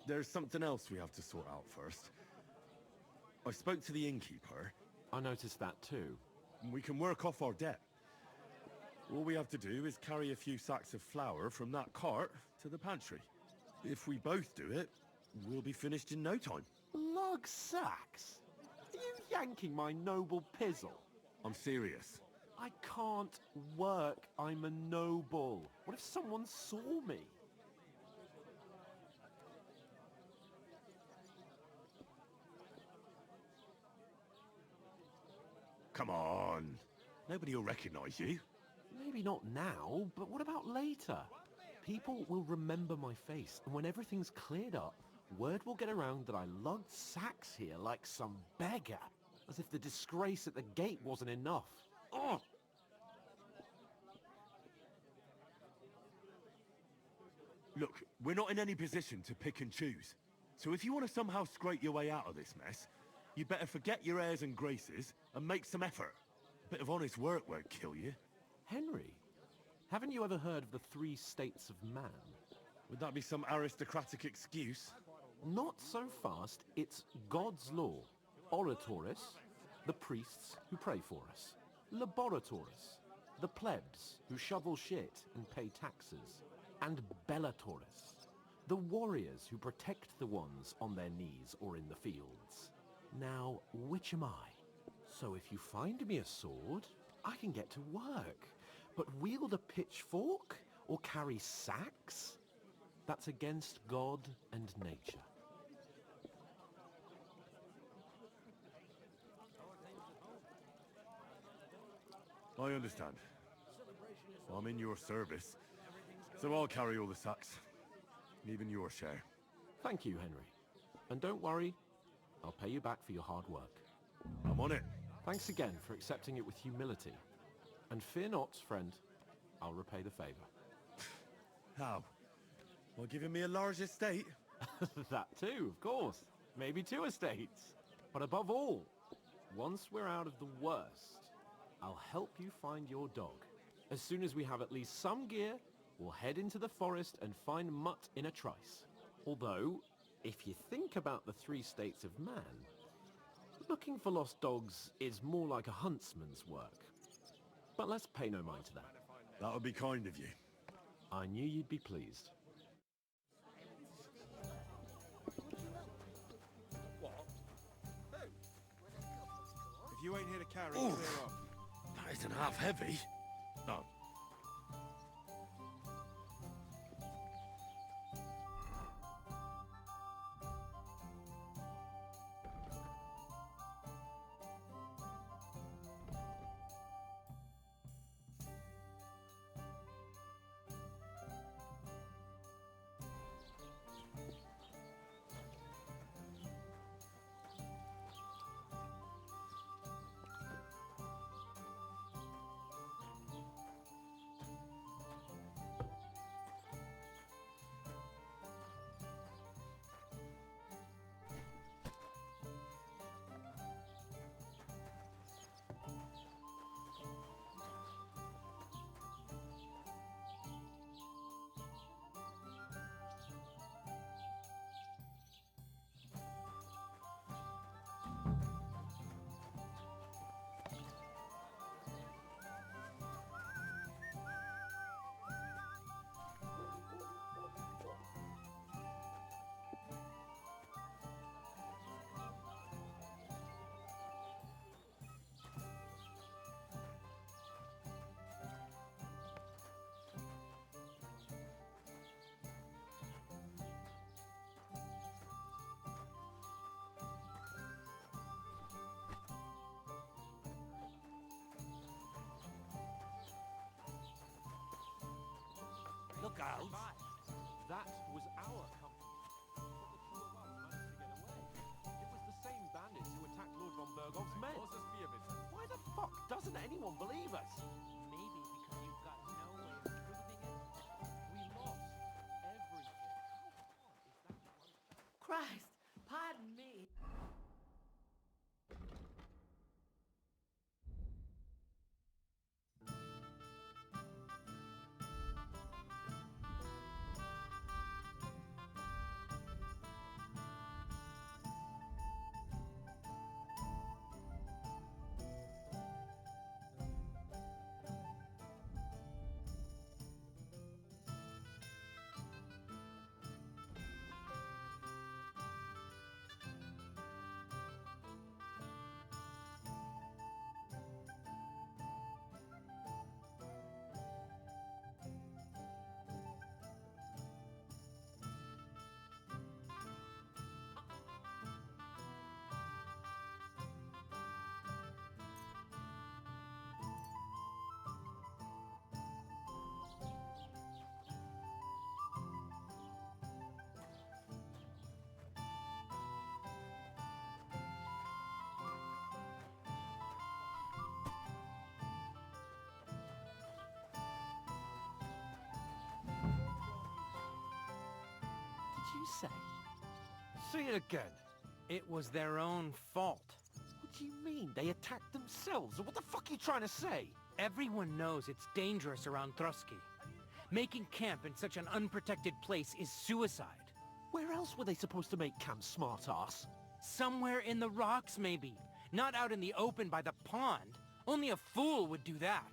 There's something else we have to sort out first. I spoke to the innkeeper. I noticed that too. We can work off our debt. All we have to do is carry a few sacks of flour from that cart to the pantry. If we both do it, we'll be finished in no time. Lug sacks? Are you yanking my noble pizzle? I'm serious. I can't work. I'm a noble. What if someone saw me? Come on. Nobody will recognize you. Maybe not now, but what about later? People will remember my face, and when everything's cleared up, word will get around that I lugged sacks here like some beggar. As if the disgrace at the gate wasn't enough. Ugh! Look, we're not in any position to pick and choose. So if you want to somehow scrape your way out of this mess, you'd better forget your airs and graces and make some effort. A bit of honest work won't kill you. Henry, haven't you ever heard of the 3 states of man? Would that be some aristocratic excuse? Not so fast. It's God's law. Oratoris, the priests who pray for us. Laboratoris, the plebs who shovel shit and pay taxes. And Bellatoris, the warriors who protect the ones on their knees or in the fields. Now, which am I? So if you find me a sword, I can get to work. But wield a pitchfork or carry sacks? That's against God and nature. I understand. I'm in your service, so I'll carry all the sacks. Even your share. Thank you, Henry. And don't worry, I'll pay you back for your hard work. I'm on it. Thanks again for accepting it with humility. And fear not, friend, I'll repay the favor. How? By giving me a large estate? That too, of course. Maybe 2 estates. But above all, once we're out of the worst, I'll help you find your dog. As soon as we have at least some gear, we'll head into the forest and find Mutt in a trice. Although, if you think about the 3 states of man, looking for lost dogs is more like a huntsman's work. But let's pay no mind to that. That would be kind of you. I knew you'd be pleased. What? If you ain't here to carry, Oof. clear off. That isn't half heavy. Oh. Scouts? That was our company. But the two of us managed to get away. It was the same bandits who attacked Lord von Bergov's men. Why the fuck doesn't anyone believe us? Maybe because you've got no way of proving it. We lost everything. Christ, pardon me. Did you say? Say it again. It was their own fault. What do you mean? They attacked themselves? What the fuck are you trying to say? Everyone knows it's dangerous around Trotsky. Making camp in such an unprotected place is suicide. Where else were they supposed to make camp, smart-ass? Somewhere in the rocks, maybe. Not out in the open by the pond. Only a fool would do that.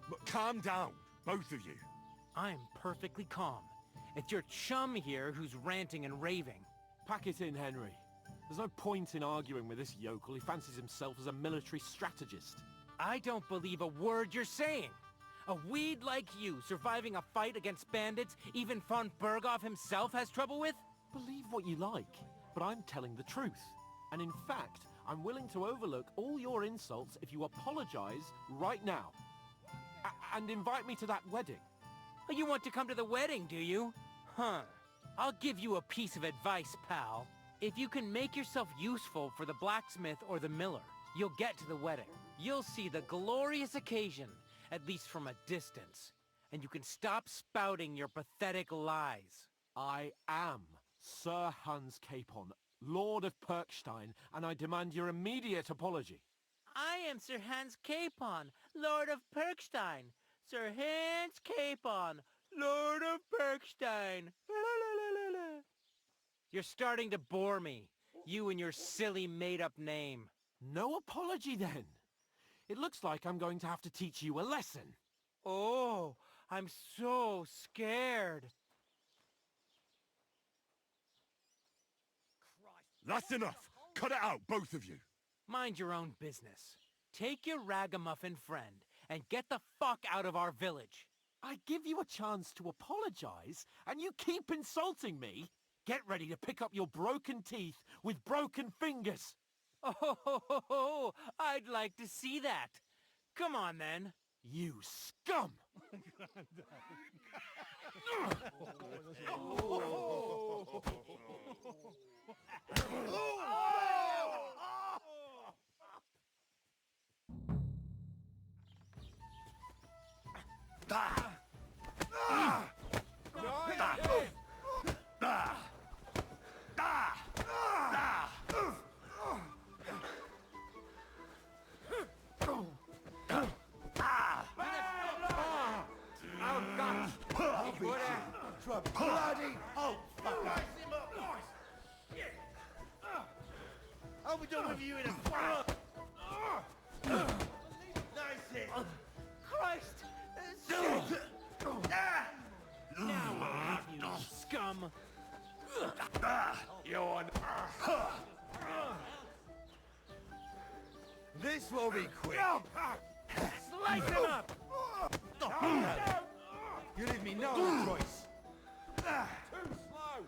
But calm down, both of you. I'm perfectly calm. It's your chum here who's ranting and raving. Pack it in, Henry. There's no point in arguing with this yokel. He fancies himself as a military strategist. I don't believe a word you're saying. A weed like you surviving a fight against bandits even von Berghoff himself has trouble with? Believe what you like, but I'm telling the truth. And in fact, I'm willing to overlook all your insults if you apologize right now. And invite me to that wedding. Oh, you want to come to the wedding, do you? Huh. I'll give you a piece of advice, pal. If you can make yourself useful for the blacksmith or the miller, you'll get to the wedding. You'll see the glorious occasion, at least from a distance. And you can stop spouting your pathetic lies. I am Sir Hans Capon, Lord of Perkstein, and I demand your immediate apology. I am Sir Hans Capon, Lord of Perkstein. Sir Hans Capon, Lord of Perkstein. You're starting to bore me, you and your silly made-up name. No apology, then. It looks like I'm going to have to teach you a lesson. Oh, I'm so scared. That's enough. Cut it out, both of you. Mind your own business. Take your ragamuffin friend and get the fuck out of our village. I give you a chance to apologize, and you keep insulting me. Get ready to pick up your broken teeth with broken fingers. Oh, I'd like to see that. Come on, then. You scum! Bloody hope, fucker! I'll be done with you in a flash! Nice hit! Christ! Now we'll have you, scum! Yawn! This will be quick! Slice him up! You leave me no choice! Too slow!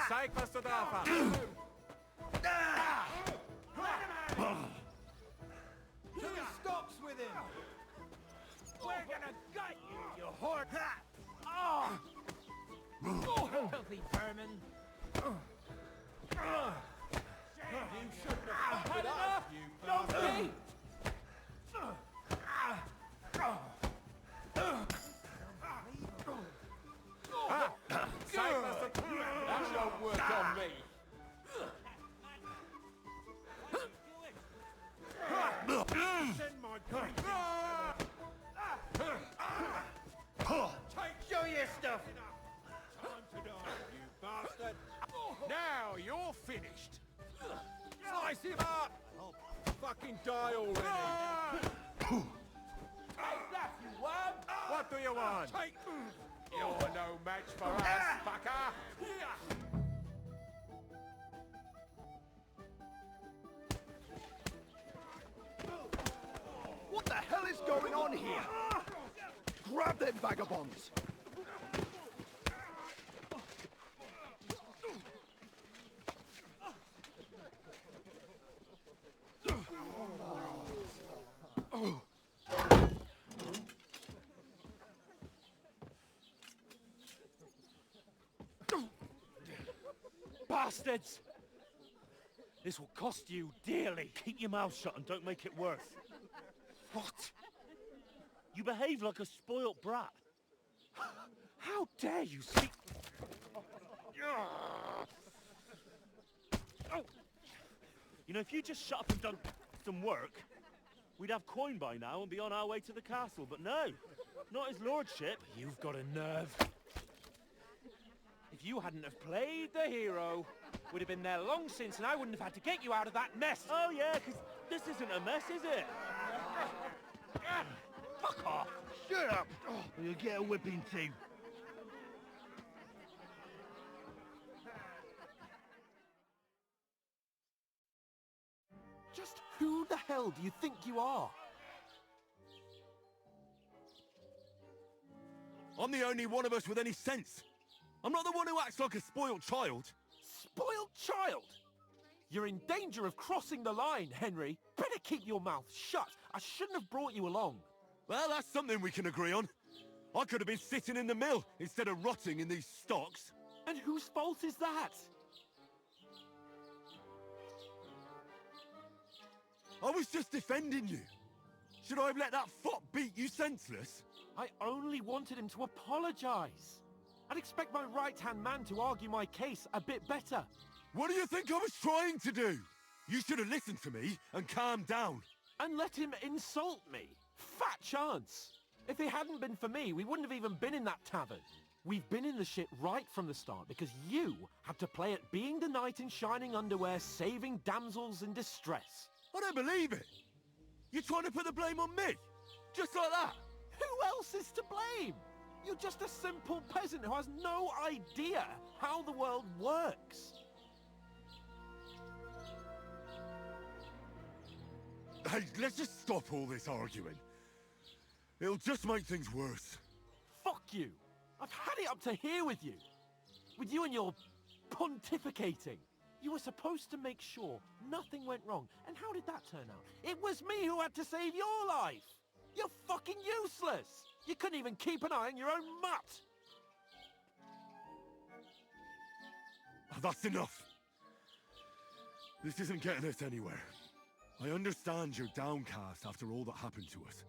Zeig, was du da hast! I've got you, you whore! Oh! Filthy vermin! You shouldn't have fucked with us, you Donkey! That won't work on me. Send my greetings. Show your stuff! Time to die, you bastard. Now you're finished. Slice him up. Fucking die already. That you want? What do you want? Take. You're no match for us, fucker. What the hell is going on here? Grab them vagabonds! Bastards! This will cost you dearly. Keep your mouth shut and don't make it worse. What? You behave like a spoilt brat. How dare you speak... Oh. You know, if you just shut up and done some work, we'd have coin by now and be on our way to the castle, but no. Not his lordship. You've got a nerve. If you hadn't have played the hero, we'd have been there long since and I wouldn't have had to get you out of that mess. Oh yeah, because this isn't a mess, is it? Fuck off! Shut up! Or you'll get a whipping too. Just who the hell do you think you are? I'm the only one of us with any sense. I'm not the one who acts like a spoiled child. Spoiled child? You're in danger of crossing the line, Henry. Better keep your mouth shut. I shouldn't have brought you along. Well, that's something we can agree on. I could have been sitting in the mill instead of rotting in these stocks. And whose fault is that? I was just defending you. Should I have let that fop beat you senseless? I only wanted him to apologize. I'd expect my right-hand man to argue my case a bit better. What do you think I was trying to do? You should have listened to me and calmed down. And let him insult me. Fat chance. If it hadn't been for me, we wouldn't have even been in that tavern. We've been in the shit right from the start because you had to play at being the knight in shining underwear, saving damsels in distress. I don't believe it. You're trying to put the blame on me? Just like that? Who else is to blame? You're just a simple peasant who has no idea how the world works. Hey, let's just stop all this arguing. It'll just make things worse. Fuck you. I've had it up to here with you. With you and your pontificating. You were supposed to make sure nothing went wrong. And how did that turn out? It was me who had to save your life. You're fucking useless. You couldn't even keep an eye on your own mutt. That's enough. This isn't getting us anywhere. I understand you're downcast after all that happened to us.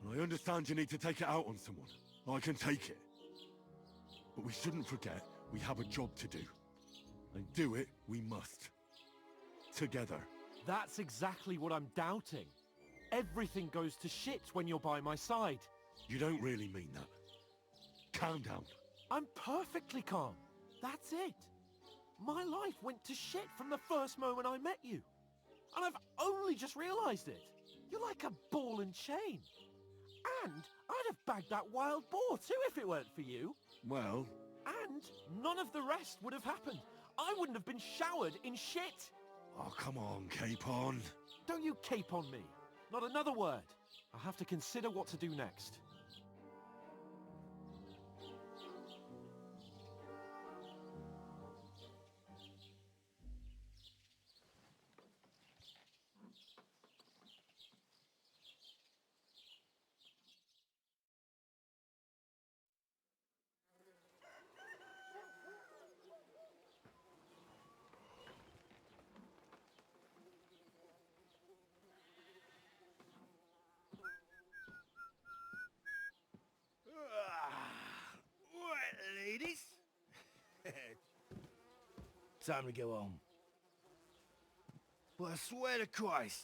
And I understand you need to take it out on someone. I can take it. But we shouldn't forget we have a job to do. And do it we must. Together. That's exactly what I'm doubting. Everything goes to shit when you're by my side. You don't really mean that. Calm down. I'm perfectly calm. That's it. My life went to shit from the first moment I met you. And I've only just realized it. You're like a ball and chain. And I'd have bagged that wild boar too if it weren't for you. Well... And none of the rest would have happened. I wouldn't have been showered in shit. Oh, come on, Capon. Don't you cape on me. Not another word. I'll have to consider what to do next. Time to go home. But I swear to Christ,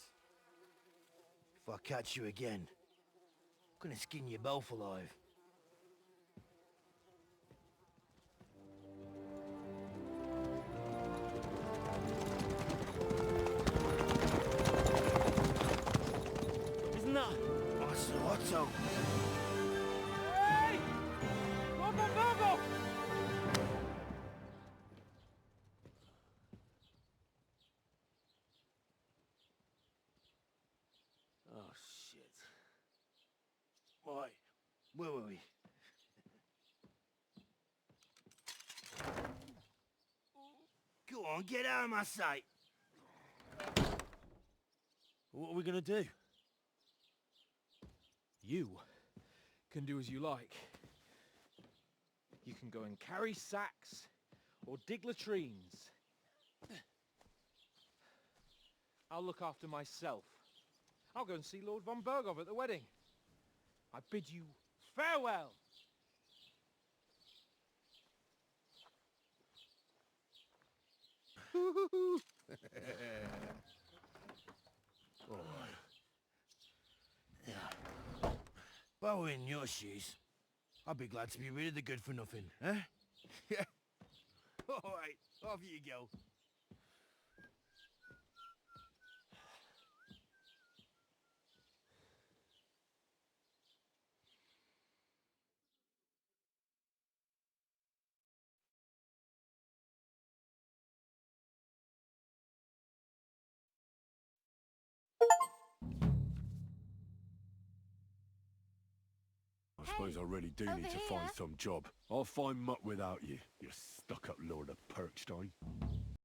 if I catch you again, I'm gonna skin you both alive. Isn't that... Otto! Hey! Lord von Burgos! Oh, shit. Right, where were we? Go on, get out of my sight! What are we gonna do? You can do as you like. You can go and carry sacks, or dig latrines. I'll look after myself. I'll go and see Lord von Burgov at the wedding. I bid you farewell. Alright. Yeah. If I were in your shoes, I'd be glad to be rid of the good for nothing, eh? Yeah. Alright, off you go. I suppose I really do need to find some job. I'll find muck without you, you stuck-up Lord of Perkstein.